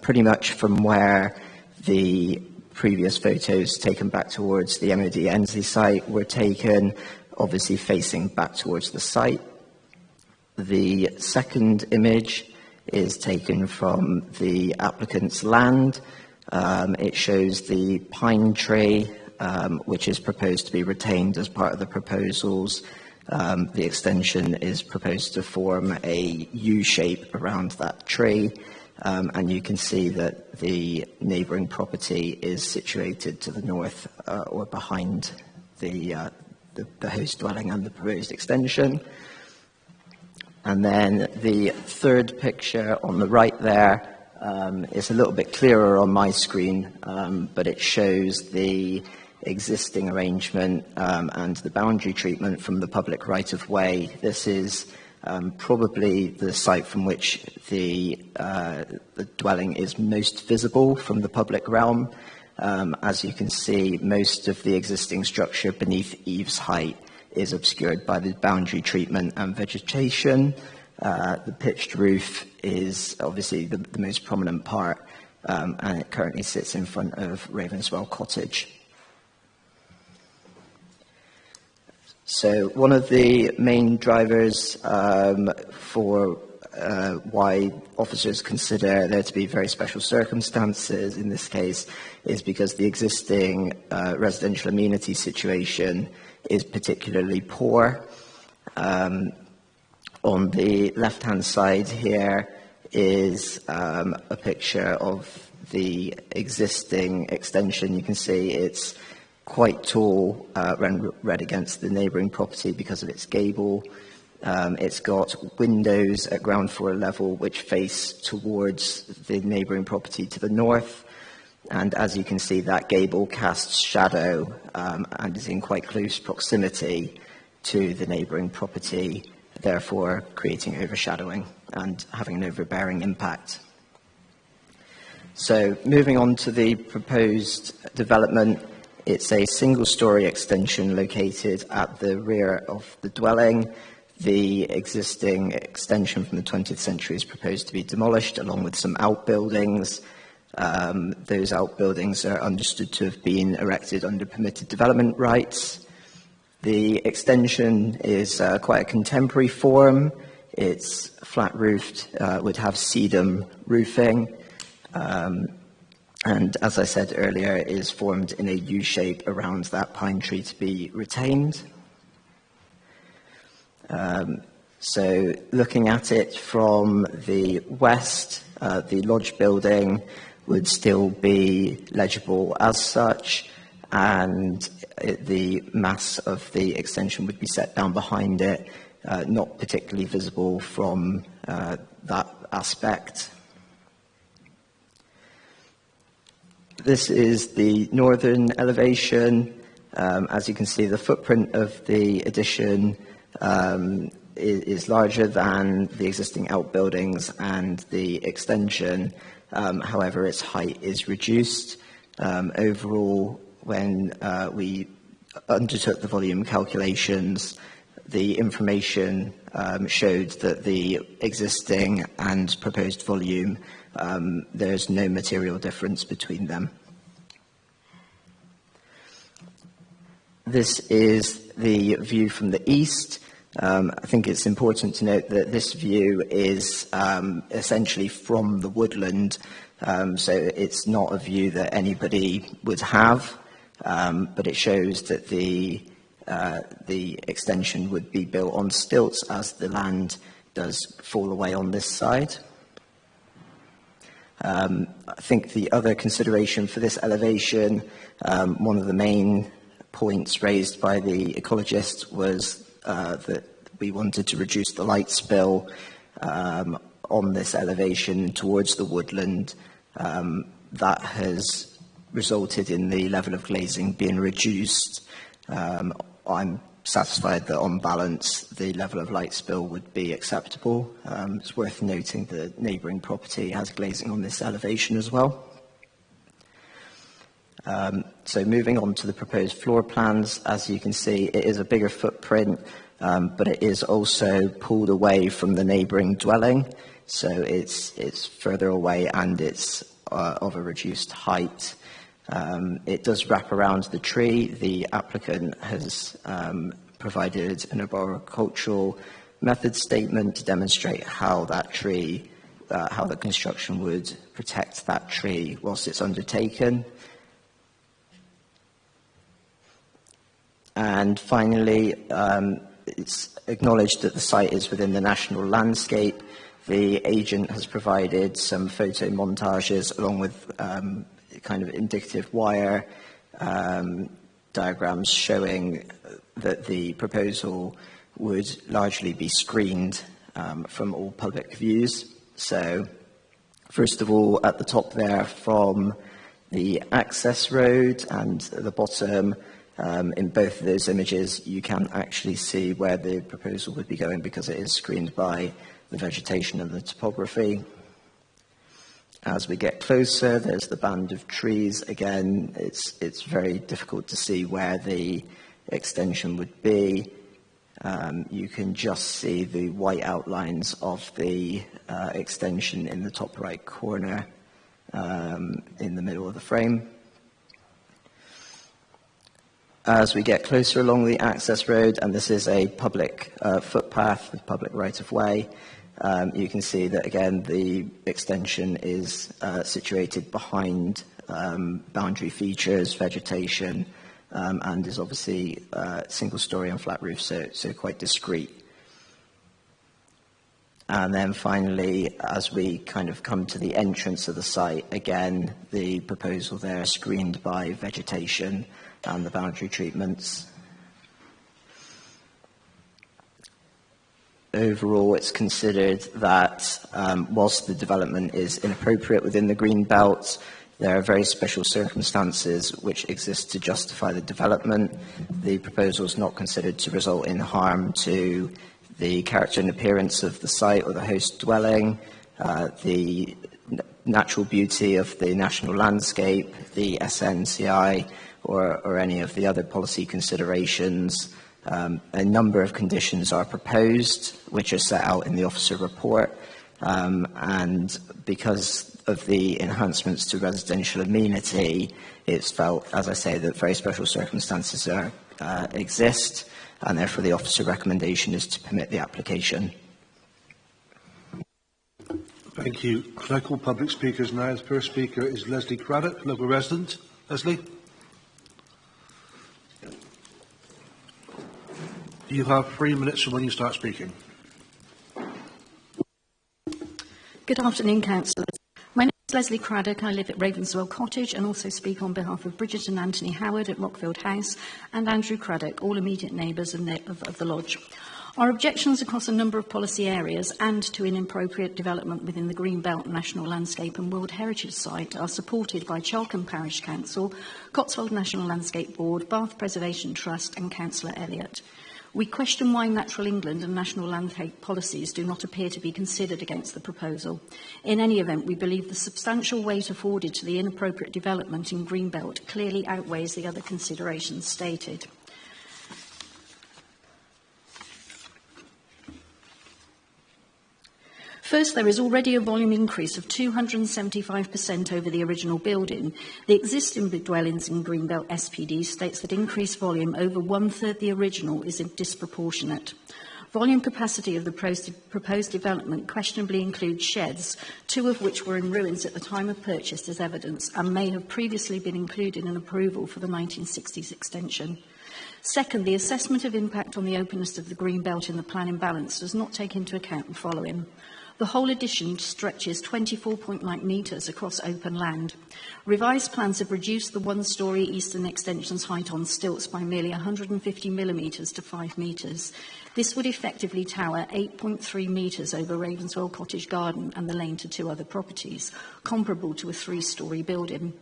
pretty much from where the previous photos taken back towards the MOD Ensley site were taken, obviously facing back towards the site. The second image is taken from the applicant's land. It shows the pine tree which is proposed to be retained as part of the proposals. The extension is proposed to form a U shape around that tree, and you can see that the neighbouring property is situated to the north or behind the host dwelling and the proposed extension. And then the third picture on the right there is a little bit clearer on my screen, but it shows the existing arrangement and the boundary treatment from the public right-of-way. This is probably the site from which the dwelling is most visible from the public realm. As you can see, most of the existing structure beneath eaves height is obscured by the boundary treatment and vegetation. The pitched roof is obviously the most prominent part, and it currently sits in front of Ravenswell Cottage. So one of the main drivers for why officers consider there to be very special circumstances in this case is because the existing residential amenity situation is particularly poor. On the left-hand side here is a picture of the existing extension. You can see it's quite tall, read against the neighbouring property because of its gable. It's got windows at ground floor level which face towards the neighbouring property to the north. And as you can see, that gable casts shadow and is in quite close proximity to the neighbouring property, therefore creating overshadowing and having an overbearing impact. So moving on to the proposed development, it's a single-storey extension located at the rear of the dwelling. The existing extension from the 20th century is proposed to be demolished, along with some outbuildings. Those outbuildings are understood to have been erected under permitted development rights. The extension is quite a contemporary form. It's flat-roofed, would have sedum roofing. And as I said earlier, it is formed in a U shape around that pine tree to be retained. So looking at it from the west, the lodge building would still be legible as such, and the mass of the extension would be set down behind it, not particularly visible from that aspect. This is the northern elevation. As you can see, the footprint of the addition is larger than the existing outbuildings and the extension. However, its height is reduced. Overall, when we undertook the volume calculations, the information showed that the existing and proposed volume, there's no material difference between them. This is the view from the east. I think it's important to note that this view is essentially from the woodland, so it's not a view that anybody would have, but it shows that the extension would be built on stilts as the land does fall away on this side. I think the other consideration for this elevation, one of the main points raised by the ecologists was that we wanted to reduce the light spill on this elevation towards the woodland. That has resulted in the level of glazing being reduced. I'm satisfied that on balance the level of light spill would be acceptable. It's worth noting the neighbouring property has glazing on this elevation as well. So moving on to the proposed floor plans, as you can see, it is a bigger footprint, but it is also pulled away from the neighbouring dwelling, so it's further away and it's of a reduced height. It does wrap around the tree. The applicant has provided an arboricultural method statement to demonstrate how that tree, how the construction would protect that tree whilst it's undertaken. And finally, it's acknowledged that the site is within the national landscape. The agent has provided some photo montages along with kind of indicative wire diagrams showing that the proposal would largely be screened from all public views. So, first of all, at the top there from the access road and at the bottom, in both of those images, you can actually see where the proposal would be going because it is screened by the vegetation and the topography. As we get closer, there's the band of trees. Again, it's very difficult to see where the extension would be. You can just see the white outlines of the extension in the top right corner in the middle of the frame. As we get closer along the access road, and this is a public footpath with public right-of-way, you can see that, again, the extension is situated behind boundary features, vegetation, and is obviously single-storey and flat roof, so quite discreet. And then finally, as we kind of come to the entrance of the site, again, the proposal there is screened by vegetation and the boundary treatments. Overall, it's considered that whilst the development is inappropriate within the green belt, there are very special circumstances which exist to justify the development. The proposal is not considered to result in harm to the character and appearance of the site or the host dwelling, the natural beauty of the national landscape, the SNCI, or any of the other policy considerations. A number of conditions are proposed, which are set out in the officer report, and because of the enhancements to residential amenity, it's felt, as I say, that very special circumstances exist, and therefore the officer recommendation is to permit the application. Thank you. Local public speakers now. The first speaker is Leslie Craddock, local resident. Leslie? You have 3 minutes from when you start speaking. Good afternoon, councillors. My name is Leslie Craddock. I live at Ravenswell Cottage and also speak on behalf of Bridget and Anthony Howard at Rockfield House and Andrew Craddock, all immediate neighbours of the lodge. Our objections across a number of policy areas and to inappropriate development within the Greenbelt National Landscape and World Heritage Site are supported by Charlcombe Parish Council, Cotswold National Landscape Board, Bath Preservation Trust and Councillor Elliott. We question why Natural England and national landscape policies do not appear to be considered against the proposal. In any event, we believe the substantial weight afforded to the inappropriate development in Greenbelt clearly outweighs the other considerations stated. First, there is already a volume increase of 275% over the original building. The existing dwellings in Greenbelt SPD states that increased volume over one-third the original is disproportionate. Volume capacity of the proposed development questionably includes sheds, 2 of which were in ruins at the time of purchase as evidence and may have previously been included in approval for the 1960s extension. Second, the assessment of impact on the openness of the Greenbelt in the planning balance does not take into account the following. The whole addition stretches 24.9 metres across open land. Revised plans have reduced the one-storey eastern extension's height on stilts by merely 150 millimetres to 5 metres. This would effectively tower 8.3 metres over Ravenswell Cottage Garden and the lane to 2 other properties, comparable to a 3-storey building.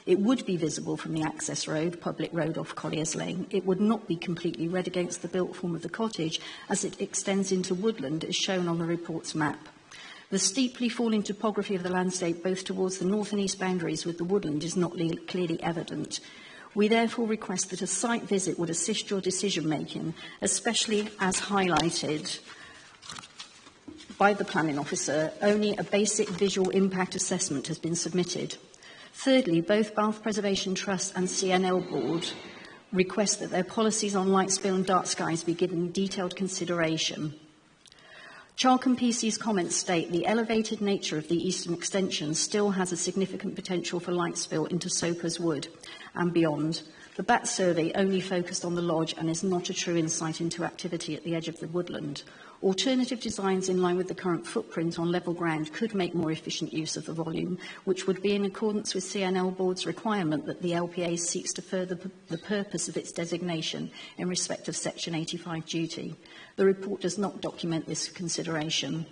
It would be visible from the access road, public road off Colliers Lane. It would not be completely red against the built form of the cottage as it extends into woodland as shown on the report's map. The steeply falling topography of the landscape both towards the north and east boundaries with the woodland is not clearly evident. We therefore request that a site visit would assist your decision-making, especially as highlighted by the planning officer. Only a basic visual impact assessment has been submitted. Thirdly, both Bath Preservation Trust and CNL Board request that their policies on light spill and dark skies be given detailed consideration. Chalk and PC's comments state the elevated nature of the eastern extension still has a significant potential for light spill into Soper's Wood and beyond. The BAT survey only focused on the lodge and is not a true insight into activity at the edge of the woodland. Alternative designs in line with the current footprint on level ground could make more efficient use of the volume, which would be in accordance with CNL Board's requirement that the LPA seeks to further the purpose of its designation in respect of Section 85 duty. The report does not document this consideration.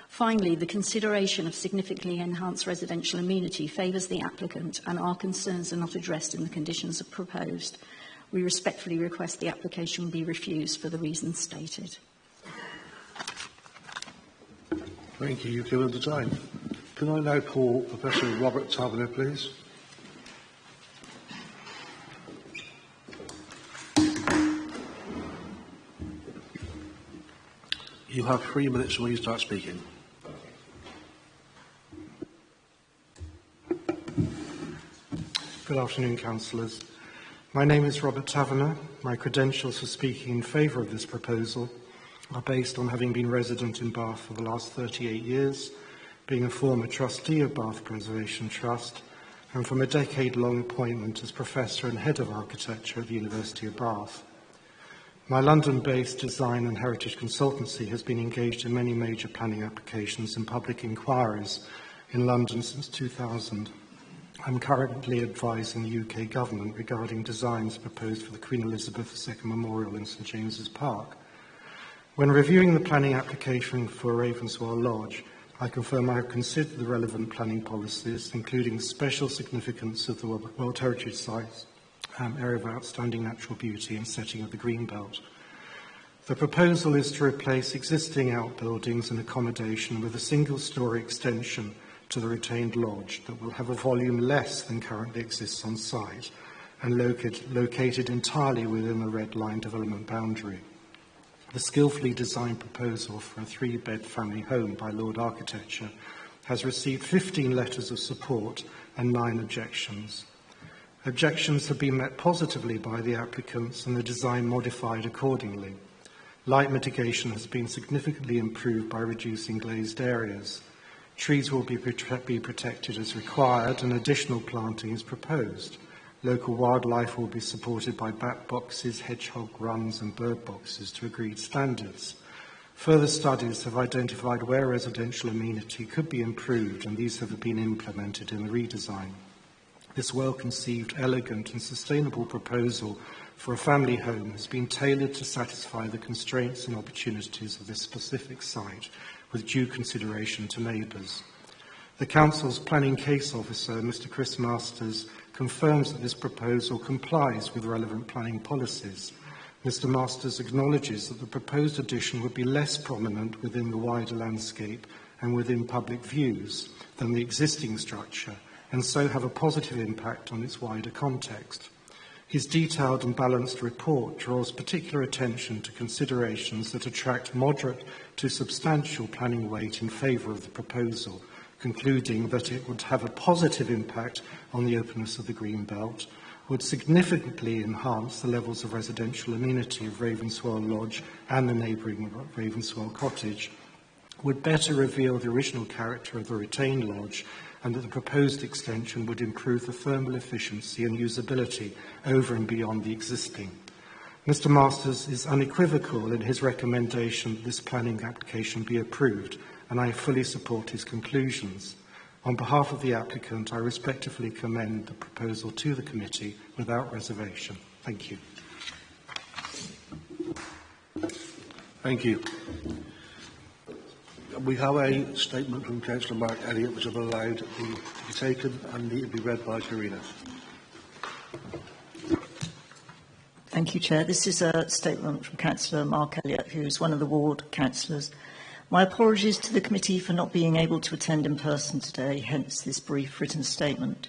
Finally, the consideration of significantly enhanced residential amenity favours the applicant and our concerns are not addressed in the conditions proposed. We respectfully request the application be refused for the reasons stated. Thank you. You've given the time. Can I now call Professor Robert Taverner, please? You have 3 minutes when you start speaking. Good afternoon, councillors. My name is Robert Taverner. My credentials for speaking in favour of this proposal are based on having been resident in Bath for the last 38 years, being a former trustee of Bath Preservation Trust, and from a decade-long appointment as Professor and Head of Architecture at the University of Bath. My London-based design and heritage consultancy has been engaged in many major planning applications and public inquiries in London since 2000. I'm currently advising the UK Government regarding designs proposed for the Queen Elizabeth II Memorial in St James's Park. When reviewing the planning application for Ravenswell Lodge, I confirm I have considered the relevant planning policies, including the special significance of the World Heritage Site, area of outstanding natural beauty and setting of the Greenbelt. The proposal is to replace existing outbuildings and accommodation with a single-storey extension to the retained lodge that will have a volume less than currently exists on site and located entirely within the red line development boundary. The skillfully designed proposal for a 3-bed family home by Lord Architecture has received 15 letters of support and 9 objections. Objections have been met positively by the applicants and the design modified accordingly. Light mitigation has been significantly improved by reducing glazed areas. Trees will be protected as required and additional planting is proposed. Local wildlife will be supported by bat boxes, hedgehog runs and bird boxes to agreed standards. Further studies have identified where residential amenity could be improved and these have been implemented in the redesign. This well-conceived, elegant and sustainable proposal for a family home has been tailored to satisfy the constraints and opportunities of this specific site with due consideration to neighbours. The Council's Planning Case Officer, Mr Chris Masters, confirms that this proposal complies with relevant planning policies. Mr Masters acknowledges that the proposed addition would be less prominent within the wider landscape and within public views than the existing structure, and so have a positive impact on its wider context. His detailed and balanced report draws particular attention to considerations that attract moderate to substantial planning weight in favour of the proposal, concluding that it would have a positive impact on the openness of the green belt, would significantly enhance the levels of residential amenity of Ravenswell Lodge and the neighbouring Ravenswell Cottage, would better reveal the original character of the retained lodge, and that the proposed extension would improve the thermal efficiency and usability over and beyond the existing. Mr. Masters is unequivocal in his recommendation that this planning application be approved, and I fully support his conclusions. On behalf of the applicant, I respectfully commend the proposal to the committee without reservation. Thank you. Thank you. We have a statement from Councillor Mark Elliott which I've allowed to be taken and need to be read by Karina. Thank you, Chair. This is a statement from Councillor Mark Elliott, who is one of the ward councillors. My apologies to the committee for not being able to attend in person today, hence this brief written statement.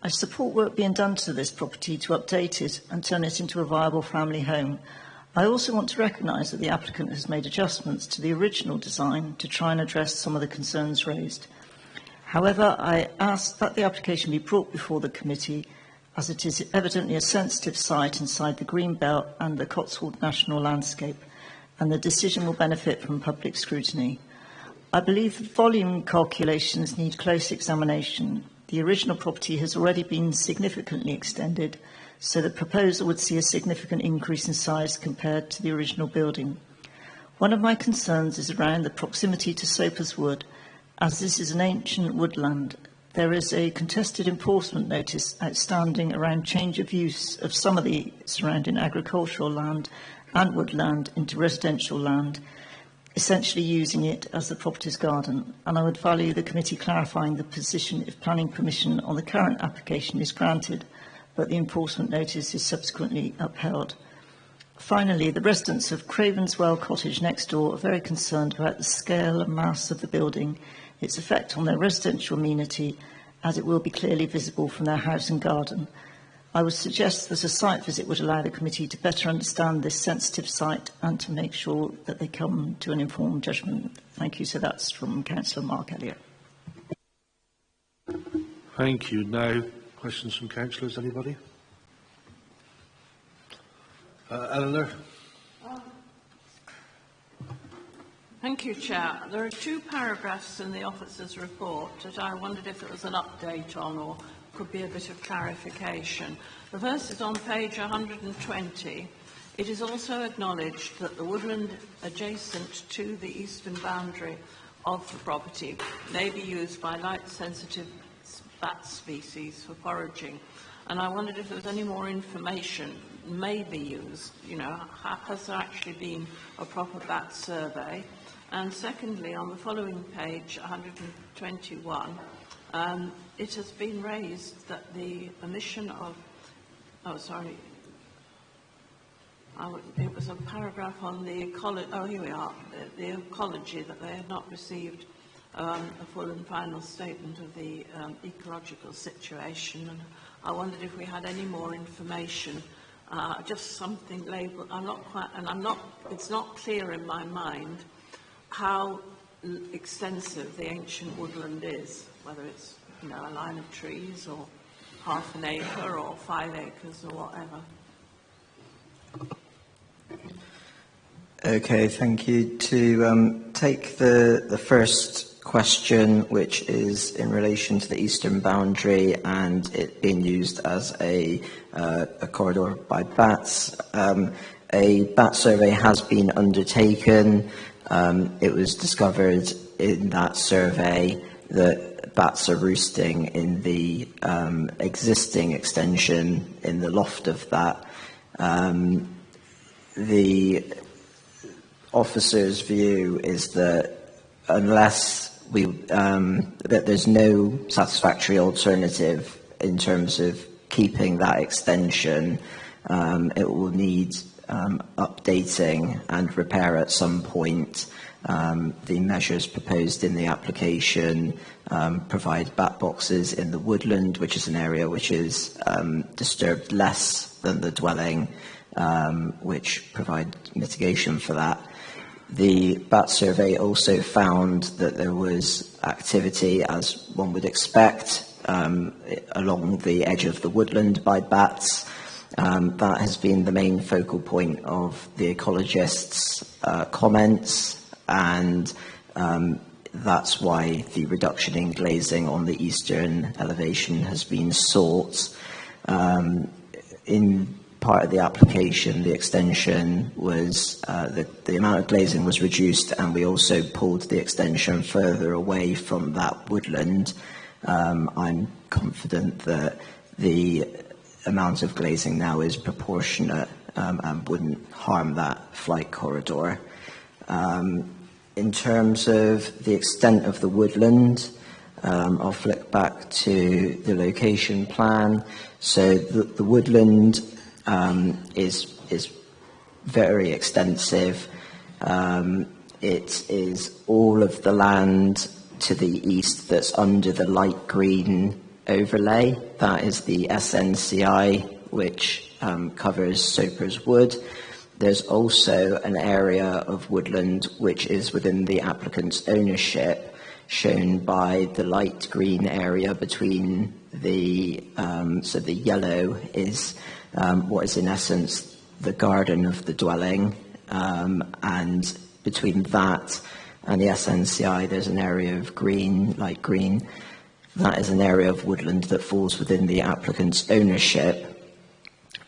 I support work being done to this property to update it and turn it into a viable family home. I also want to recognise that the applicant has made adjustments to the original design to try and address some of the concerns raised. However, I ask that the application be brought before the committee, as it is evidently a sensitive site inside the green belt and the Cotswold National Landscape, and the decision will benefit from public scrutiny. I believe the volume calculations need close examination. The original property has already been significantly extended, so the proposal would see a significant increase in size compared to the original building. One of my concerns is around the proximity to Soper's Wood, as this is an ancient woodland. There is a contested enforcement notice outstanding around change of use of some of the surrounding agricultural land and woodland into residential land, essentially using it as the property's garden, and I would value the committee clarifying the position if planning permission on the current application is granted, but the enforcement notice is subsequently upheld. Finally, the residents of Ravenswell Cottage next door are very concerned about the scale and mass of the building, its effect on their residential amenity, as it will be clearly visible from their house and garden. I would suggest that a site visit would allow the committee to better understand this sensitive site and to make sure that they come to an informed judgment. Thank you. So that's from Councillor Mark Elliott. Thank you. Now, questions from councillors, anybody? Eleanor? Thank you, Chair. There are two paragraphs in the officer's report that I wondered if there was an update on or could be a bit of clarification. The first is on page 120. It is also acknowledged that the woodland adjacent to the eastern boundary of the property may be used by light-sensitive bat species for foraging. And I wondered if there was any more information, may be used, you know, has there actually been a proper bat survey? And secondly, on the following page, 121, it has been raised that the omission of, it was a paragraph on the ecology, here we are, the ecology, that they had not received a full and final statement of the ecological situation. And I wondered if we had any more information, just something labelled, it's not clear in my mind how extensive the ancient woodland is, whether it's, you know, a line of trees or half an acre or 5 acres or whatever. Okay, thank you. To take the first question, which is in relation to the eastern boundary and it being used as a corridor by bats, a bat survey has been undertaken. It was discovered in that survey that bats are roosting in the existing extension in the loft of that. The officer's view is that unless that there's no satisfactory alternative in terms of keeping that extension, it will need updating and repair at some point. The measures proposed in the application provide bat boxes in the woodland, which is an area which is disturbed less than the dwelling, which provide mitigation for that. The BAT survey also found that there was activity, as one would expect, along the edge of the woodland by bats. That has been the main focal point of the ecologists' comments, and that's why the reduction in glazing on the eastern elevation has been sought. In part of the application, the extension was, the amount of glazing was reduced, and we also pulled the extension further away from that woodland. I'm confident that the amount of glazing now is proportionate and wouldn't harm that flight corridor. In terms of the extent of the woodland, I'll flick back to the location plan. So the woodland is very extensive. It is all of the land to the east that's under the light green overlay. That is the SNCI, which covers Soper's Wood. There's also an area of woodland which is within the applicant's ownership, shown by the light green area between the, so the yellow is what is in essence the garden of the dwelling, and between that and the SNCI there's an area of green, light green. That is an area of woodland that falls within the applicant's ownership.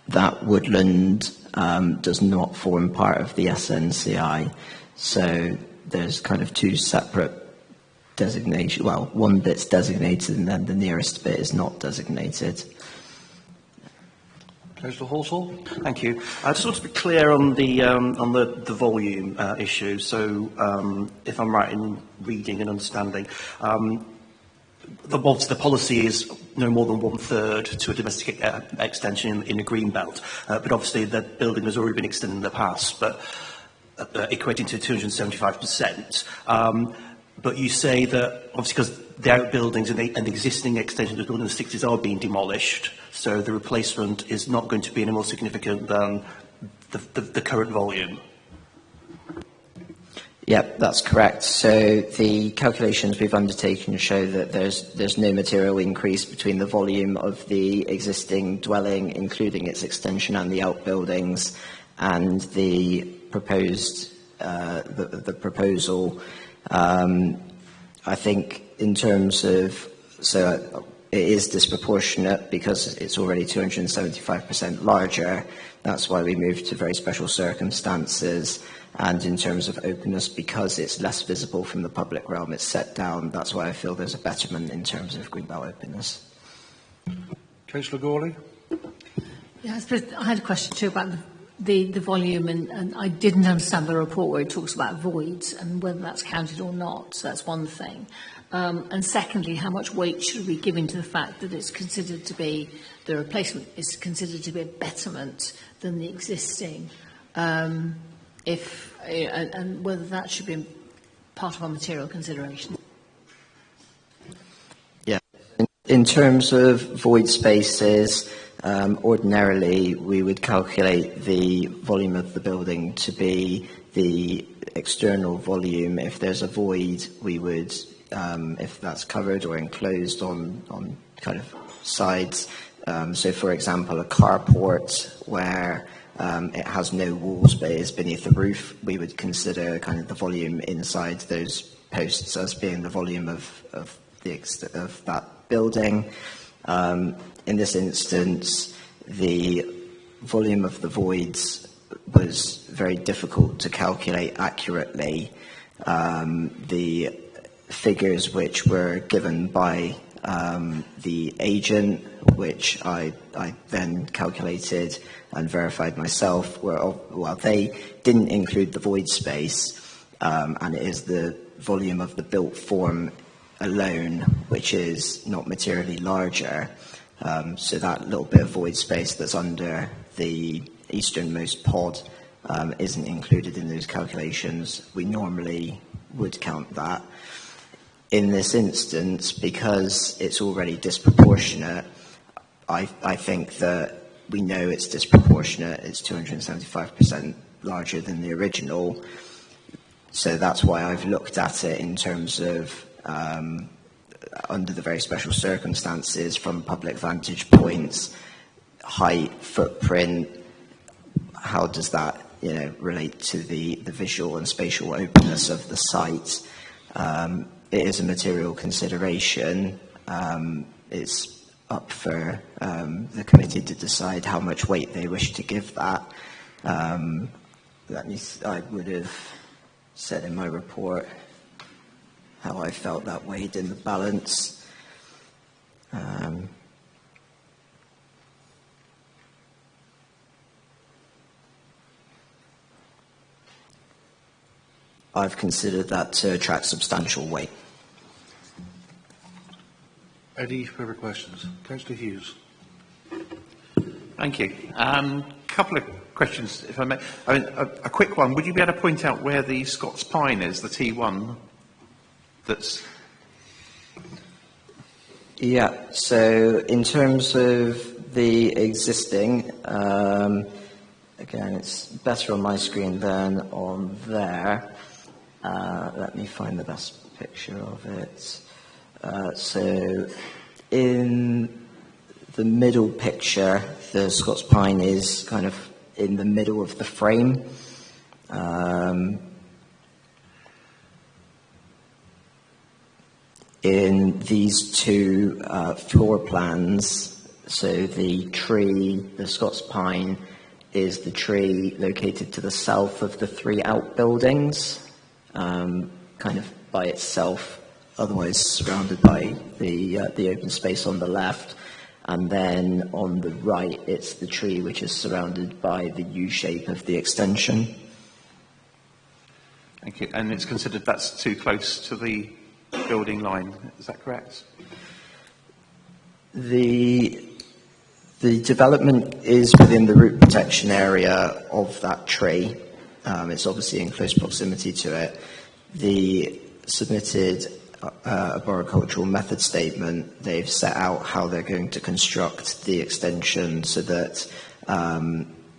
That woodland does not form part of the SNCI, so there's kind of two separate designation, well, one bit's designated and then the nearest bit is not designated. Councillor Horsall. Thank you. I just want to be clear on the volume issue. So, if I'm right in reading and understanding, the policy is no more than 1/3 to a domestic extension in a green belt, but obviously the building has already been extended in the past, but equating to 275%. But you say that obviously because the outbuildings and the existing extensions of the building in the 60s are being demolished, so the replacement is not going to be any more significant than the current volume. Yep, that's correct. So the calculations we've undertaken show that there's no material increase between the volume of the existing dwelling, including its extension and the outbuildings, and the proposed the proposal. I think in terms of, so it is disproportionate because it's already 275% larger. That's why we moved to very special circumstances. And in terms of openness, because it's less visible from the public realm, it's set down. That's why I feel there's a betterment in terms of greenbelt openness. Councillor Gawley. Yeah, I suppose I had a question too about the volume, and I didn't understand the report where it talks about voids and whether that's counted or not. So that's one thing. And secondly, how much weight should we give into the fact that it's considered to be, the replacement is considered to be a betterment than the existing? And whether that should be part of our material consideration. Yeah, in terms of void spaces, ordinarily we would calculate the volume of the building to be the external volume. If there's a void, we would, if that's covered or enclosed on kind of sides, so for example a carport where it has no walls but is beneath the roof, we would consider kind of the volume inside those posts as being the volume of that building. In this instance, the volume of the voids was very difficult to calculate accurately. The figures which were given by the agent, which I then calculated and verified myself, well, they didn't include the void space, and it is the volume of the built form alone which is not materially larger. So that little bit of void space that's under the easternmost pod isn't included in those calculations. We normally would count that. In this instance, because it's already disproportionate, I think that we know it's disproportionate. It's 275% larger than the original. So that's why I've looked at it in terms of under the very special circumstances, from public vantage points, height, footprint, how does that relate to the visual and spatial openness of the site. It is a material consideration. It's up for the committee to decide how much weight they wish to give that. I would have said in my report how I felt that weighed in the balance. I've considered that to attract substantial weight. Any further questions? Councillor Hughes. Thank you. Couple of questions, if I may. A quick one. Would you be able to point out where the Scots Pine is, the T1? That's. Yeah. So in terms of the existing, again, it's better on my screen than on there. Let me find the best picture of it. So in the middle picture, the Scots Pine is kind of in the middle of the frame. In these two floor plans, so the tree, the Scots Pine, is the tree located to the south of the three outbuildings. Kind of by itself, otherwise surrounded by the open space on the left. And then on the right, it's the tree which is surrounded by the U shape of the extension. Thank you. And it's considered that's too close to the building line. Is that correct? The development is within the root protection area of that tree. It's obviously in close proximity to it. The submitted arboricultural method statement, they've set out how they're going to construct the extension so that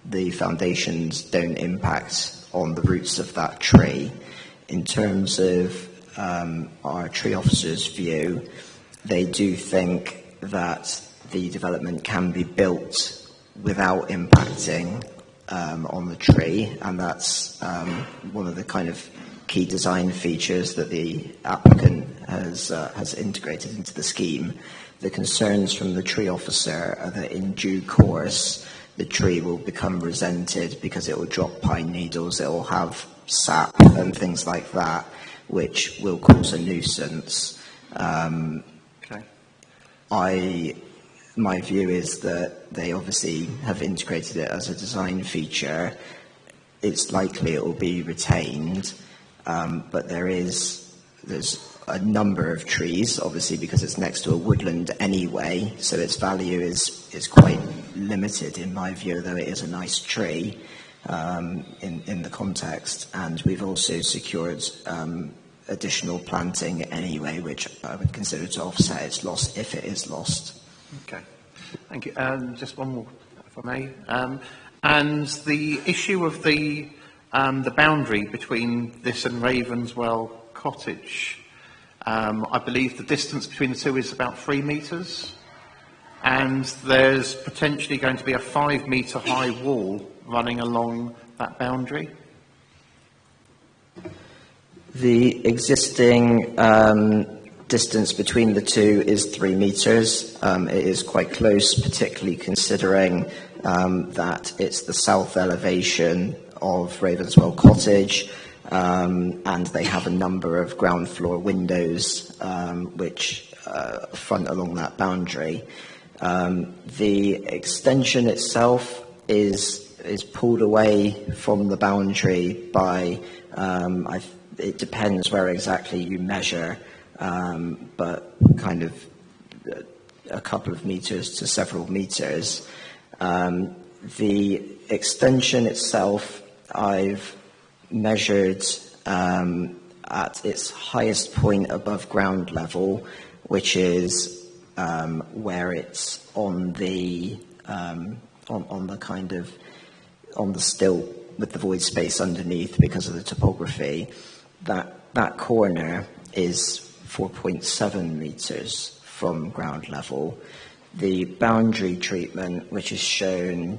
the foundations don't impact on the roots of that tree. In terms of our tree officer's view, they do think that the development can be built without impacting on the tree, and that's one of the kind of key design features that the applicant has integrated into the scheme. The concerns from the tree officer are that in due course the tree will become resented because it will drop pine needles, it will have sap and things like that, which will cause a nuisance. Okay. My view is that they obviously have integrated it as a design feature. It's likely it will be retained, but there's a number of trees, obviously because it's next to a woodland anyway, so its value is quite limited in my view, though it is a nice tree in the context. And we've also secured additional planting anyway, which I would consider to offset its loss if it is lost. Okay, thank you. Just one more, if I may. And the issue of the boundary between this and Ravenswell Cottage, I believe the distance between the two is about 3 metres, and there's potentially going to be a 5 metre high wall running along that boundary. The existing distance between the two is 3 metres. It is quite close, particularly considering that it's the south elevation of Ravenswell Cottage, and they have a number of ground floor windows which front along that boundary. The extension itself is pulled away from the boundary by, it depends where exactly you measure, but kind of a couple of metres to several metres. The extension itself, I've measured at its highest point above ground level, which is where it's on the on the kind of, on the still with the void space underneath because of the topography, that corner is 4.7 metres from ground level. The boundary treatment, which is shown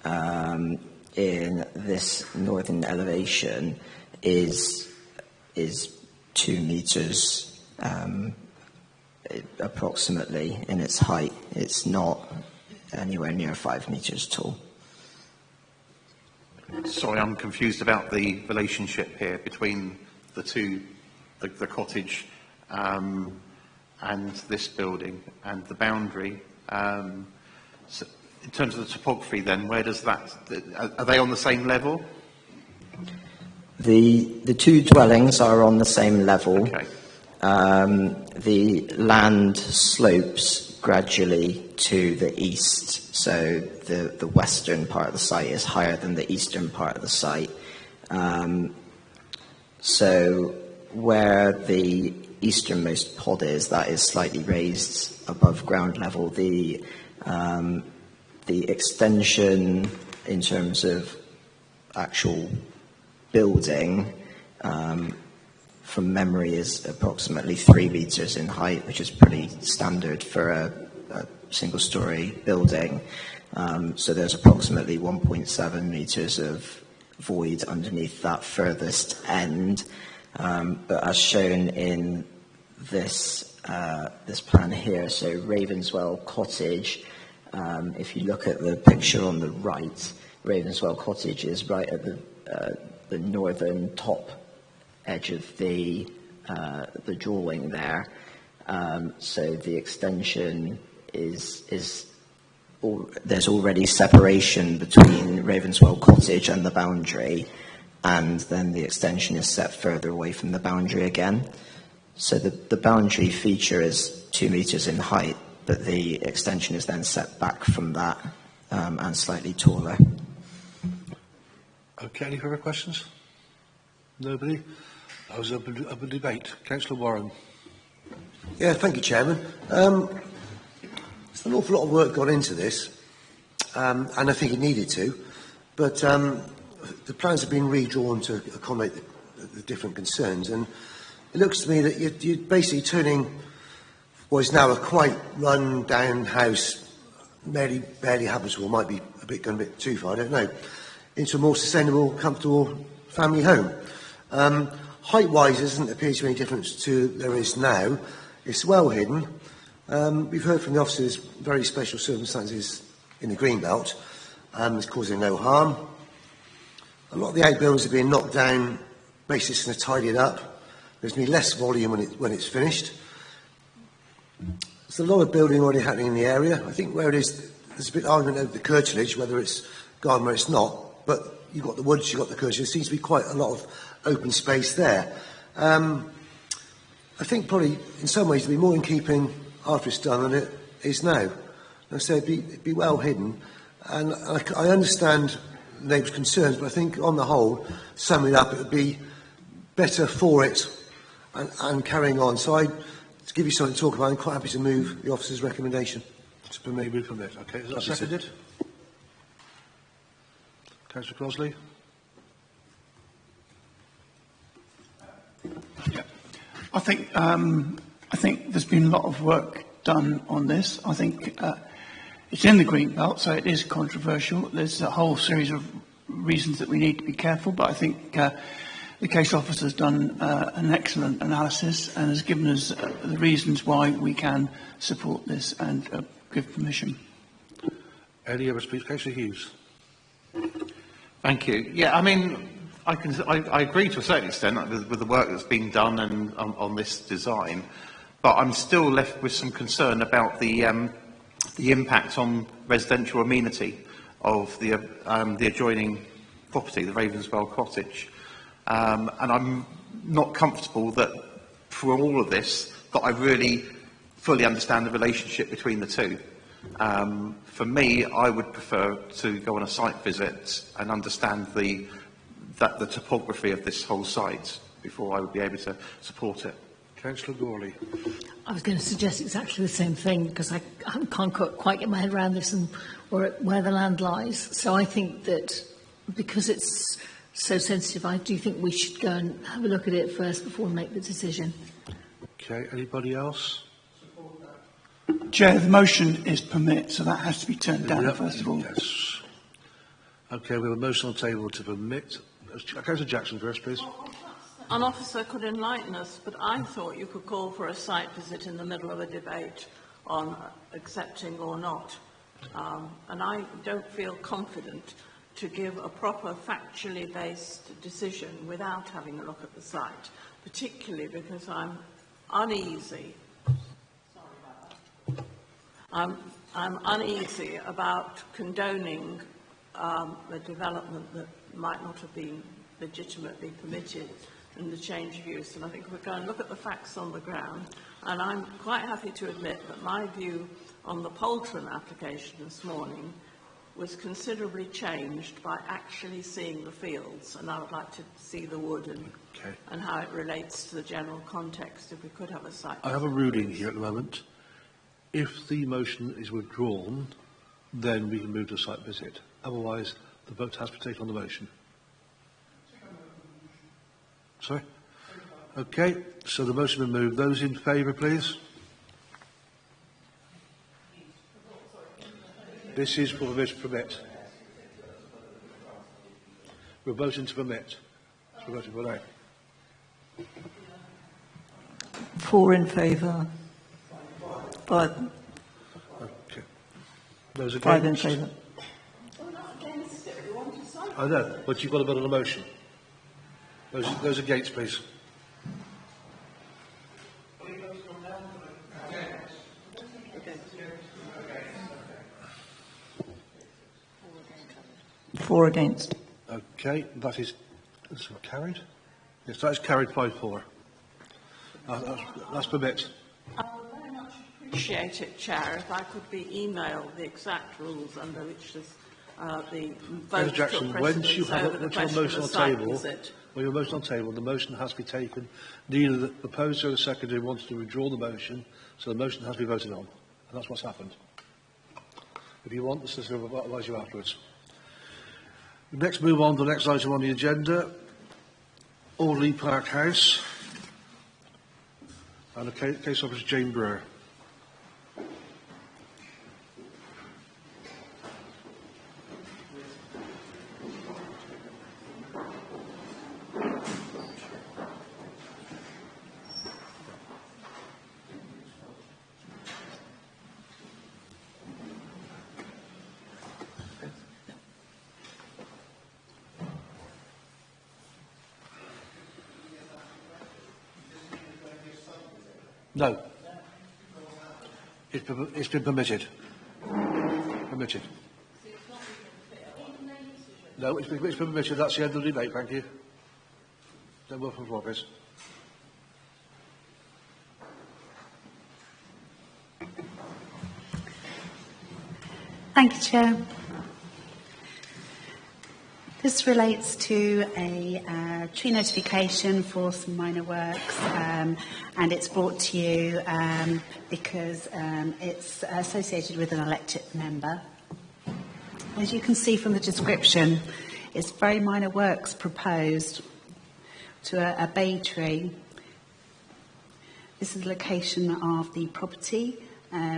in this northern elevation, is 2 metres approximately in its height. It's not anywhere near 5 metres tall. Sorry, I'm confused about the relationship here between the two, the cottage and this building and the boundary. So in terms of the topography then, where does that, are they on the same level? The two dwellings are on the same level. Okay. The land slopes gradually to the east, so the western part of the site is higher than the eastern part of the site. So where the easternmost pod is, that is slightly raised above ground level. The extension in terms of actual building from memory is approximately 3 metres in height, which is pretty standard for a single-storey building. So there's approximately 1.7 metres of void underneath that furthest end. But as shown in this plan here, so Ravenswell Cottage, if you look at the picture on the right, Ravenswell Cottage is right at the northern top edge of the drawing there. So the extension there's already separation between Ravenswell Cottage and the boundary, and then the extension is set further away from the boundary again. So the boundary feature is 2 metres in height, but the extension is then set back from that and slightly taller. Okay, any further questions? Nobody? I was up a debate. Councillor Warren. Yeah, thank you, Chairman. There's an awful lot of work gone into this, and I think it needed to, but the plans have been redrawn to accommodate the different concerns, and it looks to me that you're basically turning what is now a quite run-down house, barely habitable, might be going a bit too far, I don't know, into a more sustainable, comfortable family home. Height-wise, there doesn't appear to be any difference to there is now. It's well hidden. We've heard from the officers very special circumstances in the Greenbelt. It's causing no harm. A lot of the outbuildings have been knocked down, basically just going to tidy it up. There's going to be less volume when it's finished. There's a lot of building already happening in the area. I think where it is, there's a bit of argument over the curtilage, whether it's gone where it's not, but you've got the woods, you've got the curtilage. There seems to be quite a lot of open space there. I think probably in some ways it'll be more in keeping after it's done than it is now. And so it'd be well hidden. And I understand the neighbours' concerns, but I think on the whole, summing it up, it would be better for it and carrying on. So to give you something to talk about, I'm quite happy to move the officer's recommendation. It's been made from it. Okay, is that seconded? Councillor Crossley. Yeah. I think there's been a lot of work done on this. I think it's in the Greenbelt, so it is controversial. There's a whole series of reasons that we need to be careful, but I think the case officer has done an excellent analysis and has given us the reasons why we can support this and give permission. Any other speakers? Councillor Hughes. Thank you. Yeah, I mean, I agree to a certain extent with the work that's been done and on this design, but I'm still left with some concern about the impact on residential amenity of the adjoining property, the Ravenswell Cottage, and I'm not comfortable that for all of this that I really fully understand the relationship between the two. For me, I would prefer to go on a site visit and understand the topography of this whole site before I would be able to support it. Councillor Gawley. I was going to suggest exactly the same thing because I can't quite get my head around this and where the land lies. So I think that because it's so sensitive, I do think we should go and have a look at it first before we make the decision. Okay, anybody else? Chair, the motion is permit, so that has to be turned down Yep. first of all. Yes. Okay, we have a motion on the table to permit. Councillor Jackson first, please. An officer could enlighten us, but I thought you could call for a site visit in the middle of a debate on accepting or not. And I don't feel confident to give a proper factually based decision without having a look at the site, particularly because I'm uneasy. I'm uneasy about condoning a development that might not have been legitimately permitted and the change of use. And I think we're going to look at the facts on the ground. And I'm quite happy to admit that my view on the Poultron application this morning was considerably changed by actually seeing the fields. And I would like to see the wood and how it relates to the general context, if we could have a site. I have a ruling here at the moment. If the motion is withdrawn, then we can move to a site visit. Otherwise, the vote has to be taken on the motion. Sorry? Okay, so the motion has been moved. Those in favour, please. This is for permit. We're voting to permit. We're voting for that. 4 in favour. 5. Okay. Those against? 5 in favour. I know, but you've got to vote on the motion. Those against, please. Four against. Okay, that is carried. Yes, that is carried 5-4. That's permit. I would very much appreciate it, Chair, if I could be emailed the exact rules under which this, the vote Jackson, took when you precedence have over the a motion question on of the site table, visit. when you have a motion on the table, the motion has to be taken. Neither the proposer or the secretary wants to withdraw the motion, so the motion has to be voted on. And that's what's happened. If you want, the solicitor will advise you afterwards. Next, move on to the next item on the agenda, Audley Park House, and the case officer Jane Brewer. No. It's been permitted. Permitted. No, it's been permitted. That's the end of the debate. Thank you. No more from the floor, please. Thank you, Chair. This relates to a tree notification for some minor works, and it's brought to you because it's associated with an elected member. As you can see from the description, it's very minor works proposed to a bay tree. This is the location of the property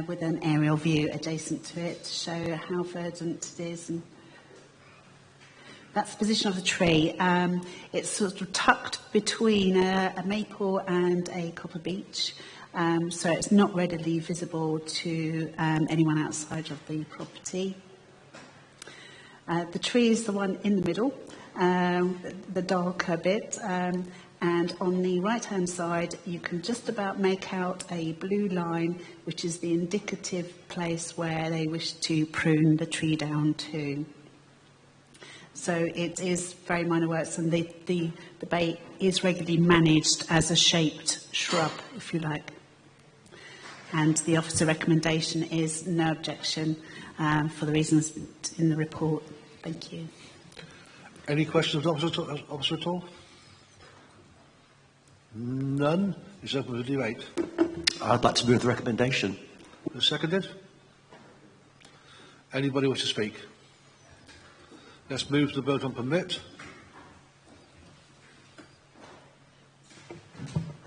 with an aerial view adjacent to it to show how verdant it is. And that's the position of the tree. It's sort of tucked between a maple and a copper beech, so it's not readily visible to anyone outside of the property. The tree is the one in the middle, the darker bit, and on the right-hand side you can just about make out a blue line, which is the indicative place where they wish to prune the tree down to. So it is very minor works, and the bay is regularly managed as a shaped shrub, if you like. And the officer recommendation is no objection for the reasons in the report. Thank you. Any questions, officer at all? None. It's open for debate. I'd like to move the recommendation. Seconded. Anybody wish to speak? Let's move to the vote on permit.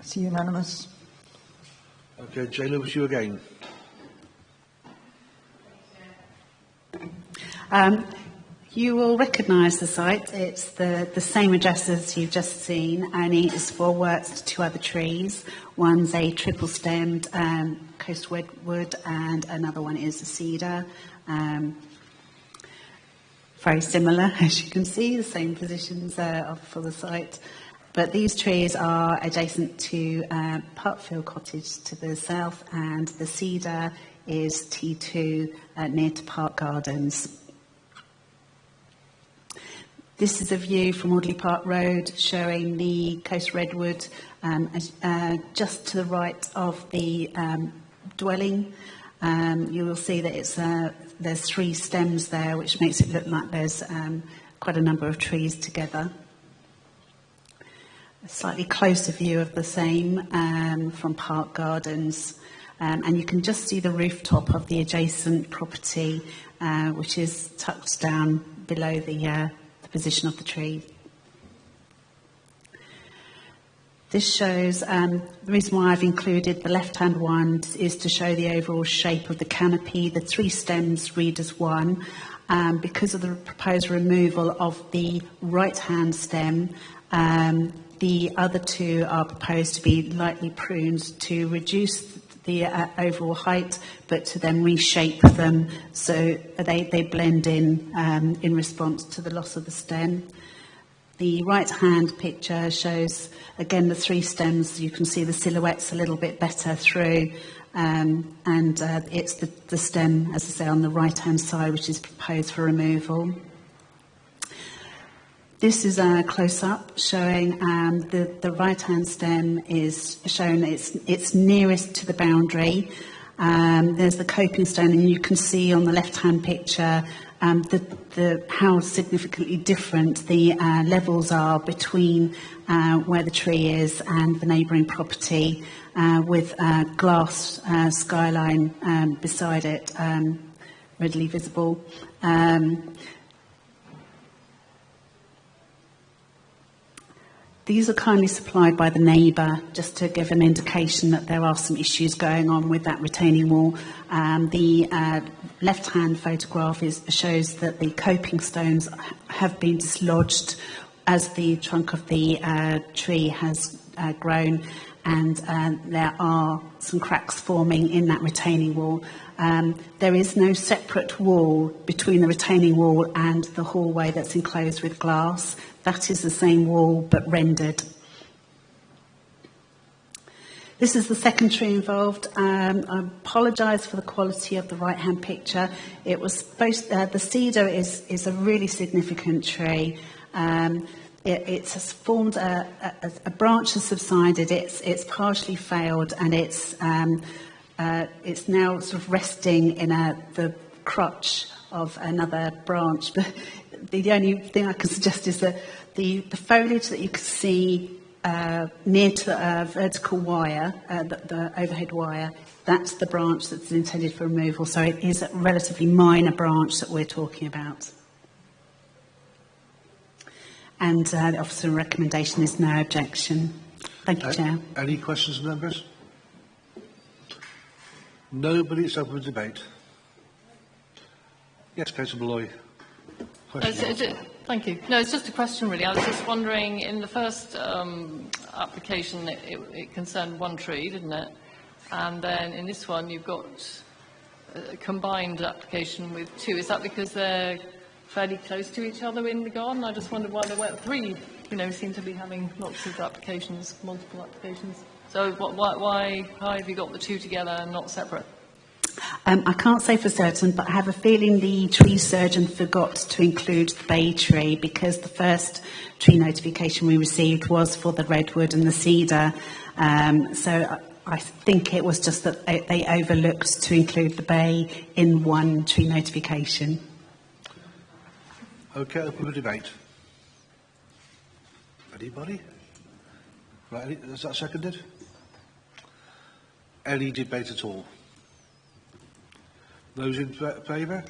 It's unanimous. Okay, Jay Lewis, you again. You will recognise the site. It's the same address as you've just seen, only it's for works to two other trees. One's a triple-stemmed coast redwood and another one is a cedar. Very similar, as you can see, the same positions for the site. But these trees are adjacent to Parkfield Cottage to the south, and the cedar is T2 near to Park Gardens. This is a view from Audley Park Road showing the coast redwood just to the right of the dwelling. You will see that there's three stems there, which makes it look like there's quite a number of trees together. A slightly closer view of the same from Park Gardens. And you can just see the rooftop of the adjacent property, which is tucked down below the position of the tree. This shows, the reason why I've included the left-hand one is to show the overall shape of the canopy. The three stems read as one. Because of the proposed removal of the right-hand stem, the other two are proposed to be lightly pruned to reduce the overall height, but to then reshape them so they blend in response to the loss of the stem. The right-hand picture shows, again, the three stems. You can see the silhouettes a little bit better through, and it's the stem, as I say, on the right-hand side, which is proposed for removal. This is a close-up showing the right-hand stem is shown, it's nearest to the boundary. There's the coping stone, and you can see on the left-hand picture how significantly different the levels are between where the tree is and the neighbouring property, with a glass skyline beside it, readily visible. These are kindly supplied by the neighbour, just to give an indication that there are some issues going on with that retaining wall. The left-hand photograph shows that the coping stones have been dislodged as the trunk of the tree has grown, and there are some cracks forming in that retaining wall. There is no separate wall between the retaining wall and the hallway that's enclosed with glass. That is the same wall, but rendered. This is the second tree involved. I apologise for the quality of the right-hand picture. It was supposed, the cedar is a really significant tree. It has formed a branch has subsided. It's partially failed, and it's now sort of resting in the crotch of another branch. But the only thing I can suggest is that the foliage that you can see near to the vertical wire, the overhead wire, that's the branch that's intended for removal. So it is a relatively minor branch that we're talking about. And the officer recommendation is no objection. Thank you, Chair. Any questions, members? Nobody, it's open for debate. Yes, Councillor Malloy. Thank you. No, it's just a question, really. I was just wondering, in the first application, it concerned one tree, didn't it? And then in this one, you've got a combined application with two. Is that because they're fairly close to each other in the garden? I just wondered why there weren't three. You know, we seem to be having lots of applications, multiple applications. So why have you got the two together and not separate? I can't say for certain, but I have a feeling the tree surgeon forgot to include the bay tree, because the first tree notification we received was for the redwood and the cedar. So I think it was just that they overlooked to include the bay in one tree notification. Okay, open for debate. Anybody? Right, is that seconded? Any debate at all? Those in favour?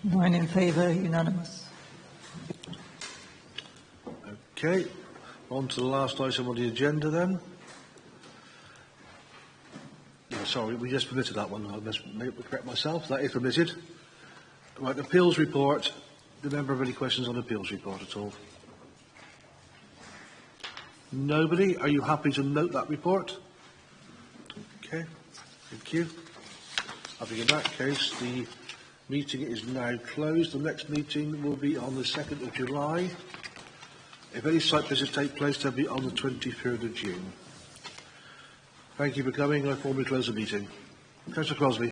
9 in favour, unanimous. Okay, on to the last item on the agenda then. No, sorry, we just permitted that one. I must correct myself. That is permitted. Right, appeals report. Do the member have any questions on the appeals report at all? Nobody? Are you happy to note that report? Okay, thank you. I think in that case, the meeting is now closed. The next meeting will be on the 2nd of July. If any site visits take place, they'll be on the 23rd of June. Thank you for coming. I formally close the meeting. Councillor Crosby.